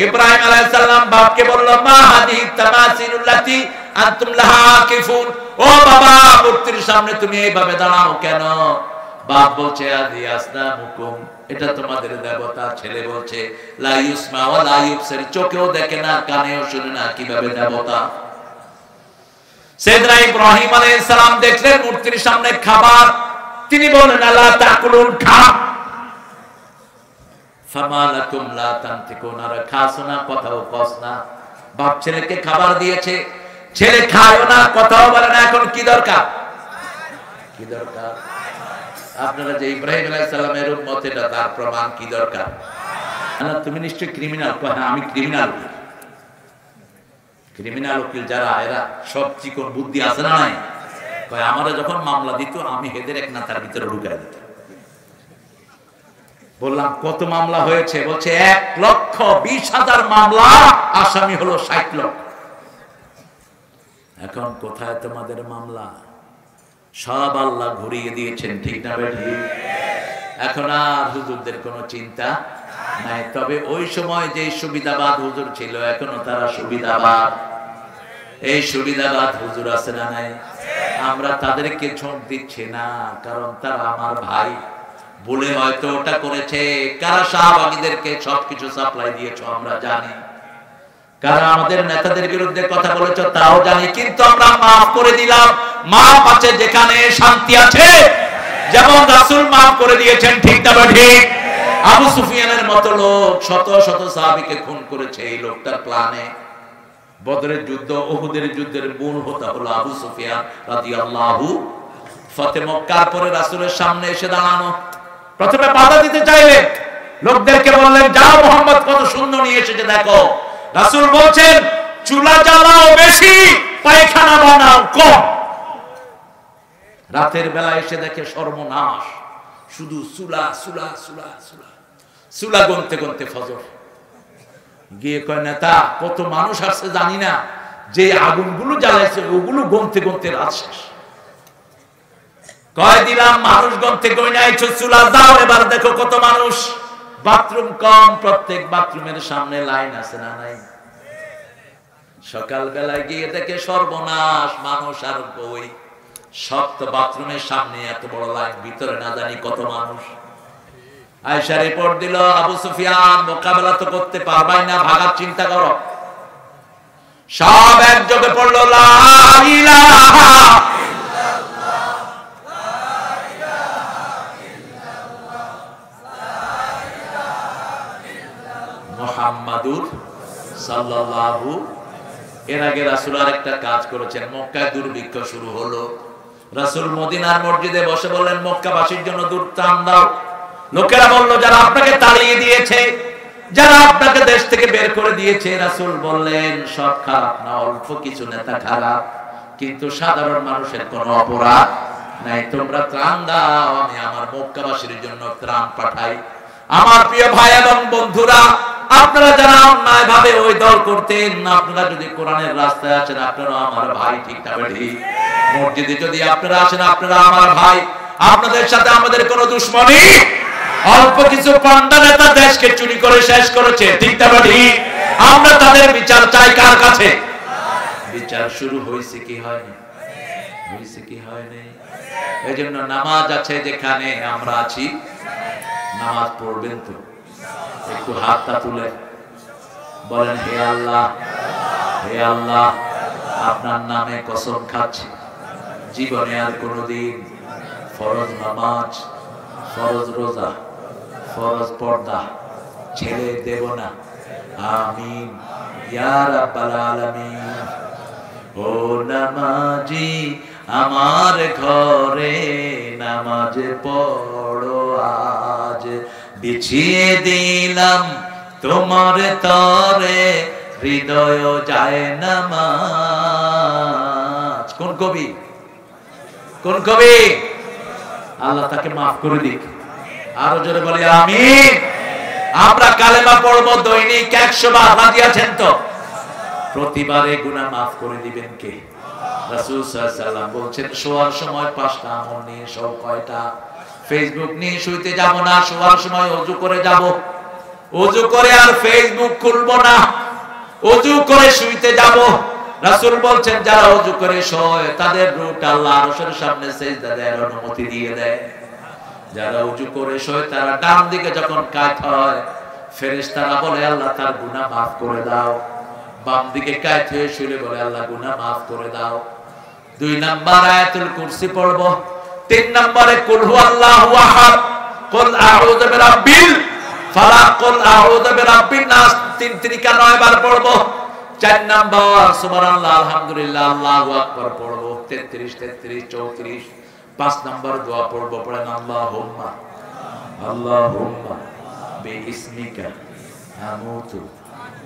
ইব্রাহিম আলাইহিস সালাম বাপকে বলল, মা হাদি তামাসিলুল্লাতি আনতুম লাহা আকিফুন। ও বাবা, মূর্তির সামনে তুমি এইভাবে দাঁড়াও কেন? বাপ বলছে, আদি আসনামুকুম, এটা তোমাদের দেবতা। ছেলে বলছে, লা ইউসমা ওয়া লা ইউবসির, চোখেও দেখে না, কানেও শুনে না, কিভাবে দেবতা? সাইয়েদনা ইব্রাহিম আলাইহিস সালাম দেখলেন মূর্তির সামনে খাবার, তিনি বলেন, আলা তাকুলুন, খা। ফামালাকুম লা তানতিকুন, আর খাস না, কথাও কস না। বাপ ছেলেকে খাবার দিয়েছে, ছেলে খায় না, কথাও বলে না। এখন কি দরকার? কি দরকার? আপনারা যে ইব্রাহিম আলাইহিস সালামের উম্মত, এটা তার প্রমাণ। কি দরকার? আল্লাহ, তুমি নিশ্চয়ই ক্রিমিনাল। হ্যাঁ, আমি ক্রিমিনাল। ক্রিমিনাল উকিল যারা, এরা সব চিকন বুদ্ধি আছে না নাই? কয়, আমারা যখন মামলা দিত, আমি হেদের এক নাতার ভিতরে ঢুকাই দিতাম। বললাম, কত মামলা হয়েছে? বলছে, 1,20,000 মামলা, আসামি হলো 60 লক্ষ। এখন কোথায় তোমাদের মামলা? সব আল্লাহ ঘুরিয়ে দিয়েছেন। ঠিক না ঠিক? এখন আর হুজুরদের কোনো চিন্তা নাই। তবে ওই সময় যে সুবিধাবাদ হুজুর ছিল, এখনো তারা সুবিধাবাদ। এই সুবিধাবাদ হুজুর আছে না নাই? আমরা তাদেরকে ছোট দিচ্ছি না, কারণ তারা আমার ভাই। বলে হয়তো ওটা করেছে, কারা শাহবাগীদেরকে সবকিছু সাপ্লাই দিয়েছ আমরা জানি। কারা আমাদের নেতাদের বিরুদ্ধে কথা বলেছ তাও জানি, কিন্তু আমরা মাফ করে দিলাম। মাফ আছে যেখানে শান্তি আছে, যেমন রাসূল মাফ করে দিয়েছেন, ঠিক না ঠিক? আবু সুফিয়ানের মতো লোক শত শত সাহাবীকে খুন করেছে এই লোকটার প্ল্যানে। বদরের যুদ্ধ, উহুদের যুদ্ধের মূল হোতা হলো আবু সুফিয়ান রাদিয়াল্লাহু। ফতে মক্কার পরে রাসূলের সামনে এসে দাঁড়ানো, প্রথমে বাধা দিতে চাইলেন, লোকদেরকে বললেন যাও মুহাম্মদ কত সুন্দর নিয়ে এসেছে দেখো। রাসূল বলছেন চুলা জ্বালাও বেশি, পায়খানা বানাও কম। রাতের বেলা এসে দেখে সর্বনাশ, শুধু চুলা চুলা চুলা চুলা চুলা গুনতে গুনতে ফজর। গিয়ে কয় নেতা কত মানুষ আসছে জানি না, যে আগুনগুলো জ্বালাইছে ওগুলো গুনতে গুনতে রাত শেষ। কয় দিলাম মানুষ গুনতে গই নাই, চুলা দাও এবার দেখো কত মানুষ। বাথরুম কম, প্রত্যেক বাথরুমের সামনে লাইন আছে না নাই? সকাল বেলায় গিয়ে দেখে সর্বনাশ, মানুষ আর বই। সব তো বাথরুমের সামনে এত বড় লাইন, ভিতরে না জানি কত মানুষ। আয়েশা রিপোর্ট দিল আবু সুফিয়ান মোকাবেলা তো করতে পারবাই না, ভাগার চিন্তা করো। সব একযোগে পড়লো লা ইলাহা মুহাম্মাদুর সাল্লাল্লাহু। এর আগে রাসূল আরেকটা কাজ করেছেন, মক্কায় দুর্ভিক্ষ শুরু হলো, রাসূল মদিনার মসজিদে বসে বললেন মক্কাবাসীর জন্য দুধ ত্রাণ দাও। লোকেরা বলল যারা আপনাকে তাড়িয়ে দিয়েছে, যারা আপনাকে দেশ থেকে বের করে দিয়েছে। রাসূল বললেন সব খারাপ না, অল্প কিছু নেতা খারাপ, কিন্তু সাধারণ মানুষের কোনো অপরাধ নাই। তোমরা ত্রাণ দাও, আমি আমার মক্কাবাসীর জন্য ত্রাণ পাঠাই। আমার প্রিয় ভাই এবং বন্ধুরা, আপনারা যারা অন্যায় ভাবে ওই দল করতেন, আপনারা যদি কোরআনের রাস্তায় আছেন আপনারা আমার ভাই, ঠিক না ঠিক? মসজিদে যদি আপনারা আসেন আপনারা আমার ভাই, আপনাদের সাথে আমাদের কোনো দুশ্মনী। অল্প কিছু পান্ডা নেতা দেশকে চুরি করে শেষ করেছে, ঠিক না ঠিক? আমরা তাদের বিচার চাই কার কাছে? বিচার শুরু হয়েছে কি হয়নি? হয়েছে কি হয়নি? এই জন্য নামাজ আছে যেখানে আমরা আছি, নামাজ পড়বেন তো। একটু হাতটা তুলে বলেন হে আল্লাহ, হে আল্লাহ, আপনার নামে কসম খাচ্ছি জীবনে আর কোনোদিন ফরজ নামাজ, ফরজ রোজা, ফরজ পর্দা ছেড়ে দেব না। আমিন ইয়া রাব্বাল আলামিন। ও নামাজি আমার ঘরে নামাজ পড়ো আজ, বিছিয়ে দিলাম তোমার তরে হৃদয় যায় নামাজ। কোন কবি? কোন কবি? আল্লাহ তাকে মাফ করে দিক। আরো জোরে বলি আমিন। আমরা কালেমা পড়বো দৈনিক 100 বার, রাজি আছেন তো? প্রতিবারে গুনাহ মাফ করে দিবেন কে? রাসূল সাল্লাল্লাহু আলাইহি ওয়াসাল্লাম বলছেন শোয়ার সময় 5টা আমল নিয়ে শোও। কয়টা? ফেসবুক নিয়ে শুইতে যাব না, শোয়ার সময় ওযু করে যাব। ওযু করে আর ফেসবুক খুলবো না, ওযু করে শুইতে যাব। রাসূল বলছেন যারা ওযু করে শোয় তাদের রূহ আল্লাহর আরশের সামনে সিজদা দেওয়ার অনুমতি দিয়ে দেয়। যারা ওযু করে শোয় তারা ডান দিকে যখন কাত হয় ফেরেশতারা বলে আল্লাহ তার গুনাহ মাফ করে দাও। বাম দিকে কাত হয়ে শুলে বলে আল্লাহ গুনাহ মাফ করে দাও। 2 নাম্বার আয়াতুল কুরসি পড়বো। 3 নম্বরে কুল হুয়াল্লাহু আহাদ, কুল আউযু বিরাব্বিল ফালাক, কুল আউযু বিরাব্বিন নাস 3 ত্রিকা 9 বার পড়বো। 4 নম্বর সুবহানাল্লাহ আলহামদুলিল্লাহ আল্লাহু আকবার পড়বো 33 33 34। 5 নম্বর দোয়া পড়বো, পড়েন আল্লাহুম্মা আল্লাহুম্মা বিইসমিকা আমুতু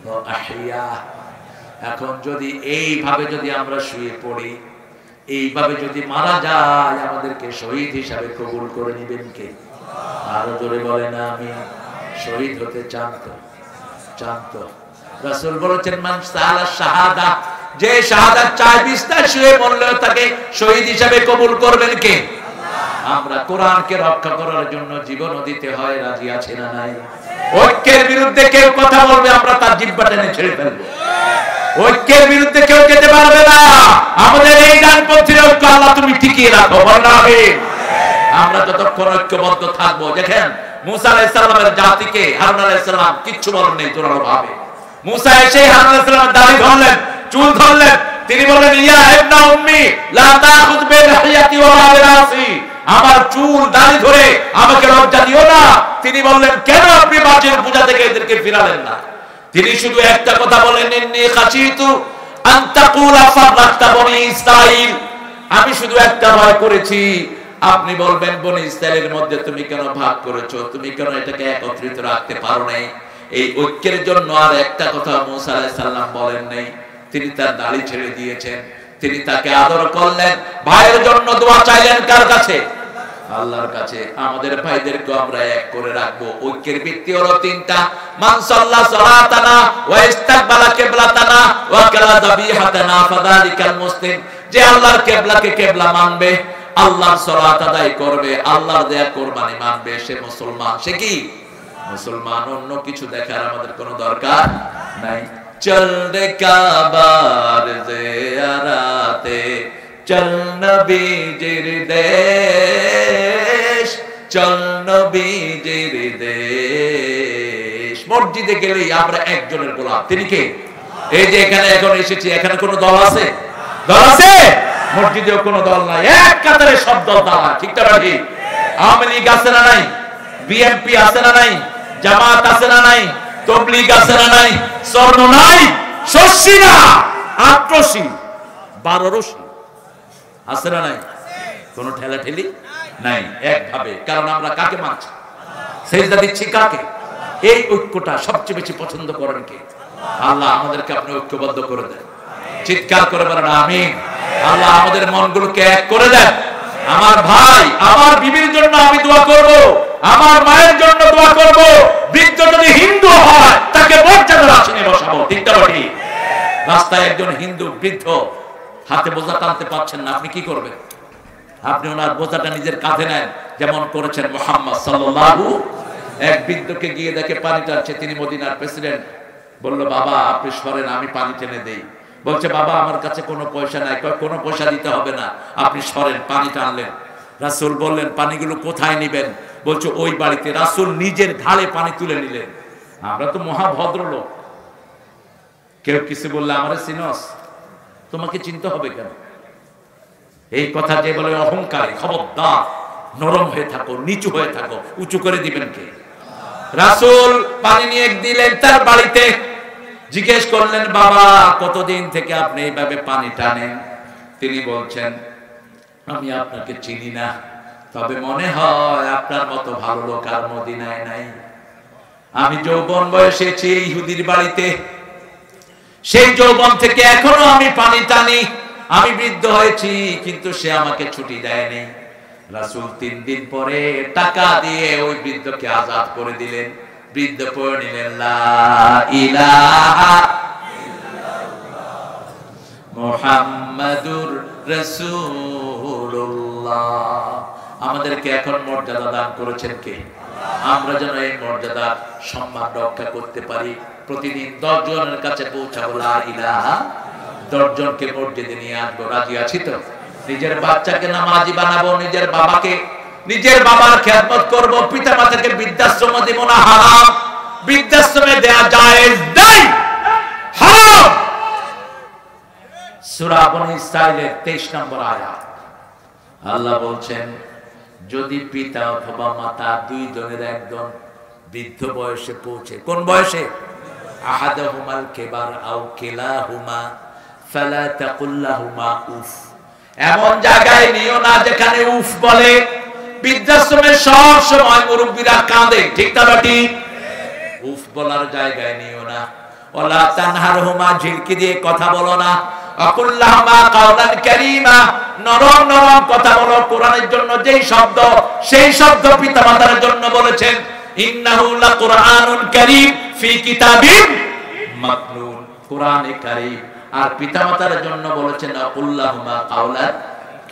ওয়া আহইয়া। এখন যদি এইভাবে যদি আমরা শুয়ে পড়ি, এইভাবে যদি মারা যায়, আমাদেরকে শহীদ হিসাবে কবুল করে নেবেন কে? আরো জোরে বলেন আমি। শহীদ হতে চান তো? চান তো? রাসূল বলেছেন মান সালা শাহাদা, যে শাহাদাত চায় বিছানায় শুয়ে মরলেও তাকে শহীদ হিসাবে কবুল করবেন কে? আমরা কোরআনকে রক্ষা করার জন্য জীবনও দিতে হয়, রাজি আছে না নাই? ঐক্যের বিরুদ্ধে কেউ কথা বলবে আমরা তার জিহ্বা টেনে ছেড়ে ফেলবো। ঐক্যের বিরুদ্ধে কেউ যেতে পারবে না। আমাদের এই ডানপন্থীর ঐক্য আল্লাহ তুমি টিকিয়ে রাখো, বলেন আমিন। আমরা যতক্ষণ ঐক্যবদ্ধ থাকবো। দেখেন মুসা আলাইহিস সালামের জাতিকে হারুন আলাইহিস সালাম কিচ্ছু বলেন নাই জোরালো ভাবে, মুসা এসে হারুন আলাইহিস সালামের দাড়ি ধরলেন, চুল ধরলেন। তিনি বললেন, ইয়া ইবনা উম্মি লা তাখুয বিলহিয়াতি ওয়া লা বিরাসি, আমার চুল দাড়ি ধরে আমাকে লজ্জা দিও না। তিনি বললেন, কেন আপনি বাজের পূজা থেকে এদেরকে ফিরালেন না? তিনি শুধু একটা কথা বলেন, ইন্নী খাশিতু আন তাকুলা ফাররাকতা বনি ইসরাঈল, আমি শুধু একটা ভয় করেছি, আপনি বলবেন বনি ইসরাঈলের মধ্যে তুমি কেন ভাগ করেছো, তুমি কেন এটাকে একত্রিত রাখতে পারো নাই। এই ঐক্যের জন্য আর একটা কথা মুসা আলাইহিস সালাম বলেন নাই। তিনি তার দাড়ি ছেড়ে দিয়েছেন, তিনি তাকে আদর করলেন, ভাইয়ের জন্য দোয়া চাইলেন কার কাছে? আল্লাহর কাছে। আমাদের ভাইদেরকে আমরা এক করে রাখবো। ঐক্যের ভিত্তি হলো তিনটা, মান সাল্লা সালাতানা ওয়া ইস্তাকবালা কিবলাতানা ওয়া কালা যাবিহাতানা ফাযালিকাল মুসলিম, যে আল্লাহর কিবলাকে কিবলা মানবে, আল্লাহর সালাত আদায় করবে, আল্লাহর দেয়া কুরবানি মানবে, সে মুসলমান। সে কি মুসলমান। অন্য কিছু দেখার আমাদের কোনো দরকার নাই। চল রে কাবার জিয়ারাতে, চল নবীজির দেশ, চল নবীজির দেশ। মসজিদে গেলেই আমরা একজনের গোলাম, তিনি কে? এই যে এখানে এখন এসেছি, এখানে কোনো দল আছে? দল আছে? মসজিদেও কোনো দল নাই, এক কাতারে সব দল দাঁড়া। ঠিক না ঠিক? আওয়ামী লীগ আছে না নাই? বিএনপি আছে না নাই? জামাত আছে না নাই? তবলিগ আছে না নাই? স্বর্ণ নাই, শস্যি না, আট্রসি, 12 রশি আছে না নাই? কোনো ঠেলা ঠেলি নাই, একভাবে। কারণ আমরা কাকে মানছি? সেজদা দিচ্ছি কাকে? এই ঐক্যটা সবচেয়ে বেশি পছন্দ করেন কে? আল্লাহ আমাদেরকে আপনি ঐক্যবদ্ধ করে দেন। চিৎকার করে বলেন আমিন। আল্লাহ আমাদের মনগুলোকে এক করে দেন। আমার ভাই, আমার বিবির জন্য আমি দোয়া করব, আমার মায়ের জন্য দোয়া করব। বৃদ্ধ যদি হিন্দু হয় তাকে মর্যাদার আসনে বসাবো। ঠিক না ঠিক? রাস্তায় একজন হিন্দু বৃদ্ধ হাতে বোঝা টানতে পারছেন না, আপনি কি করবেন? আপনি ওনার বোঝাটা নিজের কাঁধে নেন, যেমন করেছেন মুহাম্মদ সাল্লাল্লাহু। এক বৃদ্ধকে গিয়ে দেখে পানি টানছে, তিনি মদিনার প্রেসিডেন্ট। বলল, বাবা আপনি সরেন, আমি পানি টেনে দেই। বলছে, বাবা আমার কাছে কোনো পয়সা নাই। কোনো পয়সা দিতে হবে না, আপনি সরেন। পানি টানলেন। রাসূল বললেন, পানিগুলো কোথায় নিবেন? বলছে, ওই বাড়িতে। রাসূল নিজের ঘাড়ে পানি তুলে নিলেন। আমরা তো মহাভদ্র লোক, কেউ কিছু বললে আমারে চিনস, তোমাকে চিনতে হবে কেন? এই কথা যে বলে অহংকারী, খবরদার, নরম হয়ে থাকো, নিচু হয়ে থাকো। উঁচু করে দিবেন কে? রাসূল পানি নিয়ে দিলেন তার বাড়িতে। জিজ্ঞেস করলেন, বাবা কতদিন থেকে আপনি এইভাবে পানি টানেন? তিনি বলছেন, আমি আপনাকে চিনি না, তবে মনে হয় আপনার মতো ভালো লোক আর মদিনায় নাই। আমি যৌবন বয়সে এসেছি ইহুদির বাড়িতে, সেই যৌবন থেকে এখনো আমি পানি টানি। আমি বৃদ্ধ হয়েছি, কিন্তু সে আমাকে ছুটি দেয়নি। রাসূল 3 দিন পরে টাকা দিয়ে ওই বৃদ্ধকে আজাদ করে দিলেন। বৃদ্ধ পড়ে নিলেন, লা ইলাহা ইল্লাল্লাহ মুহাম্মাদুর রাসূলুল্লাহ। আমাদেরকে এখন মর্যাদা দান করেছেন কে? আমরা যেন এই মর্যাদার সম্মান রক্ষা করতে পারি। প্রতিদিন 10 জনের কাছে পৌঁছাবো লা ইলাহা, 10 জনকে মসজিদে নিয়ে আসবো। রাজি আছি তো? নিজের বাচ্চাকে নামাজি বানাবো, নিজের বাবাকে, নিজের বাবার খেদমত করব। পিতা মাতাকে বৃদ্ধাশ্রম দিব না, হারাম। বৃদ্ধাশ্রমে দেয়া জায়েজ নাই, হারাম। সূরা বনী ইসরাঈলের 23 নম্বর আয়াত আল্লাহ বলছেন, যদি পিতা অথবা মাতা 2 জনের একজন বৃদ্ধ বয়সে পৌঁছে। কোন বয়সে? আহাদুহুমাল কিবার আও কিলাহুমা ফালা তাকুল লাহুমা উফ। এমন জায়গায় নিও না যেখানে উফ বলে। বৃদ্ধাশ্রমে সব সময় মুরব্বিরা কাঁদে, ঠিক না ঠিক? উফ বলার জায়গায় নিও না। ওয়ালা তানহারহুমা, ঝিলকি দিয়ে কথা বলো না। আকুল লাহুমা কাওলান কারীমা, নরম নরম কথা বলো। কোরআনের জন্য যেই শব্দ, সেই শব্দ পিতামাতার জন্য বলেছেন, ইন্নাহু লাকুরআনুন কারীম ফি কিতাবিন মাকনুন। কোরআনে কারীম। আর পিতামাতার জন্য বলেছেন, আকুল লাহুমা কাওলান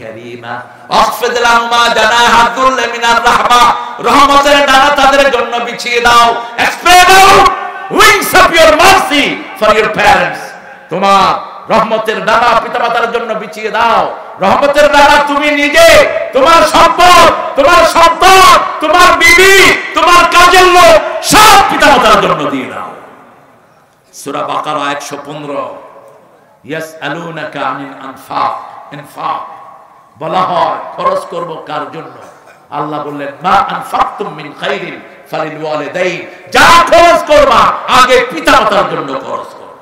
কারীমা আখফিদ লাহুমা জানাহা যুল্লি মিনার রাহমা। রহমতের ডানা তাদের জন্য বিছিয়ে দাও। Spread out wings of your mercy for your parents. তোমার রহমতের ডানা পিতামাতার জন্য বিছিয়ে দাও। রহমতের ডানা তুমি নিজে, তোমার সম্পদ, তোমার সন্তান, তোমার বিবি, তোমার কাজের লোক, সব পিতামাতার জন্য দিয়ে দাও। সূরা বাকারা 115 ইয়াসআলুনাকা আনিল ইনফাক বলা হয় খরচ করব কার জন্য? আল্লাহ বললেন মা আনফাকতুম মিন খাইরিন ফালিল ওয়ালিদাইন, যা খরচ করবা আগে পিতামাতার জন্য খরচ করো।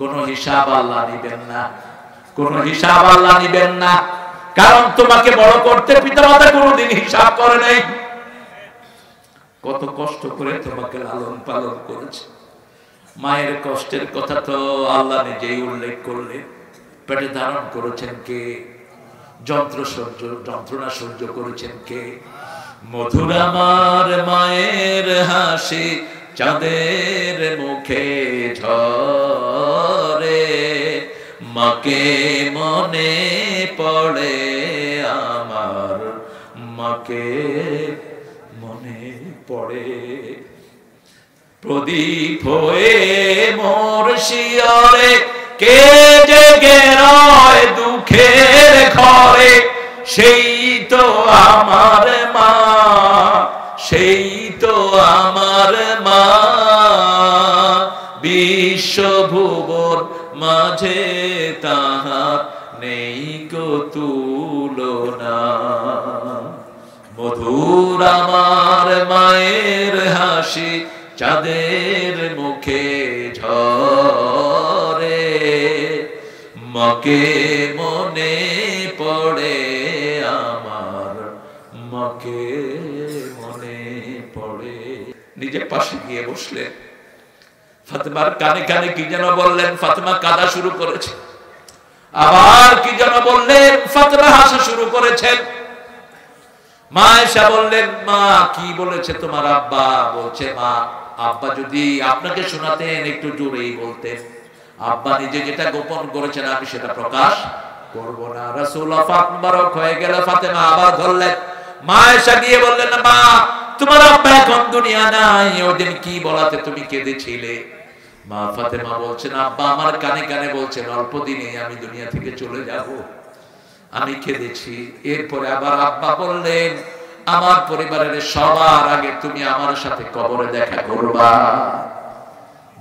কোন হিসাব আল্লাহ নেবেন না, কোন হিসাব আল্লাহ নেবেন না, কারণ তোমাকে বড় করতে পিতামাতা কোনোদিন হিসাব করে নাই। কত কষ্ট করে তোমাকে লালন পালন করেছে। মায়ের কষ্টের কথা তো আল্লাহ নিজেই উল্লেখ করলেন। পেটে ধারণ করেছেন কে? যন্ত্রণা সহ্য করেছেন কে? মধুর আমার মায়ের হাসি চাঁদের মুখে ঝরে, মাকে মনে পড়ে আমার, মাকে মনে পড়ে। প্রদীপ হয়ে মোর শিয়রে কে জেগে রয় দুঃখের ঘরে, সেই তো আমার মা, সেই তো আমার মা। বিশ্বভুবন মাঝে তাহার নেই কো তুলনা। মধুর আমার মায়ের হাসি চাঁদের মুখে ঝরে, মাকে মনে পড়ে আমার, মাকে মনে পড়ে। নিজের পাশে গিয়ে বসলেন, ফাতেমার কানে কানে কি যেন বললেন, ফাতেমা কাঁদা শুরু করেছে। আবার কি যেন বললেন, ফাতেমা হাসা শুরু করেছেন। মা এসে বললেন, মা কি বলেছে তোমার আব্বা? বলছে মা, আব্বা যদি আপনাকে শোনাতেন একটু জোরেই বলতেন, আব্বা নিজে যেটা গোপন করেছেন আমি সেটা প্রকাশ করব না। রাসূলুল্লাহ পাক মুবারক হয়ে গেল। ফাতেমা আবার ধরলেন। মা এসে গিয়ে বললেন, মা তোমার আব্বা এখন দুনিয়া নাই, ওদিন কি বলাতে তুমি কেঁদেছিলে? মা ফাতেমা বলছেন, আব্বা আমার কানে কানে বলছেন অল্প দিনে আমি দুনিয়া থেকে চলে যাব, আমি কেঁদেছি। এরপরে আবার আব্বা বললেন, আমার পরিবারের সবার আগে তুমি আমার সাথে কবরে দেখা করবা।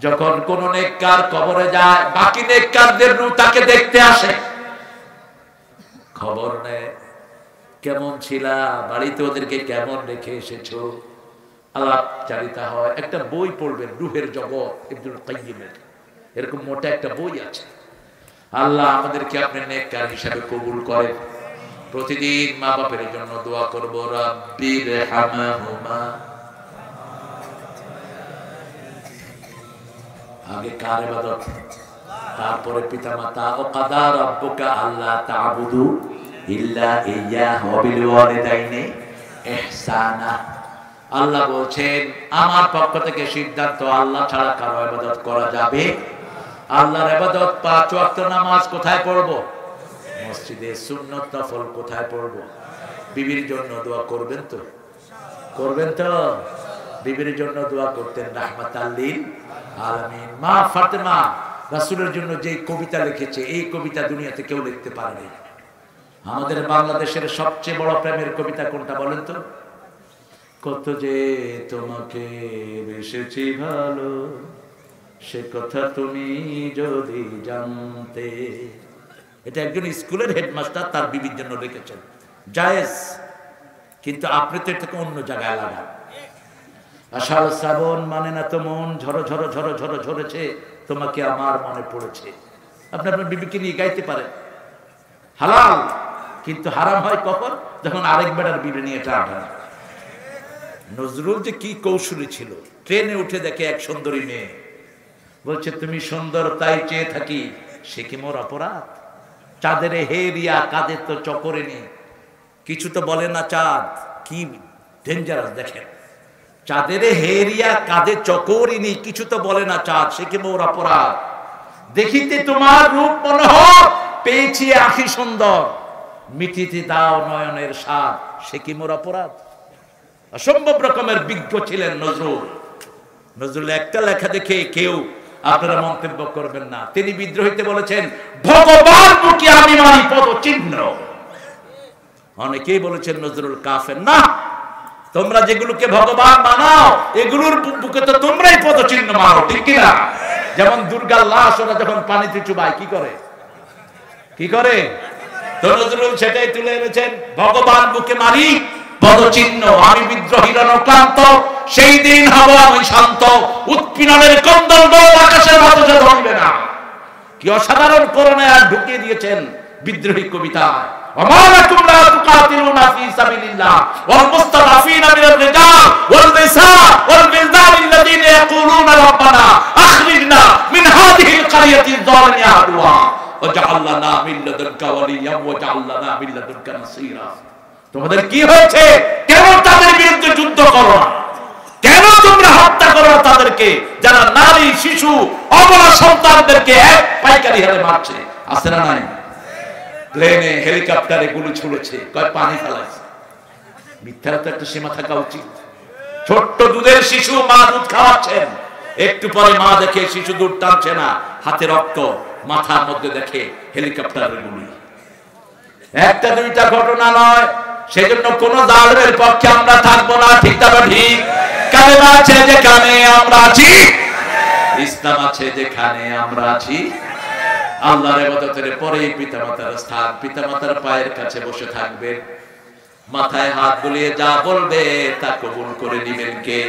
যখন কোন নেককার কবরে যায়, বাকি নেককারদের রূহ তাকে দেখতে আসে, খবর নেয় কেমন ছিলা, বাড়িতে ওদেরকে কেমন রেখে এসেছো, আলাপচারিতা হয়। একটা বই পড়বেন, রূহের জগৎ, ইবনুল কাইয়িমের, এরকম মোটা একটা বই আছে। আল্লাহ আমাদেরকে আপনি নেককার হিসাবে কবুল করেন। প্রতিদিন মা বাপের জন্য দোয়া করব, রাব্বিরহামহুমা। আগে কার ইবাদত, তারপরে পিতামাতা। ও কাদা রাব্বুকা আল্লা তা'বুদু ইল্লা ইয়্যাহু ওয়া বিল ওয়ালিদাইনি ইহসানা। আল্লাহ বলছেন আমার পক্ষ থেকে সিদ্ধান্ত, আল্লাহ ছাড়া কারো ইবাদত করা যাবে। আল্লাহর ইবাদত 5 ওয়াক্ত নামাজ কোথায় পড়ব? মসজিদে। সুন্নাত নফল কোথায় পড়ব? বিবির জন্য দোয়া করবেন তো? করবেন তো? বিবির জন্য দোয়া করতেন রাহমাতাল লিল আলামিন। মা ফাতেমা রাসূলের জন্য যে কবিতা লিখেছে, এই কবিতা দুনিয়াতে কেউ লিখতে পারেনি। আমাদের বাংলাদেশের সবচেয়ে বড় প্রেমের কবিতা কোনটা বলেন তো? কত যে তোমাকে বেসেছি ভালো, সে কথা তুমি যদি জানতে। এটা একজন স্কুলের হেডমাস্টার তার বিবির জন্য লিখেছেন, জায়েজ। কিন্তু আপনি তো এটাকে অন্য জায়গায় লাগান। আষাঢ় শ্রাবণ মানে না তো মন ঝরো ঝরো ঝরো ঝরো ঝরেছে, তোমাকে আমার মনে পড়েছে। আপনি আপনার বিবিকে নিয়ে গাইতে পারেন, হালাল। কিন্তু হারাম হয় কখন? যখন আরেক বেটার বিবি নিয়ে টাটা। নজরুল যে কি কৌশলী ছিল, ট্রেনে উঠে দেখে এক সুন্দরী মেয়ে, বলছে তুমি সুন্দর তাই চেয়ে থাকি, সে কি মোর অপরাধ? চাঁদের হেরিয়া কাঁধে তো চকরে নি, কিছু তো বলে না চাঁদ। কি ডেঞ্জারাস দেখেন, চাঁদের হেরিয়া কাঁধে চকরিনি, কিছু তো বলে না চাঁদ, সে কি মোর অপরাধ? দেখিতে তোমার রূপ মনোহর, পেয়েছি আখি সুন্দর, মিটিতে দাও নয়নের স্বাদ, সে কি মোর অপরাধ? অসম্ভব রকমের বিজ্ঞ ছিলেন নজরুল। নজরুল একটা লেখা দেখে কেউ আপনারা মন্তব্য করবেন না। তিনি বিদ্রোহীতে বলেছেন, ভগবান মুখে আমি মানি পদচিহ্ন। অনেকেই বলেছেন নজরুল কাফের। না, তোমরা যেগুলোকে ভগবান মানাও, এগুলোর বুকে তো তোমরাই পদচিহ্ন মারো, ঠিক কিনা? যেমন দুর্গার লাশ ওরা যখন পানিতে চুবায় কি করে, কি করে? তো নজরুল সেটাই তুলে এনেছেন, ভগবান বুকে মারি পদচিহ্ন, আমি বিদ্রোহী রণক্লান্ত, সেই দিন হব আমি শান্ত, উৎপীড়নের কন্দল আকাশের বাতাসে ধরবে না। কি অসাধারণ করণে আর ঢুকিয়ে দিয়েছেন বিদ্রোহী কবিতায়। وَمَالَكُمْ لَا تُقَاتِلُونَ فِي سَبِيلِ اللَّهِ وَالْمُسْتَضْعَفِينَ مِنَ الرِّجَالِ وَالنِّسَاءِ وَالْوِلْدَانِ الَّذِينَ يَقُولُونَ رَبَّنَا أَخْرِجْنَا مِنْ هَذِهِ الْقَرْيَةِ الظَّالِمِ أَهْلُهَا وَاجْعَل لَّنَا مِن لَّدُنكَ وَلِيًّا وَاجْعَل لَّنَا مِن لَّدُنكَ نَصِيرًا। তোমাদের কি হয়েছে? কেন তাদের বিরুদ্ধে যুদ্ধ করো না? কেন তোমরা হত্যা করো তাদেরকে, যারা নারী, শিশু, অবলা সন্তানদেরকে এক পাইকারি হারে মারছে? আছে না নাই? প্লেনে হেলিকপ্টারে গুলি ছুড়েছে, কয় পানি ফেলাইছে। মিথ্যার তো একটা সীমা থাকা উচিত। ছোট্ট দুধের শিশু, মা দুধ খাওয়াচ্ছেন, একটু পরে মা দেখে শিশু দুধ টানছে না, হাতে রক্ত, মাথার মধ্যে দেখে হেলিকপ্টারের গুলি। একটা দুইটা ঘটনা নয়, সেজন্য কোন জালেমের পক্ষে আমরা থাকবো না। ঠিক না ঠিক? কালেমা আছে যেখানে আমরা আছি, ইসলাম আছে যেখানে আমরা আছি, আল্লাহর ইবাদতের পরে পিতামাতার স্থান, পিতামাতার পায়ের কাছে বসে থাকবে, মাথায় হাত বুলিয়ে যা বলবে তা কবুল করে নিবেন কে?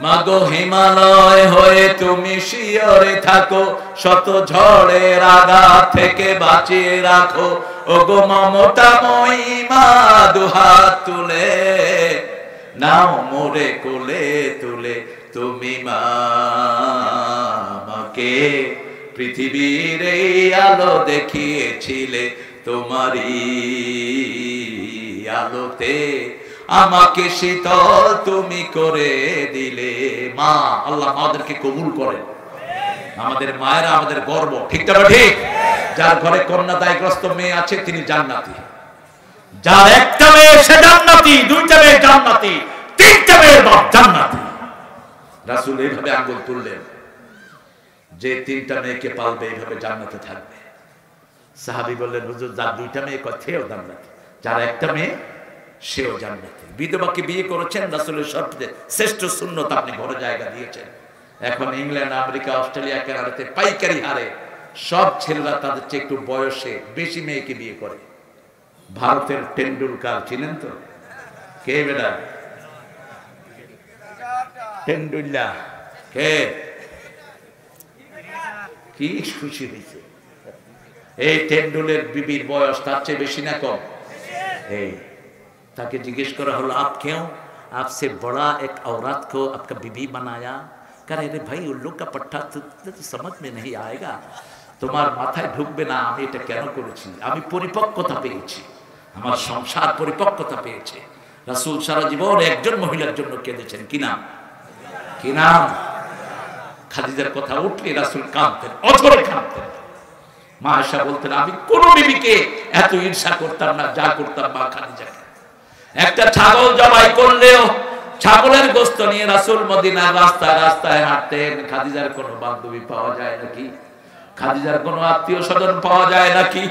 মাগো হিমালয় হয়ে তুমি শিয়রে থাকো, শত ঝড়ের আঘাত থেকে বাঁচিয়ে রাখো। ওগো মমতাময়ী মা, দুহাত তুলে নাও মোরে কোলে তুলে, তুমি মা আমাকে পৃথিবীর এই আলো দেখিয়েছিলে, তোমারই আলোতে আমাকে শীতল তুমি করে দিলে। মা, আল্লাহ আমাদেরকে কবুল করেন। আমাদের মায়েরা আমাদের গর্ব। ঠিক না ঠিক? যার ঘরে কন্যা দায়গ্রস্ত মেয়ে আছে তিনি জান্নাতি, যার একটা মেয়ে সে জান্নাতি, দুইটা মেয়ে জান্নাতি, তিনটা মেয়ের বাপ জান্নাতি। রাসূল এইভাবে আঙ্গুল তুললেন, যে তিনটা মেয়েকে পালবে এইভাবে জান্নাতে থাকবে। সাহাবী বললেন, হুজুর যার দুইটা মেয়ে সেও জান্নাতি, যার একটা মেয়ে সেও জান্নাতি। বিধবাকে বিয়ে করেছেন, রাসূলের সবচেয়ে শ্রেষ্ঠ সুন্নত আপনি ঘরে জায়গা দিয়েছেন। এখন ইংল্যান্ড, আমেরিকা, অস্ট্রেলিয়া, কানাডাতে পাইকারি হারে সব ছেলেরা তাদের চেয়ে একটু বয়সে বেশি মেয়েকে বিয়ে করে। ভারতের টেন্ডুলকার চিনেন তো? কে বেটা? টেন্ডুল্লা কে? কি খুশি হয়েছে! এই টেন্ডুলের বিবির বয়স তার চেয়ে বেশি না কম? এই তাকে জিজ্ঞেস করা হলো, আপ क्यों आपसे बड़ा एक औरत को आपका बीबी बनाया? कह रहे भाई उल्लू का पट्टा तो समझ में नहीं आएगा, তোমার মাথায় ঢুকবে না আমি এটা কেন করেছি। আমি পরিপক্কতা পেয়েছি, আমার সংসার পরিপক্কতা পেয়েছে। রাসূল সারা জীবন একজন মহিলার জন্য কেঁদেছেন। কি নাম? কি নাম? খাদিজার কথা উঠলে রাসূল কাঁদতেন, অঝরে কাঁদতেন। মা আয়েশা বলতেন, আমি কোন বিবিকে এত ঈর্ষা করতাম না যা করতাম মা খাদিজাকে। একটা ছাগল জবাই করলেও ছাগলের গোশত নিয়ে রাসূল মদিনার রাস্তায় রাস্তায় হাঁটতেন। খাদিজার কোনো বান্ধবী পাওয়া যায় নাকি? খাদিজার কোনো আত্মীয় স্বজন পাওয়া যায় নাকি?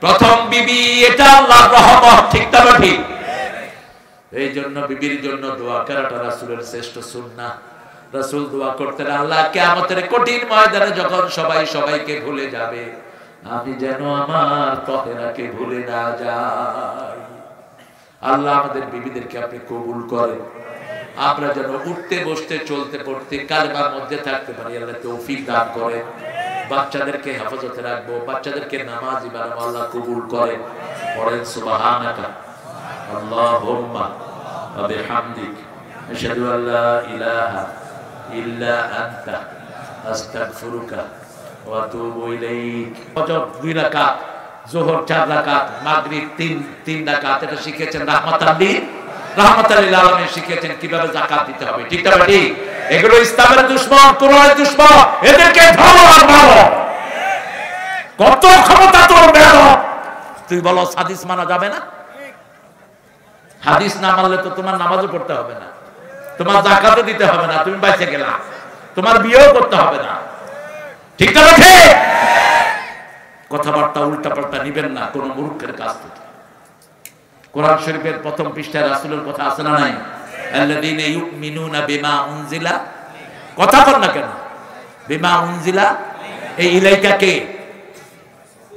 প্রথম বিবি, এটা আল্লাহর রহমত। ঠিক না ঠিক? এই জন্য বিবির জন্য দোয়া করাটা রাসূলের শ্রেষ্ঠ সুন্নাহ। রাসূল দোয়া করতেন, আল্লাহ কিয়ামতের কঠিন ময়দানে যখন সবাই সবাইকে ভুলে যাবে, আমি যেন আমার তাহেরাকে ভুলে না যাই। আল্লাহ আমাদের বিবিদেরকে আপনি কবুল করেন, আমরা যেন উঠতে বসতে চলতে পড়তে কালেমার মধ্যে থাকতে পারি। আল্লাহ তৌফিক দান করেন। বাচ্চাদেরকে হেফাজতে রাখবো, বাচ্চাদেরকে নামাজি বানাবো। আল্লাহ কবুল করেন। পড়েন সুবহানাকা আল্লাহুম্মা ওয়া বিহামদিক আশহাদু আল্লা ইলাহা ইল্লা আনতা আস্তাগফিরুকা ওয়া আতুবু ইলাইক। ফজর 2 রাকাত, যোহর 4 রাকাত, মাগরিব 3 রাকাত। এটা শিখেছেন রাহমাতাল লিল আলামিন, শিখেছেন কিভাবে যাকাত দিতে হবে। ঠিক না ঠিক? এগুলো ইসলামের দুশমন, কোরআনের দুশমন, এদেরকে ধরো আর মারো। কত ক্ষমতা তোর বেরো! তুই বলো হাদিস মানা যাবে না? হাদিস না মানলে তো তোমার নামাজও পড়তে হবে না, তোমার যাকাতও দিতে হবে না, তুমি বাইচে গেলা, তোমার বিয়েও করতে হবে না। ঠিক না ঠিক? কথাবার্তা উল্টা পাল্টা নিবেন না কোন মূর্খের কাছ থেকে। কোরআন শরীফের প্রথম পৃষ্ঠায় রাসূলের কথা আছে না নাই? আল্লাযীনা ইউমিনুনা বিমা উনজিলা। কথা বল না কেন? বিমা উনজিলা, এই ইলাইকা কে?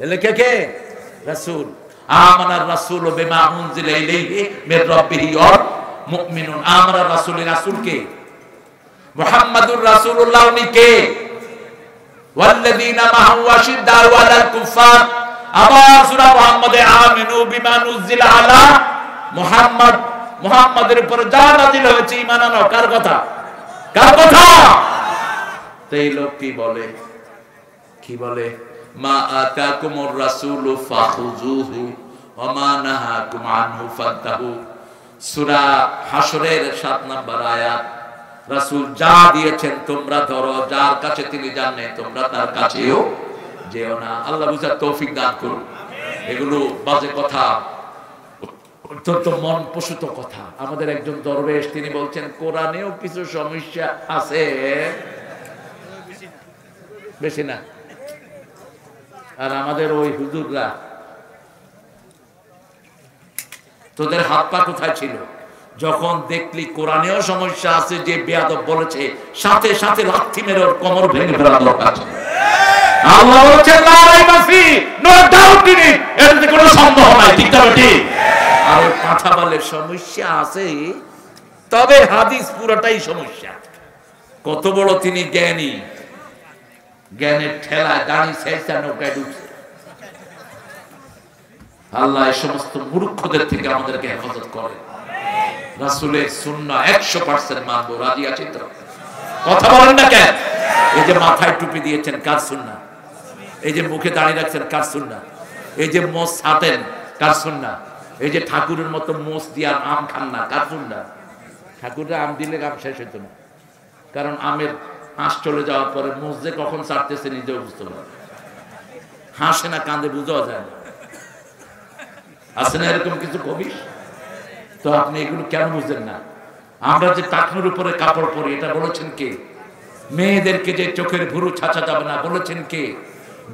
ইলাইকা কে? রাসূল। আমানার রাসূল বিমা উনজিলা ইলাইহি মির রাব্বিহি ওয়াল মুমিনুন। আমরা রাসূল, রাসূল কে? মুহাম্মাদুর রাসূলুল্লাহ। উনি কে? ওয়াল্লাযীনা মা'হু আশিদ্দাউ আলাল কুফার। আবার সূরা মুহাম্মাদে আমিনু বিমা নুজিলা আলা মুহাম্মদ, মুহাম্মাদের উপর যা নাযিল হয়েছে ঈমান আনো। কার কথা? কার কথা? এই লোক কি বলে? কি বলে? মা আতাকুমুর রাসূলু ফাখুযুহু ওয়া মা নাহাকুম আনহু ফান্তাহু। সূরা হাশরের 7 নম্বর আয়াত। রাসূল যা দিয়েছেন তোমরা ধরো, যার কাছে তিনি জানেন তোমরা তার কাছেও যেও না। আল্লাহ বুঝার তৌফিক দান করুন। এগুলো বাজে কথা, অত্যন্ত মন প্রসূত কথা। আমাদের একজন দরবেশ তিনি বলছেন কোরআনেও কিছু সমস্যা আছে, বেশি না। আর আমাদের ওই হুজুররা, তোদের হাত পা কোথায় ছিল যখন দেখলি কোরআনেও সমস্যা আছে? যে বেয়াদব বলেছে সাথে সাথে লাথি মেরে ওর কোমর ভেঙে ফেলা দরকার ছিল। আল্লাহ বলেছেন লা রাইবা ফি, নো ডাউট ইন ইট, এতে কোনো সন্দেহ নাই। ঠিক না ঠিক? আর কথা বলে সমস্যা আছে, তবে হাদিস পুরোটাই সমস্যা। কত বড় তিনি জ্ঞানী, জ্ঞানের ঠেলায় দাঁড়ি শেষা নৌকায় ঢুকছে। আল্লাহ এই সমস্ত মূর্খদের থেকে আমাদেরকে হেফাজত করে। রাসূলের সুন্নাহ 100% মানবো, রাজি আছি তো? কথা বলেন না কেন? এই যে মাথায় টুপি দিয়েছেন, কার সুন্নাহ? এই যে মুখে দাঁড়িয়ে রাখছেন, কার সুন্নাহ? এই যে মোষ ছাটেন, কার সুন্নাহ? এই যে ঠাকুরের মতো মোষ দিয়ে আম খান না, কার সুন্নাহ? ঠাকুররা আম দিলে আম শেষ হইতো না, কারণ আমের আঁশ চলে যাওয়ার পরে মোষ যে কখন ছাড়তেছে নিজেও বুঝতে পারে। হাসে না কান্দে বুঝাও যায় না। আছে না এরকম কিছু কবি? তো আপনি এগুলো কেন বুঝলেন না? আমরা যে টাকনুর উপরে কাপড় পরি, এটা বলেছেন কে? মেয়েদেরকে যে চোখের ভুরু ছাঁচা যাবে না, বলেছেন কে?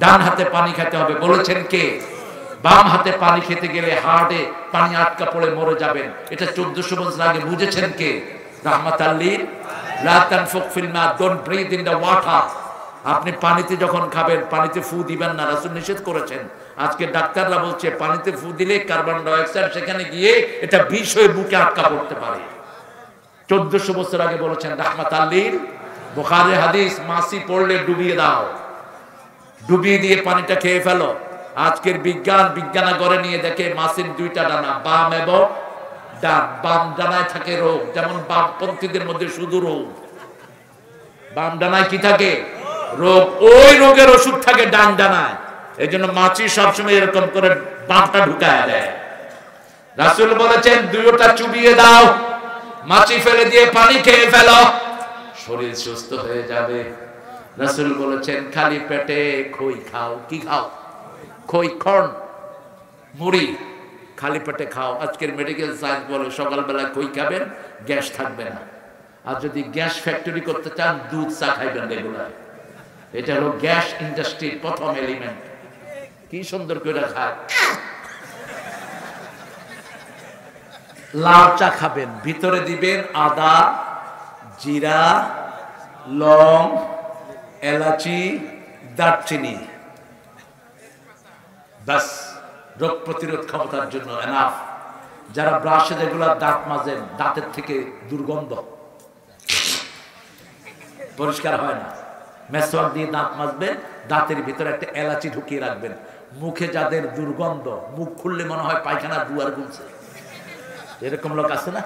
ডান হাতে পানি খেতে হবে, বলেছেন কে? বাম হাতে পানি খেতে গেলে হার্টে পানি আটকা পড়ে মরে যাবেন, এটা 1400 বছর আগে বুঝেছেন কে? রাহমাতাল লিল লা তানফুক ফিল মা, don't breathe in the water. আপনি পানিতে যখন খাবেন পানিতে ফু দিবেন না, রাসূল নিষেধ করেছেন। আজকে ডাক্তাররা বলছে পানিতে ফু দিলে কার্বন ডাই অক্সাইড সেখানে গিয়ে এটা বিষ হয়ে বুকে আটকা পড়তে পারে। 1400 বছর আগে বলেছেন রাহমাতাল লিল। বুখারী হাদিস, মাছি পড়লে ডুবিয়ে দাও, ডুবিয়ে দিয়ে পানিটা খেয়ে ফেলো। আজকের বিজ্ঞানাগরে নিয়ে দেখে মাছির 2টা ডানা, বাম এবং ডান। বাম ডানায় থাকে রোগ, যেমন বামপন্থীদের মধ্যে শুধু রোগ। বাম ডানায় কি থাকে? রোগ। ওই রোগের ওষুধ থাকে ডান ডানায়। এই জন্য মাছি সবসময় এরকম করে বামটা ঢুকায় দেয়। রাসূল বলেছেন 2টা চুবিয়ে দাও, মাছি ফেলে দিয়ে পানি খেয়ে ফেলো, শরীর সুস্থ হয়ে যাবে। রাসূল বলেছেন খালি পেটে খই খাও। কি খাও? খই, কর্ন, মুড়ি খালি পেটে খাও। আজকের মেডিকেল সায়েন্স বলে সকালবেলা খই খাবেন, গ্যাস থাকবে না। আর যদি গ্যাস ফ্যাক্টরি করতে চান দুধ চা খাইবেন রেগুলার। এটা হলো গ্যাস ইন্ডাস্ট্রির প্রথম এলিমেন্ট। কি সুন্দর করে খায়। লাল চা খাবেন, ভিতরে দিবেন আদা, জিরা, লং, এলাচি, দারচিনি, বাস। রোগ প্রতিরোধ ক্ষমতার জন্য এনাফ। যারা ব্রাশে রেগুলার দাঁত মাজেন, দাঁতের থেকে দুর্গন্ধ, পরিষ্কার হয় না, মেসওয়াক দিয়ে দাঁত মাজবেন, দাঁতের ভিতরে একটা এলাচি ঢুকিয়ে রাখবেন। মুখে যাদের দুর্গন্ধ, মুখ খুললে মনে হয় পায়খানা দুয়ার গুলছে, এরকম লোক আছে না?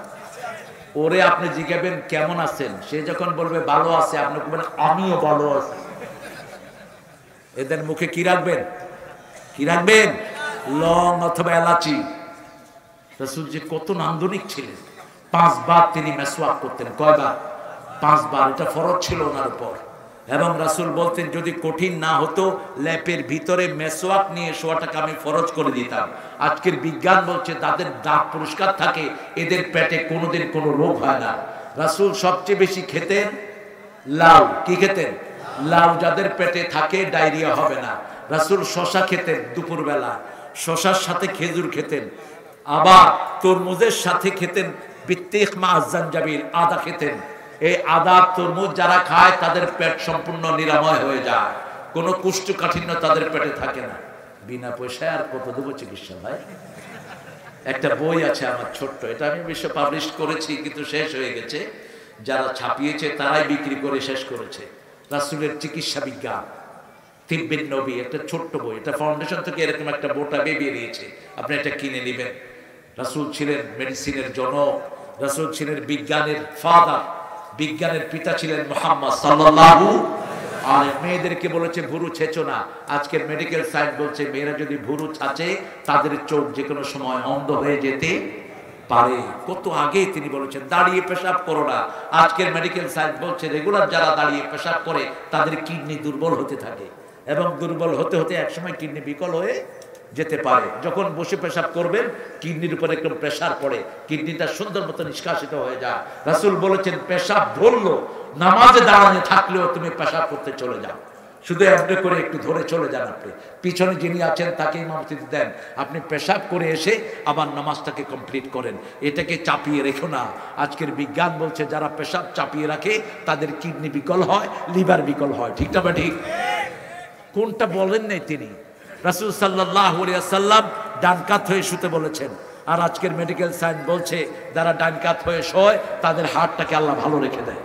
ওরে আপনি জিজ্ঞাবেন কেমন আছেন, সে যখন বলবে ভালো আছে, আপনি বলবেন আমিও ভালো আছি। এদের মুখে কি রাখবেন? কি রাখবেন? লং অথবা এলাচি। রাসূল যে কত নান্দনিক ছিলেন। 5 বার তিনি মেসওয়াক করতেন। কয়বার? 5 বার। এটা ফরজ ছিল ওনার উপর। এবং রাসূল বলতেন যদি কঠিন না হতো ল্যাপের ভিতরে মেসওয়াক নিয়ে শোয়াটাকে আমি ফরজ করে দিতাম। আজকের বিজ্ঞান বলছে তাদের দাঁত পরিষ্কার থাকে, এদের পেটে কোনোদিন কোনো রোগ হয় না। রাসূল সবচেয়ে বেশি খেতেন লাউ। কি খেতেন? লাউ। যাদের পেটে থাকে ডায়রিয়া হবে না। রাসূল শশা খেতেন দুপুরবেলা, শশার সাথে খেজুর খেতেন। আবার তরমুজের সাথে খেতেন বিত্তিখ মা জানজাবিল, আদা খেতেন। এই আদা তরমুজ যারা খায় তাদের পেট সম্পূর্ণ নিরাময় হয়ে যায়, কোনো কুষ্ঠকাঠিন্য তাদের পেটে থাকে না। বিনা পয়সায় আর কত দেবো চিকিৎসা ভাই? একটা বই আছে আমার ছোট্ট, এটা আমি বিশ্ব পাবলিশ করেছি কিন্তু শেষ হয়ে গেছে, যারা ছাপিয়েছে তারাই বিক্রি করে শেষ করেছে। রাসূলের চিকিৎসা বিজ্ঞান, তিব্বিন নবী, একটা ছোট্ট বই, এটা ফাউন্ডেশন থেকে এরকম একটা বোটা বেরিয়েছে, আপনি এটা কিনে নেবেন। রাসূল ছিলেন মেডিসিনের জনক, রাসূল ছিলেন বিজ্ঞানের ফাদার, বিজ্ঞানের পিতা ছিলেন মুহাম্মদ সাল্লাল্লাহু আর মেয়েদেরকে বলেছে ভুরু ছেচো না। আজকের মেডিকেল সায়েন্স বলছে মেয়েরা যদি ভুরু ছাচে তাদের চোখ যে কোনো সময় অন্ধ হয়ে যেতে পারে। কত আগে তিনি বলেছেন দাঁড়িয়ে পেশাব করো না। আজকের মেডিকেল সায়েন্স বলছে রেগুলার যারা দাঁড়িয়ে পেশাব করে তাদের কিডনি দুর্বল হতে থাকে, এবং দুর্বল হতে হতে একসময় কিডনি বিকল হয়ে যেতে পারে। যখন বসে পেশাব করবেন কিডনির উপর একদম প্রেসার পড়ে, কিডনিটা সুন্দর মতো নিষ্কাশিত হয়ে যায়। রাসূল বলেছেন পেশাব ধরলো, নামাজে দাঁড়ানো থাকলেও তুমি পেশাব করতে চলে যাও, শুধু এমনি করে একটু ধরে চলে যান। আপনি পিছনে যিনি আছেন তাকে ইমামতি দেন, আপনি পেশাব করে এসে আবার নামাজটাকে কমপ্লিট করেন। এটাকে চাপিয়ে রেখো না। আজকের বিজ্ঞান বলছে যারা পেশাব চাপিয়ে রাখে তাদের কিডনি বিকল হয়, লিভার বিকল হয়। ঠিক না বা ঠিক? কোনটা বলেন নাই তিনি? রাসূল সাল্লাল্লাহু আলাইহি ওয়াসাল্লাম ডান কাত হয়ে শুতে বলেছেন, আর আজকের মেডিকেল সায়েন্স বলছে যারা ডান কাত হয়ে শোয় তাদের হার্টটাকে আল্লাহ ভালো রেখে দেয়।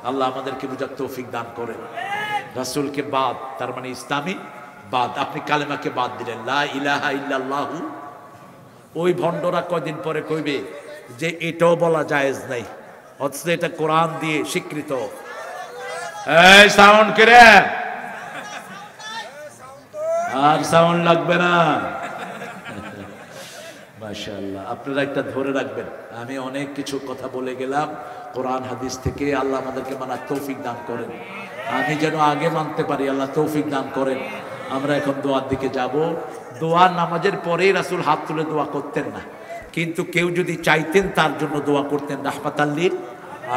আল্লাহ আমাদেরকে বুঝার তৌফিক দান করেন। রাসূলকে বাদ, তার মানে ইসলামী বাদ। আপনি কালেমাকে বাদ দিলেন, লা ইলাহা ইল্লাল্লাহু। ওই ভণ্ডরা কয়দিন পরে কইবে যে এটাও বলা জায়েজ নাই, অথচ এটা কোরআন দিয়ে স্বীকৃত। এই সাউন্ড করে, আর সাউন্ড লাগবে না। মাশাআল্লাহ, আপনারা একটা ধরে রাখবেন। আমি অনেক কিছু কথা বলে গেলাম কোরআন হাদিস থেকে, আল্লাহ আমাদেরকে মানার তৌফিক দান করেন। আমি যেন আগে মানতে পারি, আল্লাহ তৌফিক দান করেন। আমরা এখন দোয়ার দিকে যাব। দোয়া নামাজের পরেই রাসূল হাত তুলে দোয়া করতেন না, কিন্তু কেউ যদি চাইতেন তার জন্য দোয়া করতেন রাহমাতাল লিল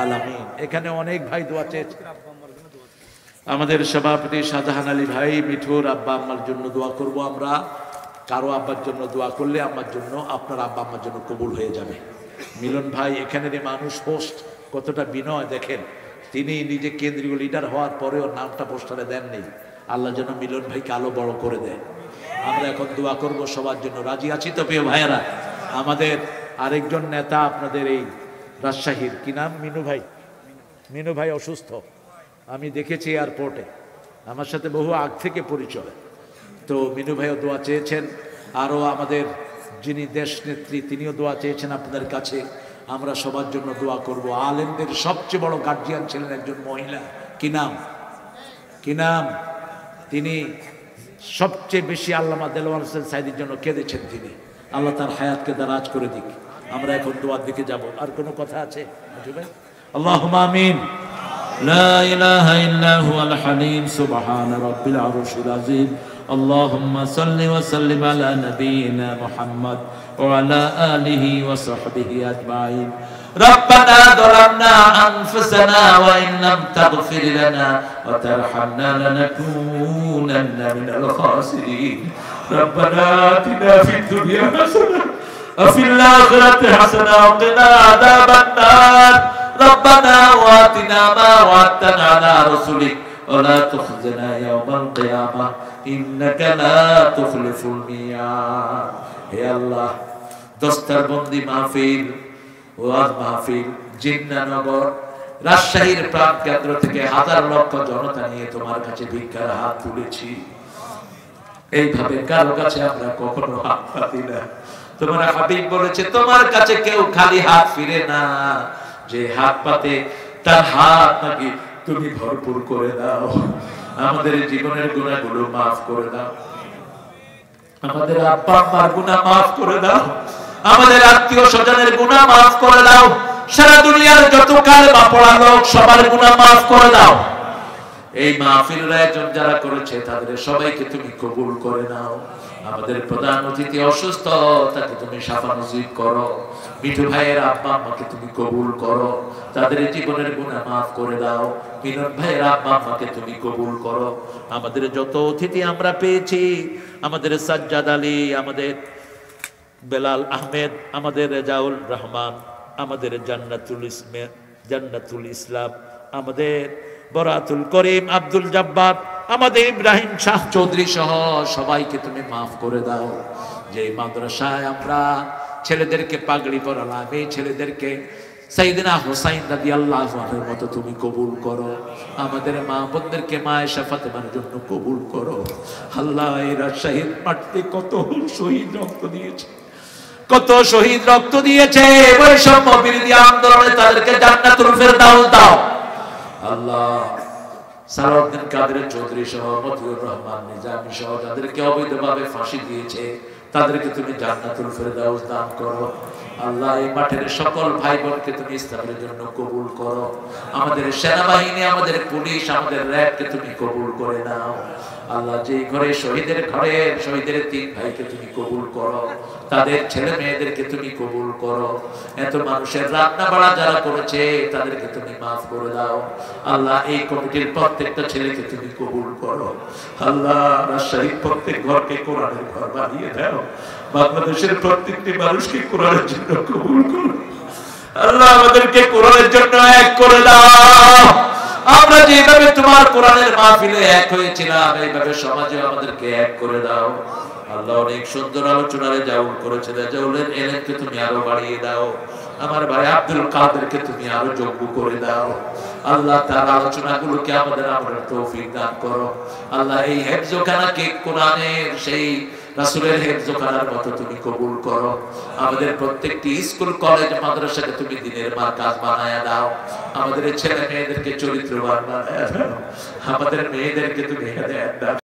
আলামিন। এখানে অনেক ভাই দোয়া চেয়েছে। আমাদের সভাপতি শাহজাহান আলী ভাই, মিঠুর আব্বা আম্মার জন্য দোয়া করব আমরা। কারো আব্বার জন্য দোয়া করলে আমার জন্য, আপনার আব্বা আম্মার জন্য কবুল হয়ে যাবে। মিলন ভাই এখানের মানুষ, হোস্ট, কতটা বিনয় দেখেন। তিনি নিজে কেন্দ্রীয় লিডার হওয়ার পরেও নামটা পোস্টারে দেন নেই। আল্লাহ যেন মিলন ভাইকে আলো বড় করে দেয়। আমরা এখন দোয়া করব সবার জন্য। রাজি আছি তো প্রিয় ভাইয়েরা? আমাদের আরেকজন নেতা আপনাদের এই রাজশাহীর, কি নাম? মিনু ভাই। মিনু ভাই অসুস্থ, আমি দেখেছি এয়ারপোর্টে, আমার সাথে বহু আগ থেকে পরিচয়। তো মিনু ভাইও দোয়া চেয়েছেন, আরও আমাদের যিনি দেশ নেত্রী তিনিও দোয়া চেয়েছেন আপনাদের কাছে। আমরা সবার জন্য দোয়া করব। আলেমদের সবচেয়ে বড় গার্জিয়ান ছিলেন একজন মহিলা, কি নাম? কি নাম? তিনি সবচেয়ে বেশি আল্লামা দেলোয়ার হোসেন সাইদির জন্য কেঁদেছেন তিনি। আল্লাহ তার হায়াতকে দারাজ করে দিক। আমরা এখন দোয়ার দিকে যাব। আর কোনো কথা আছে? আল্লাহুম্মা আমিন। লা ইলাহা ইল্লা হুয়াল হালিম সুবহান রাব্বিল আরশিল আযীম। اللهم صل وسلم على نبينا محمد وعلى آله وصحبه أجمعين. ربنا ظلمنا أنفسنا وإن لم تغفر لنا وترحمنا لنكونن من الخاسرين. ربنا آتنا في الدنيا حسنة وفي الآخرة حسنة وقنا عذاب النار. ربنا وآتنا ما وعدتنا على رسلك ولا تخزنا يوم القيامة إنك لا تخلف الميعاد. হে আল্লাহ, দস্তরবন্দি মাহফিল, ওয়াজ মাহফিল, জিন্নানগর, রাজশাহীর প্রাণ কেন্দ্র থেকে হাজার লক্ষ জনতা নিয়ে তোমার কাছে ভিক্ষার হাত তুলেছি। এইভাবে কারো কাছে আমরা কখনো হাত পাতি না। তোমার হাবিব বলেছে তোমার কাছে কেউ খালি হাত ফিরে না, যে হাত পাতে তার হাত নাকি তুমি ভরপুর করে দাও। আমাদের জীবনের গুনাহগুলো মাফ করে দাও, আমাদের আব্বা আম্মার গুনাহ মাফ করে দাও, আমাদের আত্মীয় স্বজনের গুনাহ মাফ করে দাও, সারা দুনিয়ার যত কালেমা পড়া লোক সবার গুনাহ মাফ করে দাও। এই মাহফিলের আয়োজন যারা করেছে তাদের সবাইকে তুমি কবুল করে নাও। আমাদের প্রধান অতিথি অসুস্থ, তাকে তুমি শাফা নসিব করো। মিঠু ভাইয়ের আব্বা আম্মাকে তুমি কবুল করো, তাদের জীবনের গুনাহ মাফ করে দাও। মিলন ভাইয়ের আব্বা আম্মাকে তুমি কবুল করো। আমাদের যত অতিথি আমরা পেয়েছি, আমাদের সাজ্জাদ আলী, আমাদের বেলাল আহমেদ, আমাদের রেজাউল রহমান, আমাদের জান্নাতুল ইসলাম জান্নাতুল ইসলাম, আমাদের বরাতুল করিম আব্দুল জব্বার, আমাদের ইব্রাহিম শাহ চৌধুরী সহ সবাইকে তুমি মাফ করে দাও। যে মাদ্রাসায় আমরা ছেলেদেরকে পাগড়ি পরালাম, এই ছেলেদেরকে সাইয়েদনা হুসাইন রাদিয়াল্লাহু আনহুর মতো তুমি কবুল করো। আমাদের মা বোনদেরকে মায়েশা ফাতেমার জন্য কবুল করো। আল্লাহ এই রাজশাহীর মাটিতে কত শহীদ রক্ত দিয়েছে, কত শহীদ রক্ত দিয়েছে বৈষম্য বিরোধী আন্দোলনে, তাদেরকে জান্নাতুল ফেরদাউস দাও। আল্লাহ সালাউদ্দিন কাদের চৌধুরী সহ মতিউর রহমান নিজামী সহ যাদেরকে অবৈধভাবে ফাঁসি দিয়েছে, তাদেরকে তুমি জান্নাতুল ফেরদাউস দান করো। আল্লাহ এই মাঠের সকল ভাই বোনকে তুমি ইসলামের জন্য কবুল করো। আমাদের সেনাবাহিনী, আমাদের পুলিশ, আমাদের র্যাবকে তুমি কবুল করে নাও। আল্লাহ যে ঘরে শহীদের 3 ভাইকে তুমি কবুল করো, তাদের ছেলে মেয়েদেরকে তুমি কবুল করো। এত মানুষের রান্না বাড়া যারা করেছে তাদেরকে তুমি মাফ করে দাও। আল্লাহ এই কমিটির প্রত্যেকটা ছেলেকে তুমি কবুল করো। আল্লাহ রাজশাহীর প্রত্যেক ঘরকে কোরআনের ঘর বানিয়ে দাও। বাংলাদেশের প্রত্যেকটি মানুষকে কোরআনের জন্য কবুল করো। আল্লাহ আমাদেরকে কোরআনের জন্য এক করে দাও। আমরা যেভাবে তোমার কোরআনের মাহফিলে এক হয়েছিলাম, এইভাবে সমাজে আমাদেরকে এক করে দাও। আল্লাহ অনেক সুন্দর আলোচনারে জাউল করেছে, জাউলের এলেমকে তুমি আরো বাড়িয়ে দাও। আমার ভাই আব্দুল কাদেরকে তুমি আরো যোগ্য করে দাও। আল্লাহ তার আলোচনাগুলোকে আমাদের আমরার তৌফিক দান করো। আল্লাহ এই হেফজখানাকে কোরআনের সেই রাসূলের হেফজখানার মতো তুমি কবুল করো। আমাদের প্রত্যেকটি স্কুল কলেজ মাদ্রাসাকে তুমি দ্বীনের মারকাজ বানায়া দাও। আমাদের ছেলে মেয়েদেরকে চরিত্রবান বানায়া দাও। আমাদের মেয়েদেরকে তুমি হেদায়েত দাও।